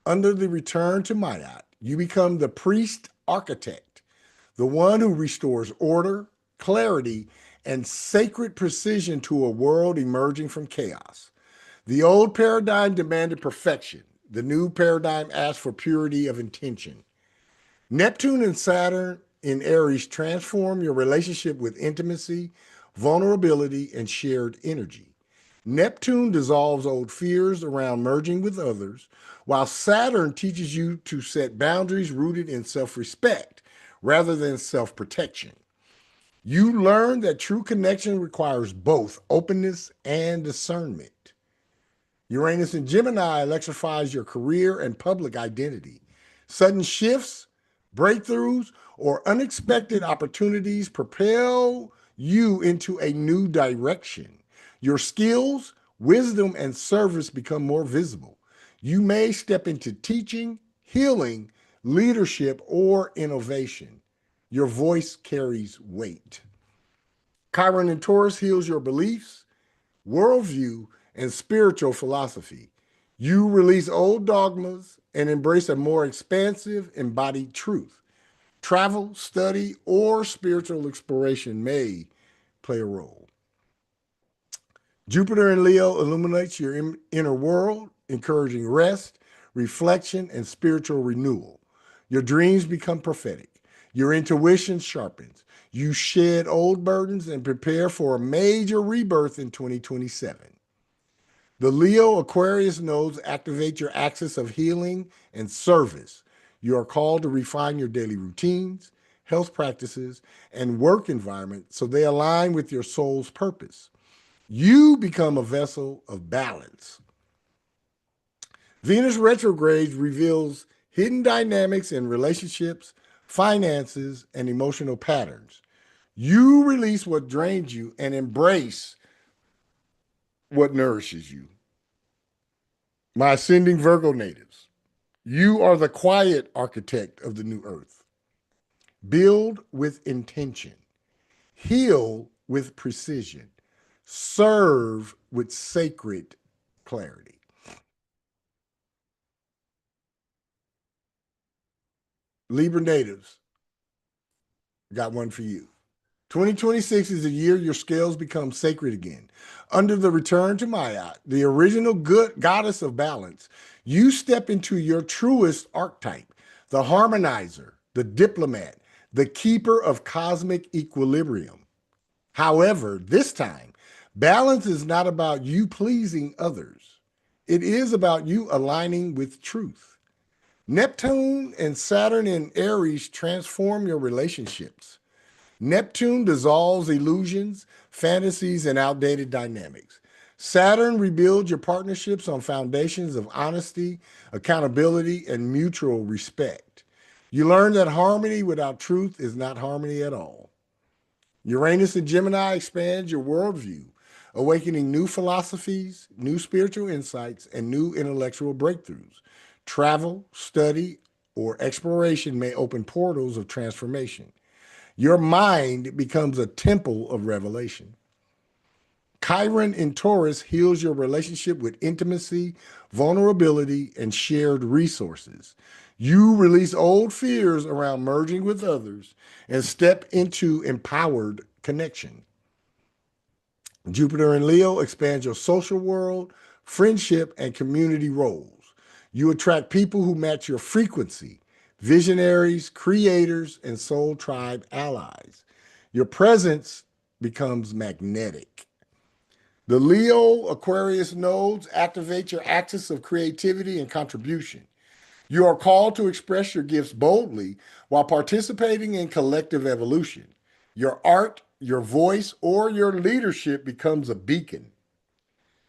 Under the return to Mayat, you become the priest architect, the one who restores order, clarity, and sacred precision to a world emerging from chaos. The old paradigm demanded perfection. The new paradigm asked for purity of intention. Neptune and Saturn in Aries transform your relationship with intimacy, vulnerability, and shared energy. Neptune dissolves old fears around merging with others, while Saturn teaches you to set boundaries rooted in self-respect rather than self-protection. You learn that true connection requires both openness and discernment. Uranus in Gemini electrifies your career and public identity. Sudden shifts, breakthroughs, or unexpected opportunities propel you into a new direction. Your skills, wisdom, and service become more visible. You may step into teaching, healing, leadership, or innovation. Your voice carries weight. Chiron in Taurus heals your beliefs, worldview, and spiritual philosophy. You release old dogmas and embrace a more expansive, embodied truth. Travel, study, or spiritual exploration may play a role. Jupiter in Leo illuminates your inner world, encouraging rest, reflection, and spiritual renewal. Your dreams become prophetic. Your intuition sharpens. You shed old burdens and prepare for a major rebirth in 2027. The Leo Aquarius nodes activate your axis of healing and service. You are called to refine your daily routines, health practices, and work environment so they align with your soul's purpose. You become a vessel of balance. Venus retrograde reveals hidden dynamics in relationships, finances, and emotional patterns. You release what drains you and embrace what nourishes you. My ascending Virgo natives, you are the quiet architect of the new earth. Build with intention. Heal with precision. Serve with sacred clarity. Libra natives, got one for you. 2026 is the year your scales become sacred again. Under the return to Mayat, the original good goddess of balance, you step into your truest archetype, the harmonizer, the diplomat, the keeper of cosmic equilibrium. However, this time, balance is not about you pleasing others. It is about you aligning with truth. Neptune and Saturn in Aries transform your relationships. Neptune dissolves illusions, fantasies, and outdated dynamics. Saturn rebuilds your partnerships on foundations of honesty, accountability, and mutual respect. You learn that harmony without truth is not harmony at all. Uranus and Gemini expands your worldview, awakening new philosophies, new spiritual insights, and new intellectual breakthroughs. Travel, study, or exploration may open portals of transformation. Your mind becomes a temple of revelation. Chiron in Taurus heals your relationship with intimacy, vulnerability, and shared resources. You release old fears around merging with others and step into empowered connection. Jupiter in Leo expands your social world, friendship, and community roles. You attract people who match your frequency, visionaries, creators, and soul tribe allies. Your presence becomes magnetic. The Leo Aquarius nodes activate your axis of creativity and contribution. You are called to express your gifts boldly while participating in collective evolution. Your art, your voice, or your leadership becomes a beacon.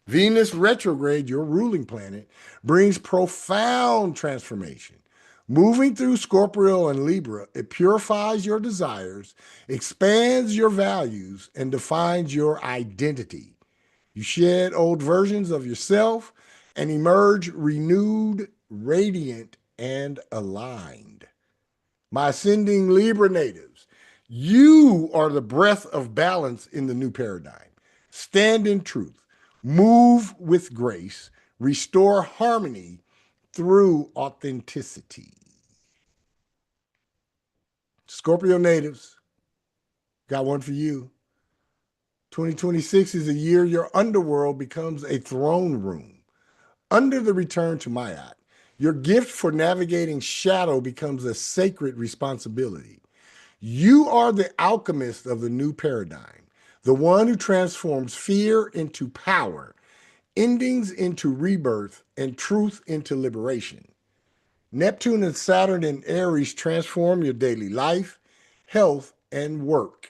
Venus retrograde, your ruling planet, brings profound transformation. Moving through Scorpio and Libra, it purifies your desires, expands your values, and defines your identity. You shed old versions of yourself and emerge renewed, radiant, and aligned. My ascending Libra natives, you are the breath of balance in the new paradigm. Stand in truth, move with grace, restore harmony through authenticity. Scorpio natives, got one for you. 2026 is a year your underworld becomes a throne room. Under the return to Mayat, your gift for navigating shadow becomes a sacred responsibility. You are the alchemist of the new paradigm, the one who transforms fear into power, endings into rebirth, and truth into liberation. Neptune and Saturn in Aries transform your daily life, health, and work.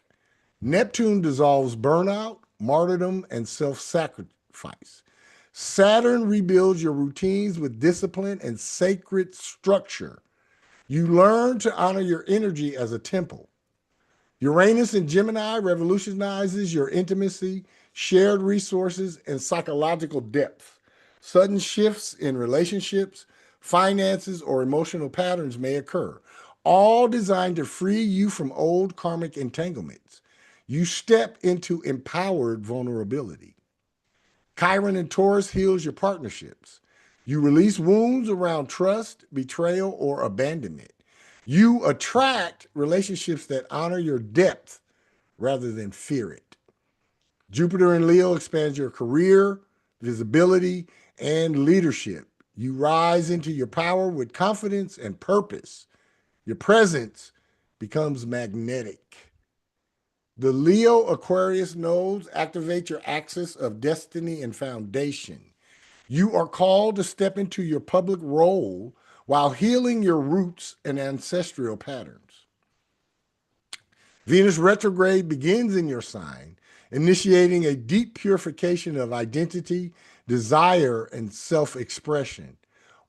Neptune dissolves burnout, martyrdom, and self-sacrifice. Saturn rebuilds your routines with discipline and sacred structure. You learn to honor your energy as a temple. Uranus in Gemini revolutionizes your intimacy, shared resources, and psychological depth. Sudden shifts in relationships, finances, or emotional patterns may occur, all designed to free you from old karmic entanglements. You step into empowered vulnerability. Chiron in Taurus heals your partnerships. You release wounds around trust, betrayal, or abandonment. You attract relationships that honor your depth rather than fear it. Jupiter in Leo expands your career, visibility, and leadership. You rise into your power with confidence and purpose. Your presence becomes magnetic. The Leo Aquarius nodes activate your axis of destiny and foundation. You are called to step into your public role while healing your roots and ancestral patterns. Venus retrograde begins in your sign, initiating a deep purification of identity, desire, and self-expression.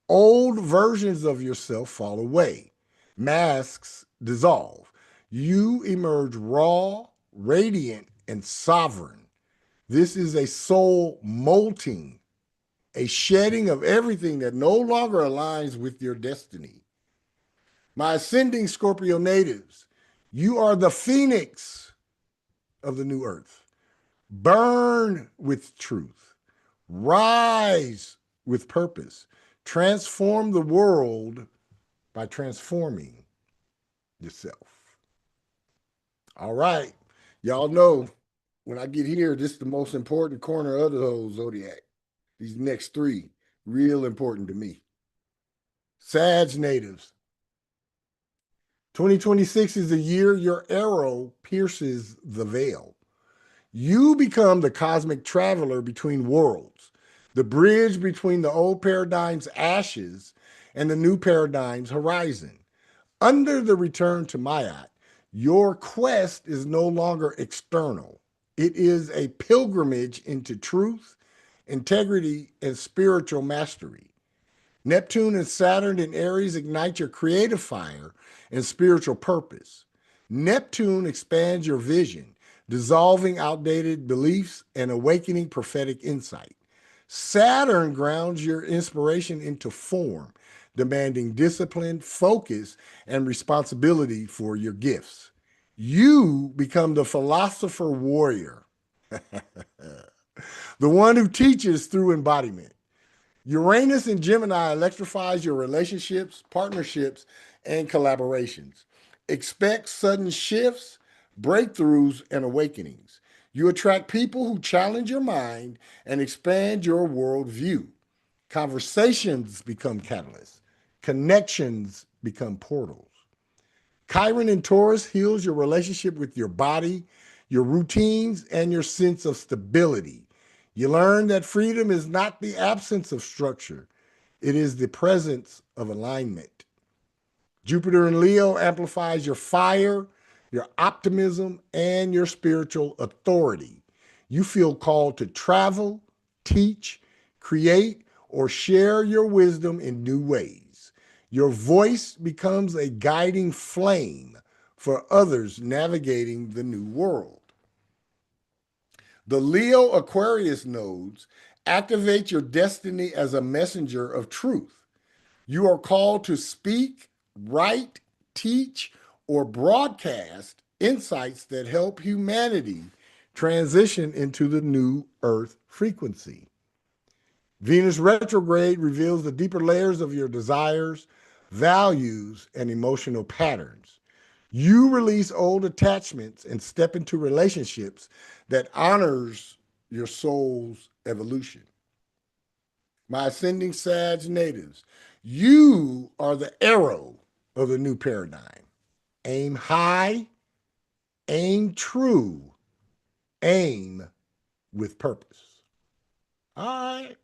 Old versions of yourself fall away. Masks dissolve. You emerge raw, radiant, and sovereign. This is a soul molting, a shedding of everything that no longer aligns with your destiny. My ascending Scorpio natives, you are the phoenix of the new earth. Burn with truth. Rise with purpose. Transform the world by transforming yourself. All right. Y'all know when I get here, this is the most important corner of the whole Zodiac. These next three, real important to me. Sag natives. 2026 is the year your arrow pierces the veil. You become the cosmic traveler between worlds, the bridge between the old paradigm's ashes and the new paradigm's horizon. Under the return to Mayat, your quest is no longer external. It is a pilgrimage into truth, integrity, and spiritual mastery. Neptune and Saturn in Aries ignite your creative fire and spiritual purpose. Neptune expands your vision, dissolving outdated beliefs and awakening prophetic insight. Saturn grounds your inspiration into form, demanding discipline, focus, and responsibility for your gifts. You become the philosopher warrior, the one who teaches through embodiment. Uranus in Gemini electrifies your relationships, partnerships, and collaborations. Expect sudden shifts, breakthroughs, and awakenings. You attract people who challenge your mind and expand your worldview. Conversations become catalysts. Connections become portals. Chiron in Taurus heals your relationship with your body, your routines, and your sense of stability. You learn that freedom is not the absence of structure, it is the presence of alignment. Jupiter in Leo amplifies your fire, your optimism, and your spiritual authority. You feel called to travel, teach, create, or share your wisdom in new ways. Your voice becomes a guiding flame for others navigating the new world. The Leo Aquarius nodes activate your destiny as a messenger of truth. You are called to speak, write, teach, or broadcast insights that help humanity transition into the new Earth frequency. Venus retrograde reveals the deeper layers of your desires, values, and emotional patterns. You release old attachments and step into relationships that honors your soul's evolution. My ascending Sag natives, you are the arrow of the new paradigm. Aim high, aim true, aim with purpose. All right,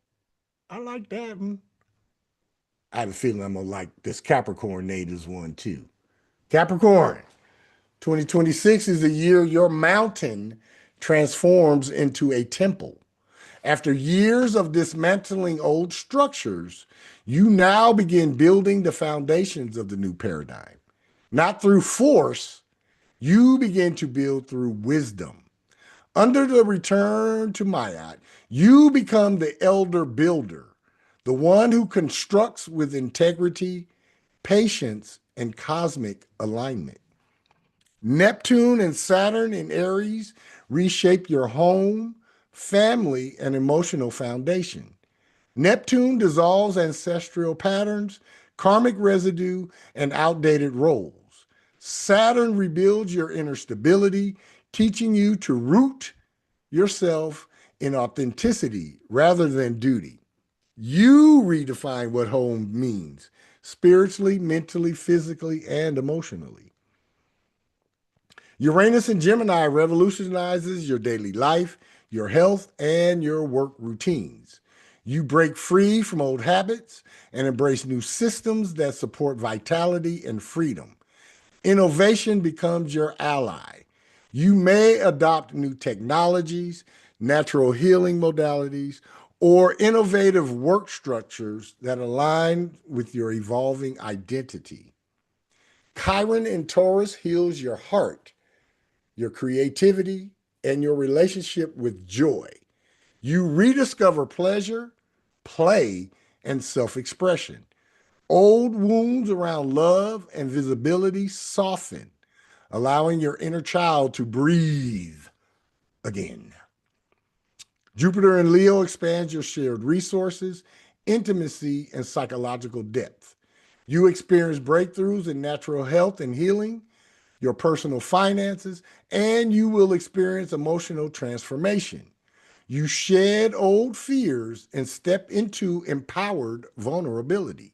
I like that one. I have a feeling I'm going to like this Capricorn natives one too. Capricorn, 2026 is the year your mountain transforms into a temple. After years of dismantling old structures, you now begin building the foundations of the new paradigm. Not through force, you begin to build through wisdom. Under the return to Mayat, you become the elder builder, the one who constructs with integrity, patience, and cosmic alignment. Neptune and Saturn in Aries reshape your home, family, and emotional foundation. Neptune dissolves ancestral patterns, karmic residue, and outdated roles. Saturn rebuilds your inner stability, teaching you to root yourself in authenticity rather than duty. You redefine what home means spiritually, mentally, physically, and emotionally. Uranus in Gemini revolutionizes your daily life, your health, and your work routines. You break free from old habits and embrace new systems that support vitality and freedom. Innovation becomes your ally. You may adopt new technologies, natural healing modalities, or innovative work structures that align with your evolving identity. Chiron in Taurus heals your heart, your creativity, and your relationship with joy. You rediscover pleasure, play, and self-expression. Old wounds around love and visibility soften, allowing your inner child to breathe again. Jupiter in Leo expands your shared resources, intimacy, and psychological depth. You experience breakthroughs in natural health and healing, your personal finances, and you will experience emotional transformation. You shed old fears and step into empowered vulnerability.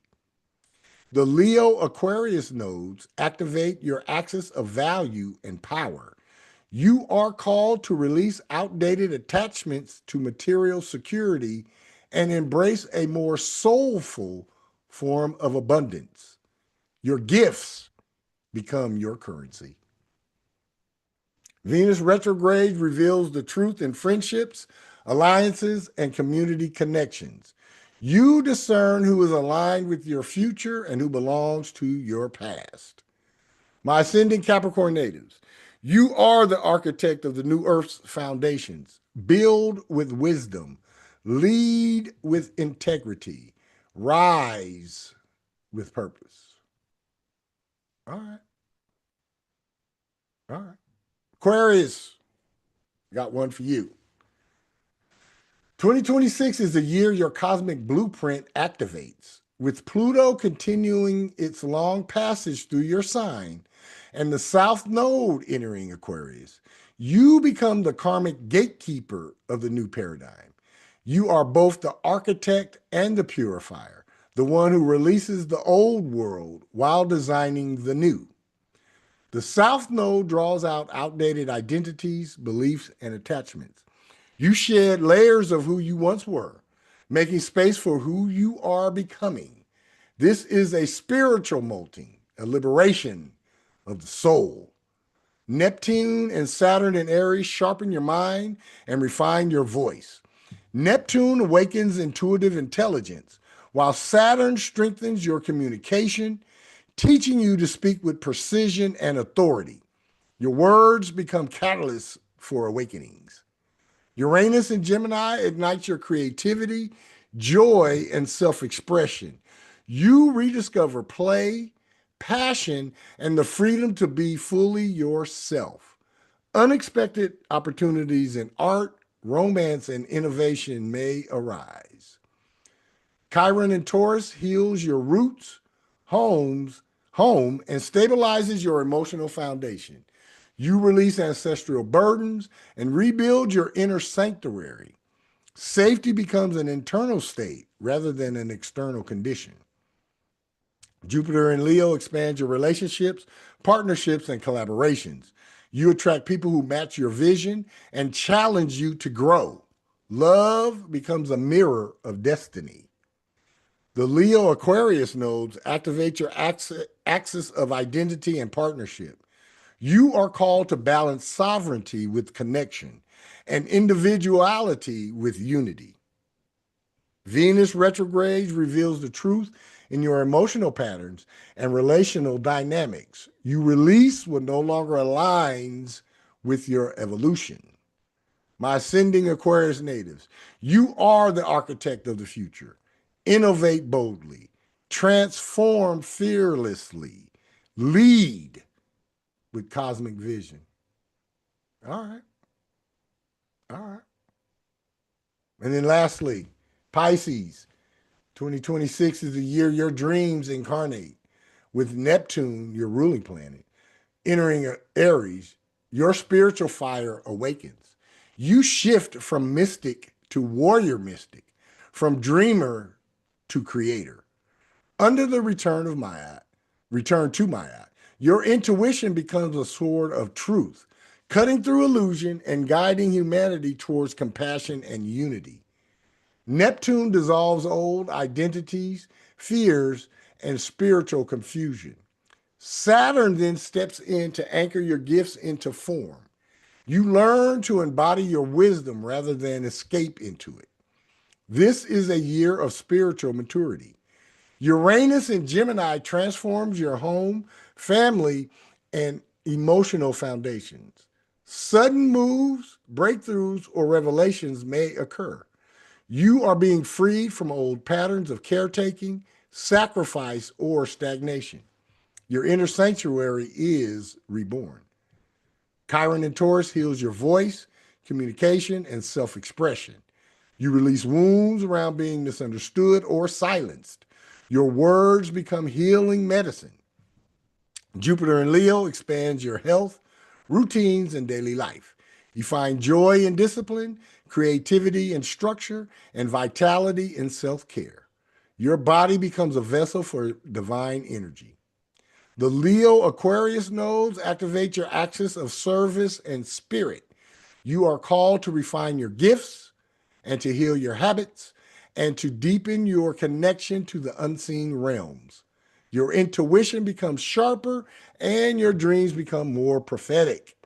The Leo Aquarius nodes activate your axis of value and power. You are called to release outdated attachments to material security and embrace a more soulful form of abundance. Your gifts become your currency. Venus retrograde reveals the truth in friendships, alliances, and community connections. You discern who is aligned with your future and who belongs to your past. My ascending Capricorn natives, you are the architect of the new Earth's foundations. Build with wisdom, lead with integrity, rise with purpose. All right. All right. Aquarius, got one for you. 2026 is the year your cosmic blueprint activates. With Pluto continuing its long passage through your sign and the South Node entering Aquarius, you become the karmic gatekeeper of the new paradigm. You are both the architect and the purifier, the one who releases the old world while designing the new. The South Node draws out outdated identities, beliefs, and attachments. You shed layers of who you once were, making space for who you are becoming. This is a spiritual molting, a liberation of the soul. Neptune and Saturn and Aries sharpen your mind and refine your voice. Neptune awakens intuitive intelligence, while Saturn strengthens your communication, teaching you to speak with precision and authority. Your words become catalysts for awakenings. Uranus and Gemini ignite your creativity, joy, and self-expression. You rediscover play, passion, and the freedom to be fully yourself. Unexpected opportunities in art, romance, and innovation may arise. Chiron and Taurus heals your roots, home, and stabilizes your emotional foundation. You release ancestral burdens and rebuild your inner sanctuary. Safety becomes an internal state rather than an external condition. Jupiter and Leo expand your relationships, partnerships, and collaborations. You attract people who match your vision and challenge you to grow. Love becomes a mirror of destiny. The Leo Aquarius nodes activate your axis of identity and partnership. You are called to balance sovereignty with connection and individuality with unity. Venus retrograde reveals the truth in your emotional patterns and relational dynamics. You release what no longer aligns with your evolution. My ascending Aquarius natives, you are the architect of the future. Innovate boldly, transform fearlessly, lead with cosmic vision. All right. All right. And then lastly, Pisces, 2026 is the year your dreams incarnate. With Neptune, your ruling planet, entering Aries, your spiritual fire awakens. You shift from mystic to warrior mystic, from dreamer to creator. Under the return to Ma'at, your intuition becomes a sword of truth, cutting through illusion and guiding humanity towards compassion and unity. Neptune dissolves old identities, fears, and spiritual confusion. Saturn then steps in to anchor your gifts into form. You learn to embody your wisdom rather than escape into it. This is a year of spiritual maturity. Uranus in Gemini transforms your home, family, and emotional foundations. Sudden moves, breakthroughs, or revelations may occur. You are being freed from old patterns of caretaking, sacrifice, or stagnation. Your inner sanctuary is reborn. Chiron and Taurus heals your voice, communication, and self-expression. You release wounds around being misunderstood or silenced. Your words become healing medicine. Jupiter and Leo expands your health, routines, and daily life. You find joy in discipline, creativity in structure, and vitality in self-care. Your body becomes a vessel for divine energy. The Leo Aquarius nodes activate your axis of service and spirit. You are called to refine your gifts and to heal your habits and to deepen your connection to the unseen realms. Your intuition becomes sharper and your dreams become more prophetic.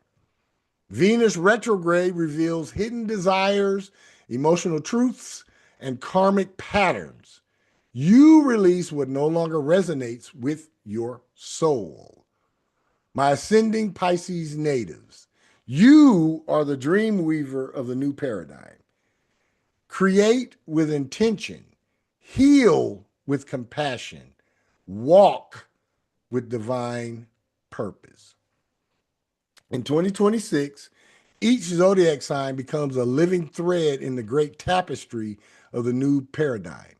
Venus retrograde reveals hidden desires, emotional truths, and karmic patterns. You release what no longer resonates with your soul. My ascending Pisces natives, you are the dream weaver of the new paradigm. Create with intention, heal with compassion, walk with divine purpose. In 2026, each zodiac sign becomes a living thread in the great tapestry of the new paradigm.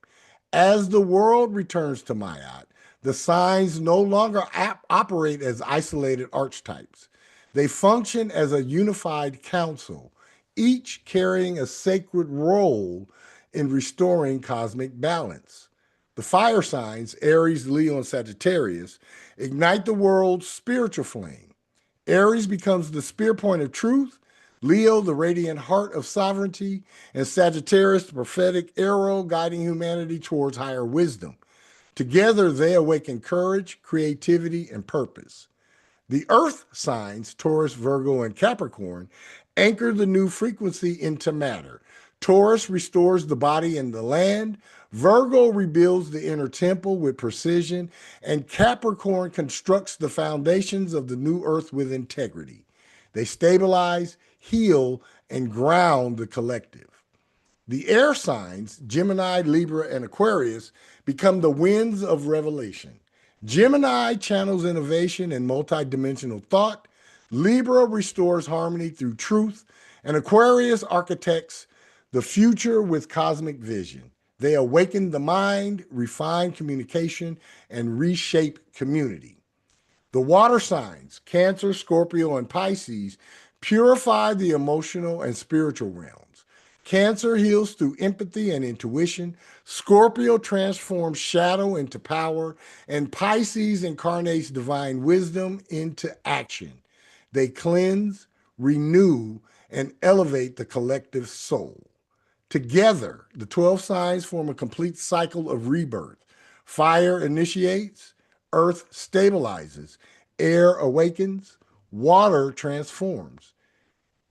As the world returns to Ma'at, the signs no longer operate as isolated archetypes. They function as a unified council, each carrying a sacred role in restoring cosmic balance. The fire signs, Aries, Leo, and Sagittarius, ignite the world's spiritual flame. Aries becomes the spear point of truth, Leo, the radiant heart of sovereignty, and Sagittarius, the prophetic arrow guiding humanity towards higher wisdom. Together, they awaken courage, creativity, and purpose. The earth signs, Taurus, Virgo, and Capricorn, anchor the new frequency into matter. Taurus restores the body and the land. Virgo rebuilds the inner temple with precision, and Capricorn constructs the foundations of the new earth with integrity. They stabilize, heal, and ground the collective. The air signs, Gemini, Libra, and Aquarius, become the winds of revelation. Gemini channels innovation and multidimensional thought. Libra restores harmony through truth. And Aquarius architects the future with cosmic vision. They awaken the mind, refine communication, and reshape community. The water signs, Cancer, Scorpio, and Pisces, purify the emotional and spiritual realms. Cancer heals through empathy and intuition. Scorpio transforms shadow into power, and Pisces incarnates divine wisdom into action. They cleanse, renew, and elevate the collective soul. Together, the 12 signs form a complete cycle of rebirth. Fire initiates, earth stabilizes, air awakens, water transforms.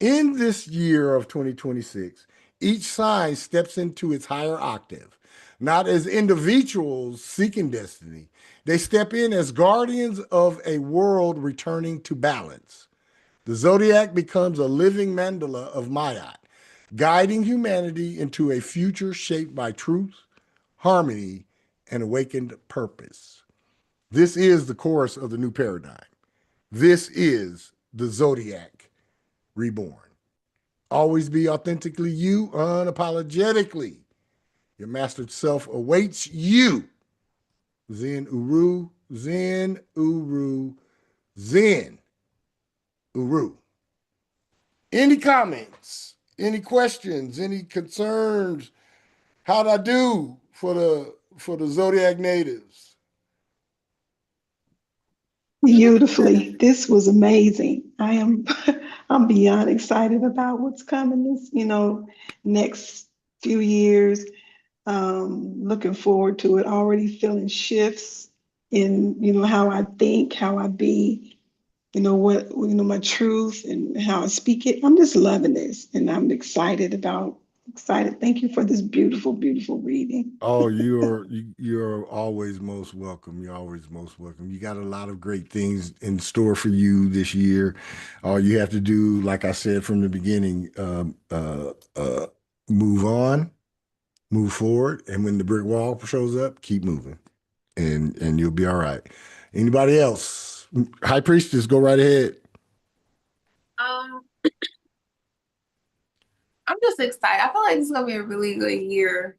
In this year of 2026, each sign steps into its higher octave, not as individuals seeking destiny. They step in as guardians of a world returning to balance. The zodiac becomes a living mandala of Ma'at, guiding humanity into a future shaped by truth, harmony, and awakened purpose. This is the chorus of the new paradigm. This is the zodiac reborn. Always be authentically you, unapologetically. Your mastered self awaits you. Zen Uru, Zen Uru, Zen Uru. Any comments? Any questions? Any concerns? How'd I do for the Zodiac natives? Beautifully. This was amazing. I'm beyond excited about what's coming this, next few years. Looking forward to it. Already feeling shifts in, how I think, how I be, my truth and how I speak it. I'm just loving this and I'm excited. Thank you for this beautiful, beautiful reading. Oh, you're always most welcome. You're always most welcome. You got a lot of great things in store for you this year. All you have to do, like I said from the beginning, move on, move forward, and when the brick wall shows up, keep moving, and you'll be all right. Anybody else? High Priestess, go right ahead. I'm just excited. I feel like this is gonna be a really good year.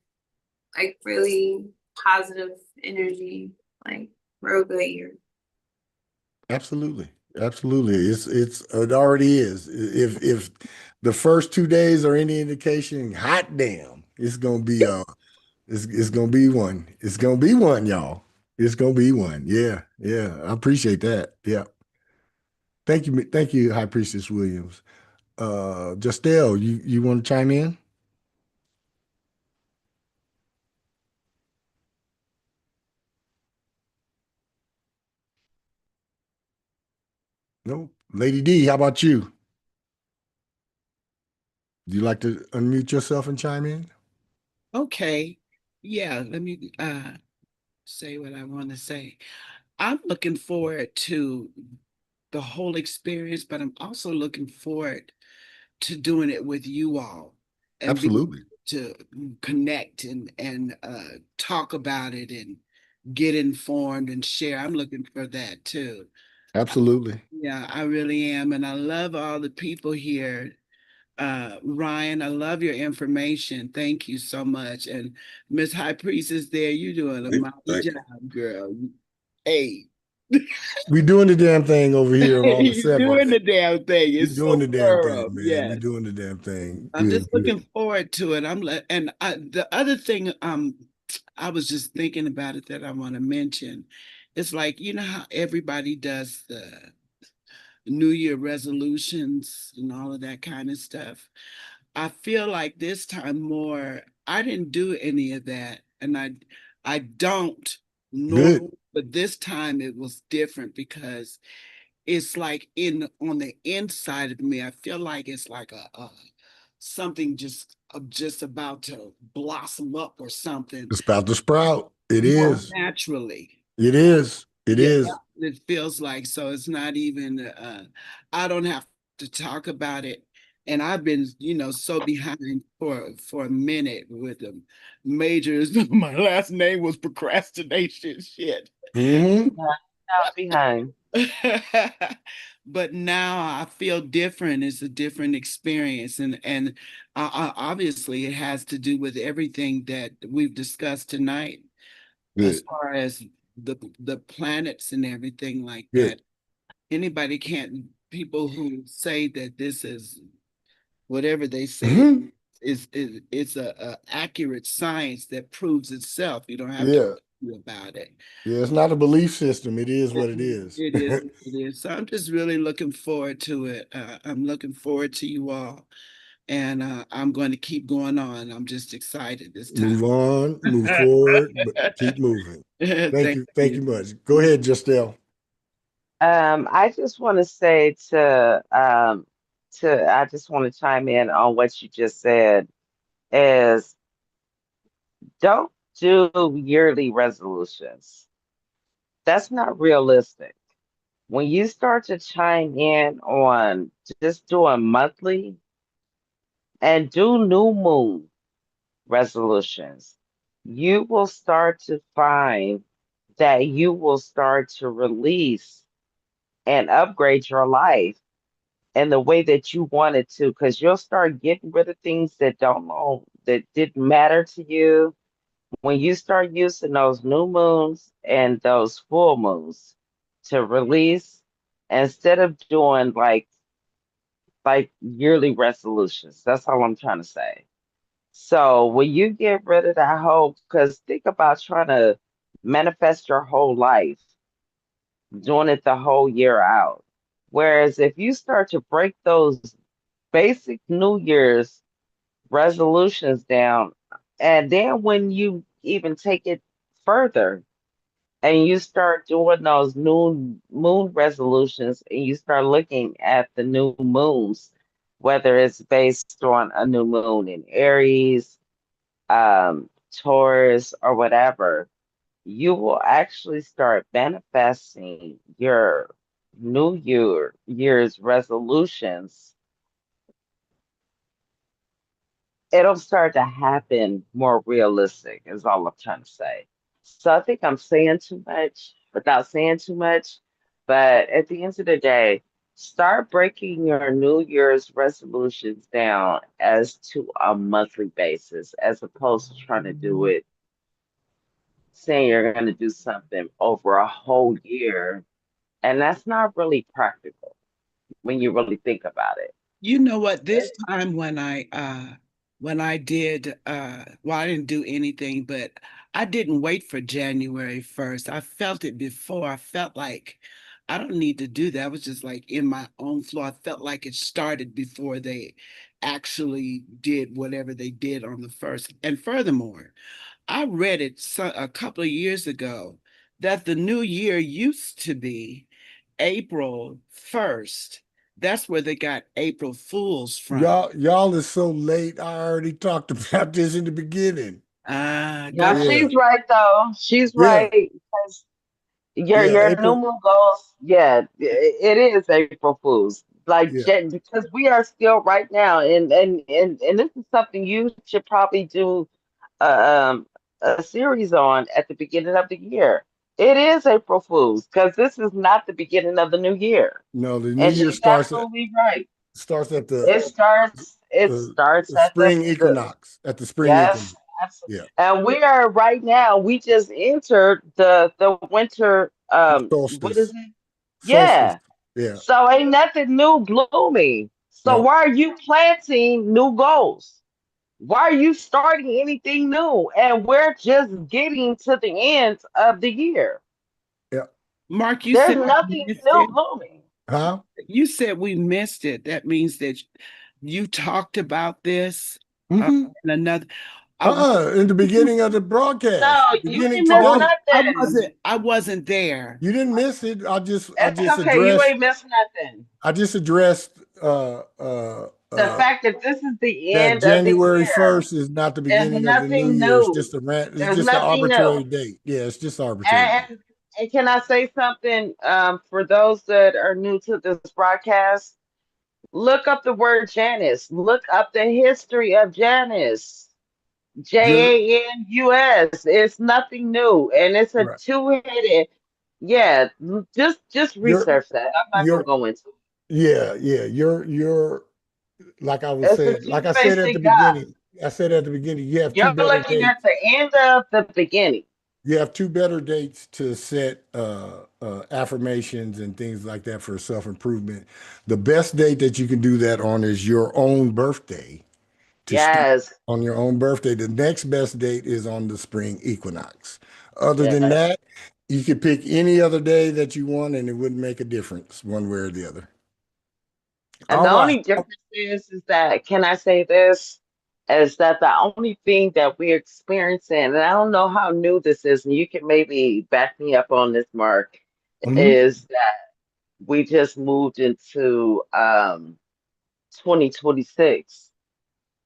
Like really positive energy, like real good year. Absolutely. Absolutely. It already is. If the first 2 days are any indication, hot damn, it's gonna be it's gonna be one. It's gonna be one, y'all. It's gonna be one. Yeah, yeah. I appreciate that. Yeah. Thank you, High Priestess Williams. Justel, you want to chime in? No. Lady D, how about you? Would you like to unmute yourself and chime in? Okay. Yeah, let me say what I want to say. I'm looking forward to the whole experience, but I'm also looking forward to doing it with you all and being Absolutely. to connect and talk about it and get informed and share. I'm looking for that too. Absolutely. Yeah, I really am. And I love all the people here. Ryan, I love your information. Thank you so much. And Miss High Priestess there, you're doing a mighty job, girl. Hey. We doing the damn thing over here, all the You're seven. doing the damn thing. We It's doing so the damn thing, thorough. man. We Yes. doing the damn thing. I'm Good, just good. looking forward to it. The other thing I was just thinking about it that I want to mention. It's like, you know how everybody does the New Year resolutions and all of that kind of stuff. I feel like this time more, I didn't do any of that, and I don't Good. normally, but this time it was different because it's like on the inside of me, I feel like it's like a something just about to blossom up or something It's about to sprout. It more is. naturally. It is. It Yeah, is. it feels like so. It's not even. I don't have to talk about it, and I've been, so behind for a minute with the majors. My last name was procrastination. Shit. Mm-hmm. Not behind. But now I feel different. It's a different experience, and obviously it has to do with everything that we've discussed tonight, as Good. far as the planets and everything like Good. that. Anybody can't. People who say that this is whatever they say Mm-hmm. is it's a accurate science that proves itself. You don't have to Yeah. argue about it. Yeah. It's not a belief system. It is what it is. It is, it is. So I'm just really looking forward to it. I'm looking forward to you all, and I'm going to keep going on. I'm just excited this Move time. on, move forward, but keep moving. Thank Thank you. Thank you. you much. Go ahead, Justel. I just want to say I just want to chime in on what you just said is don't do yearly resolutions. That's not realistic. When you start to chime in on just doing monthly and do new moon resolutions, you will start to find that you will start to release and upgrade your life in the way that you want it to, because you'll start getting rid of things that didn't matter to you. When you start using those new moons and those full moons to release, instead of doing like yearly resolutions, that's all I'm trying to say. So when you get rid of that whole, because think about trying to manifest your whole life, doing it the whole year out. Whereas if you start to break those basic New Year's resolutions down, and then when you even take it further and you start doing those new moon resolutions and you start looking at the new moons, whether it's based on a new moon in Aries, Taurus, or whatever, you will actually start manifesting your year's resolutions. It'll start to happen more realistic, is all I'm trying to say. So I think I'm saying too much without saying too much. But at the end of the day, start breaking your New Year's resolutions down as to a monthly basis, as opposed to trying to do it, saying you're going to do something over a whole year. And that's not really practical when you really think about it. You know what? This time when I did well, I didn't do anything, but I didn't wait for January 1st. I felt it before. I felt like I don't need to do that. I was just like in my own flow. I felt like it started before they actually did whatever they did on the first. And furthermore, I read it a couple of years ago that the new year used to be April 1st. That's where they got April Fools from. Y'all is so late. I already talked about this in the beginning. Yeah, Go ahead. she's right though. She's Yeah, right. 'Cause your April. numeral goals, yeah, it is April Fools. Like Yeah, because we are still right now, and this is something you should probably do um a series on at the beginning of the year. It is April Fools because this is not the beginning of the new year. no, the new And year she's starts at absolutely right. the It starts at spring equinox. At the spring equinox. yes, absolutely. Yeah, And we are right now, we just entered the winter what is solstice. it? Solstice. Yeah. Yeah, So ain't nothing new blooming. So no. why are you planting new goals? Why are you starting anything new? And we're just getting to the end of the year. Yeah. Mark, you There's said we nothing missed new it. blooming. Huh? You said we missed it. That means that you talked about this Mm-hmm. in another. I, In the beginning of the broadcast, No, you beginning ain't miss today. nothing. I wasn't there. You didn't miss it. I It's just okay. You addressed ain't missed nothing. I just addressed The fact that this is the that end of the January year 1st is not the is beginning of the new nothing year. It's new. just it's There's just an nothing new. arbitrary date. Yeah, it's just arbitrary date. And can I say something for those that are new to this broadcast? Look up the word Janus. Look up the history of Janus. You're Janus. It's nothing new, and it's a right. two-headed. Yeah, just You're research that. I'm not gonna you're go into it. yeah. You're like I was It's a saying, like I said at the two-faced God. beginning. I said at the beginning, you have two You're better looking at dates. the end of the beginning. You have two better dates to set affirmations and things like that for self-improvement. The best date that you can do that on is your own birthday. To start Yes, on your own birthday. The next best date is on the spring equinox. Other than yes. that, you could pick any other day that you want and it wouldn't make a difference one way or the other. And All the right. only difference is that, can I say this? Is that the only thing that we're experiencing, and I don't know how new this is, and you can maybe back me up on this, Mark, Mhm. is that we just moved into 2026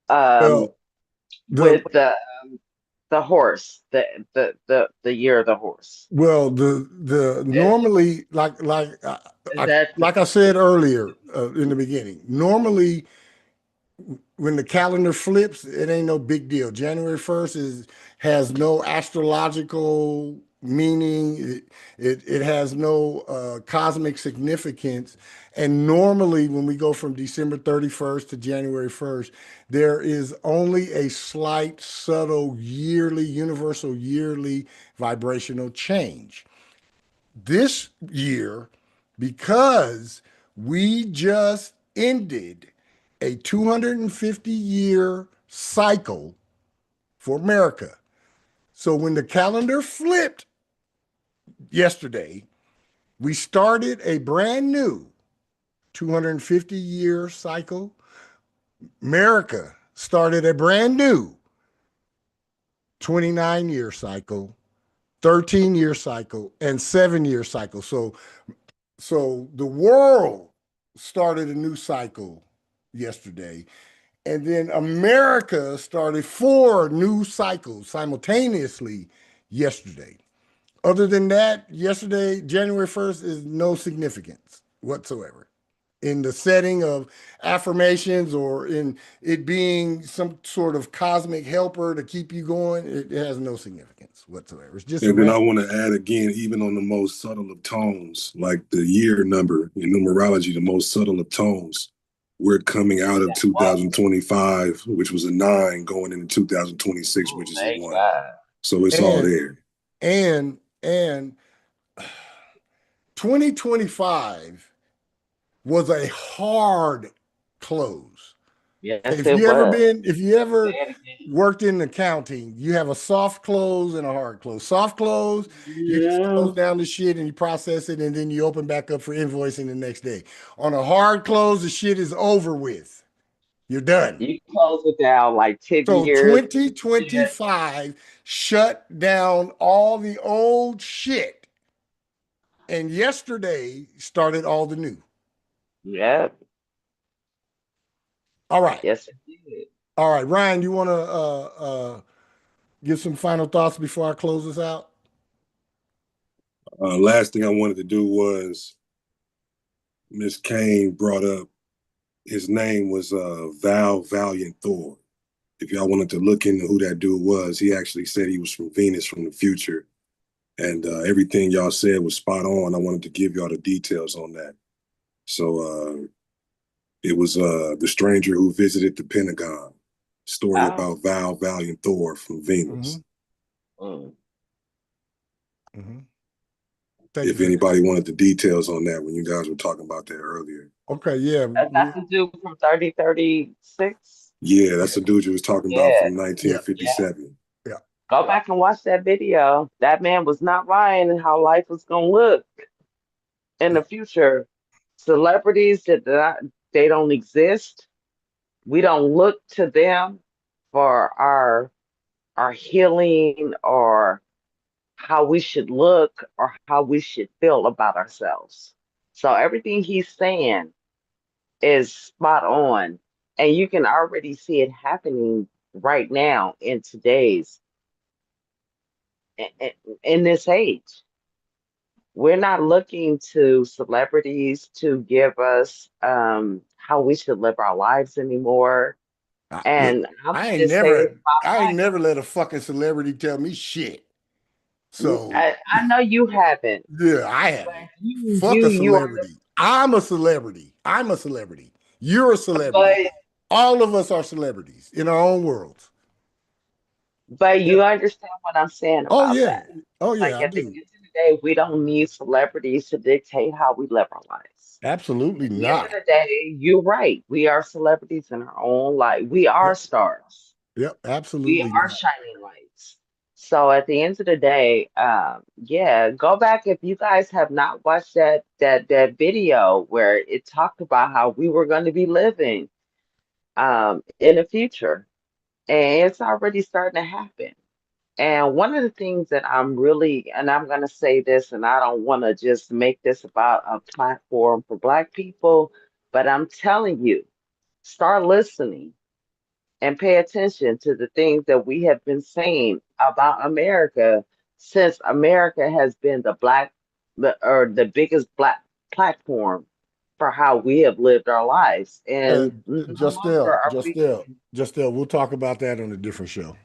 um, Well, the with the horse, the year of the horse. the Is, normally is that like I said earlier in the beginning, normally when the calendar flips, it ain't no big deal. January 1st has no astrological meaning. It has no cosmic significance. And normally when we go from December 31st to January 1st, there is only a slight, subtle, universal yearly vibrational change. This year, because we just ended a 250-year cycle for America. So when the calendar flipped yesterday, we started a brand new 250-year cycle. America started a brand new 29-year cycle, 13-year cycle, and 7-year cycle. So the world started a new cycle yesterday. And then America started 4 new cycles simultaneously yesterday. Other than that, yesterday, January 1st, is no significance whatsoever in the setting of affirmations or in it being some sort of cosmic helper to keep you going. It has no significance whatsoever. It's just a And then I random. want to add again, even on the most subtle of tones, like the year number in numerology, the most subtle of tones, we're coming out of what? 2025, which was a 9, going into 2026, Oh which is a my 1. God. So it's all And there. and 2025 was a hard close. Yes, it was. If you Say ever it again. worked in accounting, you have a soft close and a hard close. Soft close, you just Yeah. close down the shit and you process it and then you open back up for invoicing the next day. On a hard close, the shit is over with. You're done. You close it down like 10 So years. 2025 shut down all the old shit. And yesterday started all the new. Yeah. All right. Yes, it did. All right. Ryan, you want to give some final thoughts before I close this out? Last thing I wanted to do was Miss Kane brought up his name was Val Valiant Thor. If y'all wanted to look into who that dude was, he actually said he was from Venus from the future. And everything y'all said was spot on. I wanted to give y'all the details on that. So it was the stranger who visited the Pentagon. Story about Val Valiant Thor from Venus. If anybody wanted the details on that when you guys were talking about that earlier. Okay, yeah. That's the dude from 3036? Yeah, that's the dude you was talking about from 1957. Yeah. Go back and watch that video. That man was not lying in how life was going to look in the future. Celebrities they don't exist. We don't look to them for our healing or how we should look or how we should feel about ourselves. So everything he's saying is spot on. And you can already see it happening right now in today's, in this age. We're not looking to celebrities to give us how we should live our lives anymore. And I ain't never let a fucking celebrity tell me shit. So I know you haven't. Yeah, I haven't. Fuck a celebrity. I'm a celebrity. I'm a celebrity. You're a celebrity. All of us are celebrities in our own worlds. But you understand what I'm saying about that. Oh yeah, like at the end of the day, we don't need celebrities to dictate how we live our lives. Absolutely not. At the end of the day, you're right. We are celebrities in our own light. We are stars. Yep, absolutely. We are shining lights. So at the end of the day, go back if you guys have not watched that video where it talked about how we were going to be living in the future, and it's already starting to happen. And one of the things that I'm really, and I'm going to say this, and I don't want to just make this about a platform for Black people, but I'm telling you, start listening and pay attention to the things that we have been saying about America since America has been the biggest Black platform for how we have lived our lives. And Justel, we'll talk about that on a different show.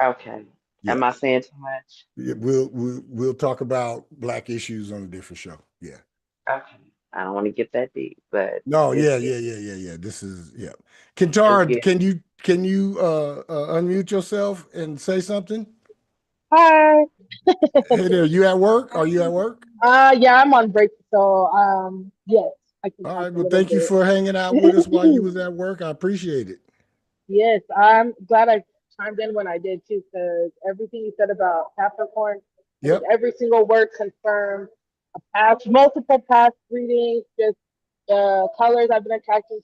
Okay. Yeah. Am I saying too much? Yeah, we'll talk about Black issues on a different show. Yeah. Okay. I don't want to get that deep, but no, yeah. This is Kentara, can you unmute yourself and say something? Hi. Hey there, you at work? Are you at work? Yeah, I'm on break, so yes. I can. All right, well, thank you for hanging out with us while you was at work. I appreciate it. Yes, I'm glad I chimed in when I did too, because everything you said about Capricorn, every single word confirmed. Multiple past readings, just the colors I've been attracted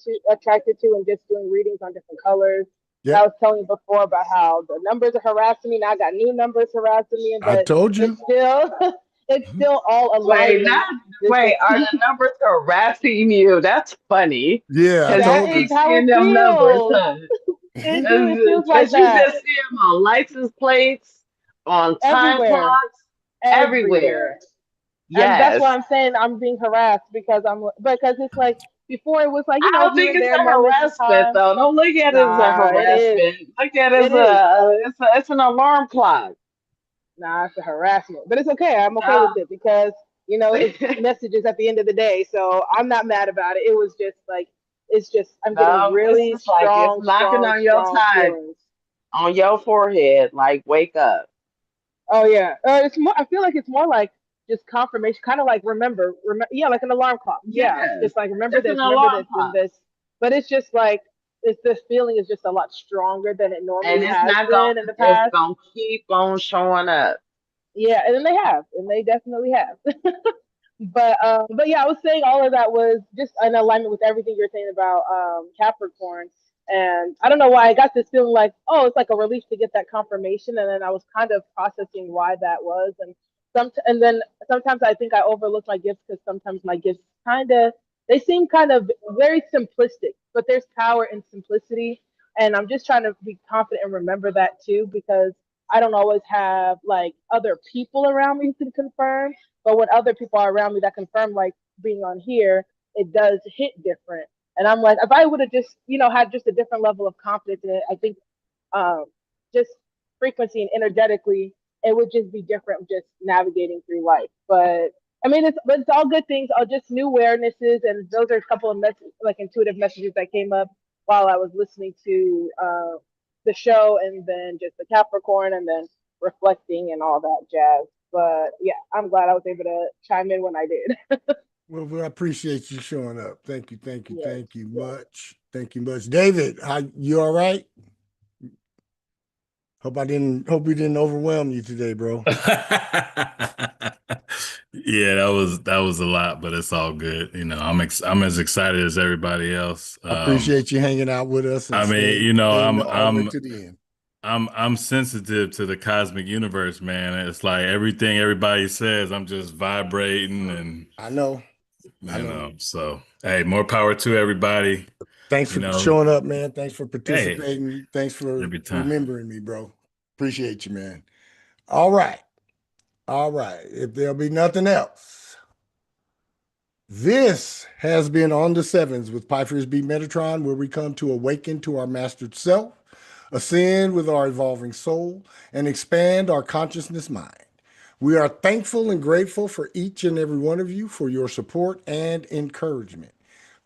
to, and just doing readings on different colors. Yep. I was telling you before about how the numbers are harassing me. Now I got new numbers harassing me, but I told you. It's still all aligned. Wait, are the numbers harassing you? That's funny. Yeah, that is how it feels. Numbers, huh? It feels like that. You just see them on license plates, on time clocks, everywhere. Yes. And that's why I'm saying I'm being harassed because it's like before it was like, I don't think it's a harassment though. Don't look at it as a harassment. Look at it as it's an alarm clock. Nah, it's a harassment. But it's okay. I'm okay with it because it's messages at the end of the day. So I'm not mad about it. It was just like I'm getting really strong. It's knocking on your time, on your forehead, like wake up. Oh yeah. It's more. I feel like it's more like just confirmation, kind of like remember, like an alarm clock. Yeah, just like remember this, and this. But it's just like this feeling is just a lot stronger than it normally has been in the past. It's gonna keep on showing up. Yeah, and then they definitely have. But yeah, I was saying all of that was just in alignment with everything you're saying about Capricorn. And I don't know why I got this feeling like, oh, it's like a relief to get that confirmation. And then I was kind of processing why that was. And then sometimes I think I overlook my gifts because sometimes my gifts they seem kind of very simplistic, but there's power in simplicity. And I'm just trying to be confident and remember that too, because I don't always have like other people around me who can confirm. But when other people are around me that confirm, like being on here, it does hit different. And I'm like, if I would have just, had just a different level of confidence in it, I think um, just frequency and energetically, it would just be different just navigating through life. But I mean, it's all good things, all just new awarenesses, and those are a couple of like intuitive messages that came up while I was listening to the show, and then just the Capricorn, and then reflecting and all that jazz. But yeah, I'm glad I was able to chime in when I did. Well, I appreciate you showing up. Thank you, thank you, Yes, thank you yes. much. Thank you much. David, you all right? Hope we didn't overwhelm you today, bro. Yeah, that was a lot, but it's all good. I'm as excited as everybody else. I appreciate you hanging out with us and I mean, staying all the way to the end. I'm sensitive to the cosmic universe, man. It's like everything everybody says, I'm just vibrating, and I know. So hey, more power to everybody. Thanks for showing up, man. Thanks for participating. Hey, thanks for every time. remembering me, bro. Appreciate you, man. All right. If there'll be nothing else, this has been On the Sevens with Pfeiffer's B Metatron, where we come to awaken to our mastered self, ascend with our evolving soul, and expand our consciousness mind. We are thankful and grateful for each and every one of you for your support and encouragement.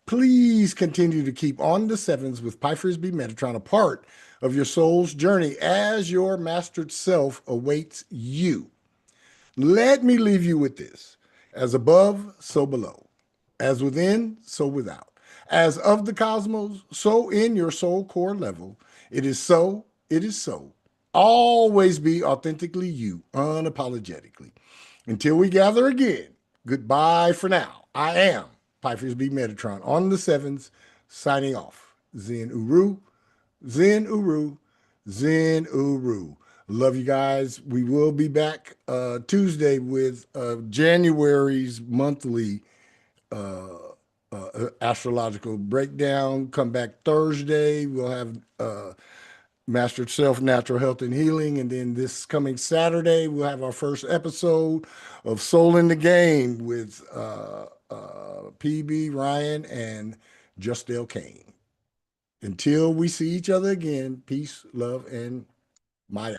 Please continue to keep On the Sevens with Pfeiffer's B Metatron a part of your soul's journey as your mastered self awaits you. Let me leave you with this. As above, so below. As within, so without. As of the cosmos, so in your soul core level. It is so, it is so. Always be authentically you, unapologetically. Until we gather again, goodbye for now. I am Pfeiffer's B Metatron on the Sevens, signing off. Zen Uru, Zen Uru, Zen Uru. Love you guys. We will be back Tuesday with January's monthly astrological breakdown. Come back Thursday. We'll have Mastered Self, Natural Health and Healing. And then this coming Saturday, we'll have our first episode of Soul in the Game with PB, Ryan, and Justel Kane. Until we see each other again, peace, love, and Maya.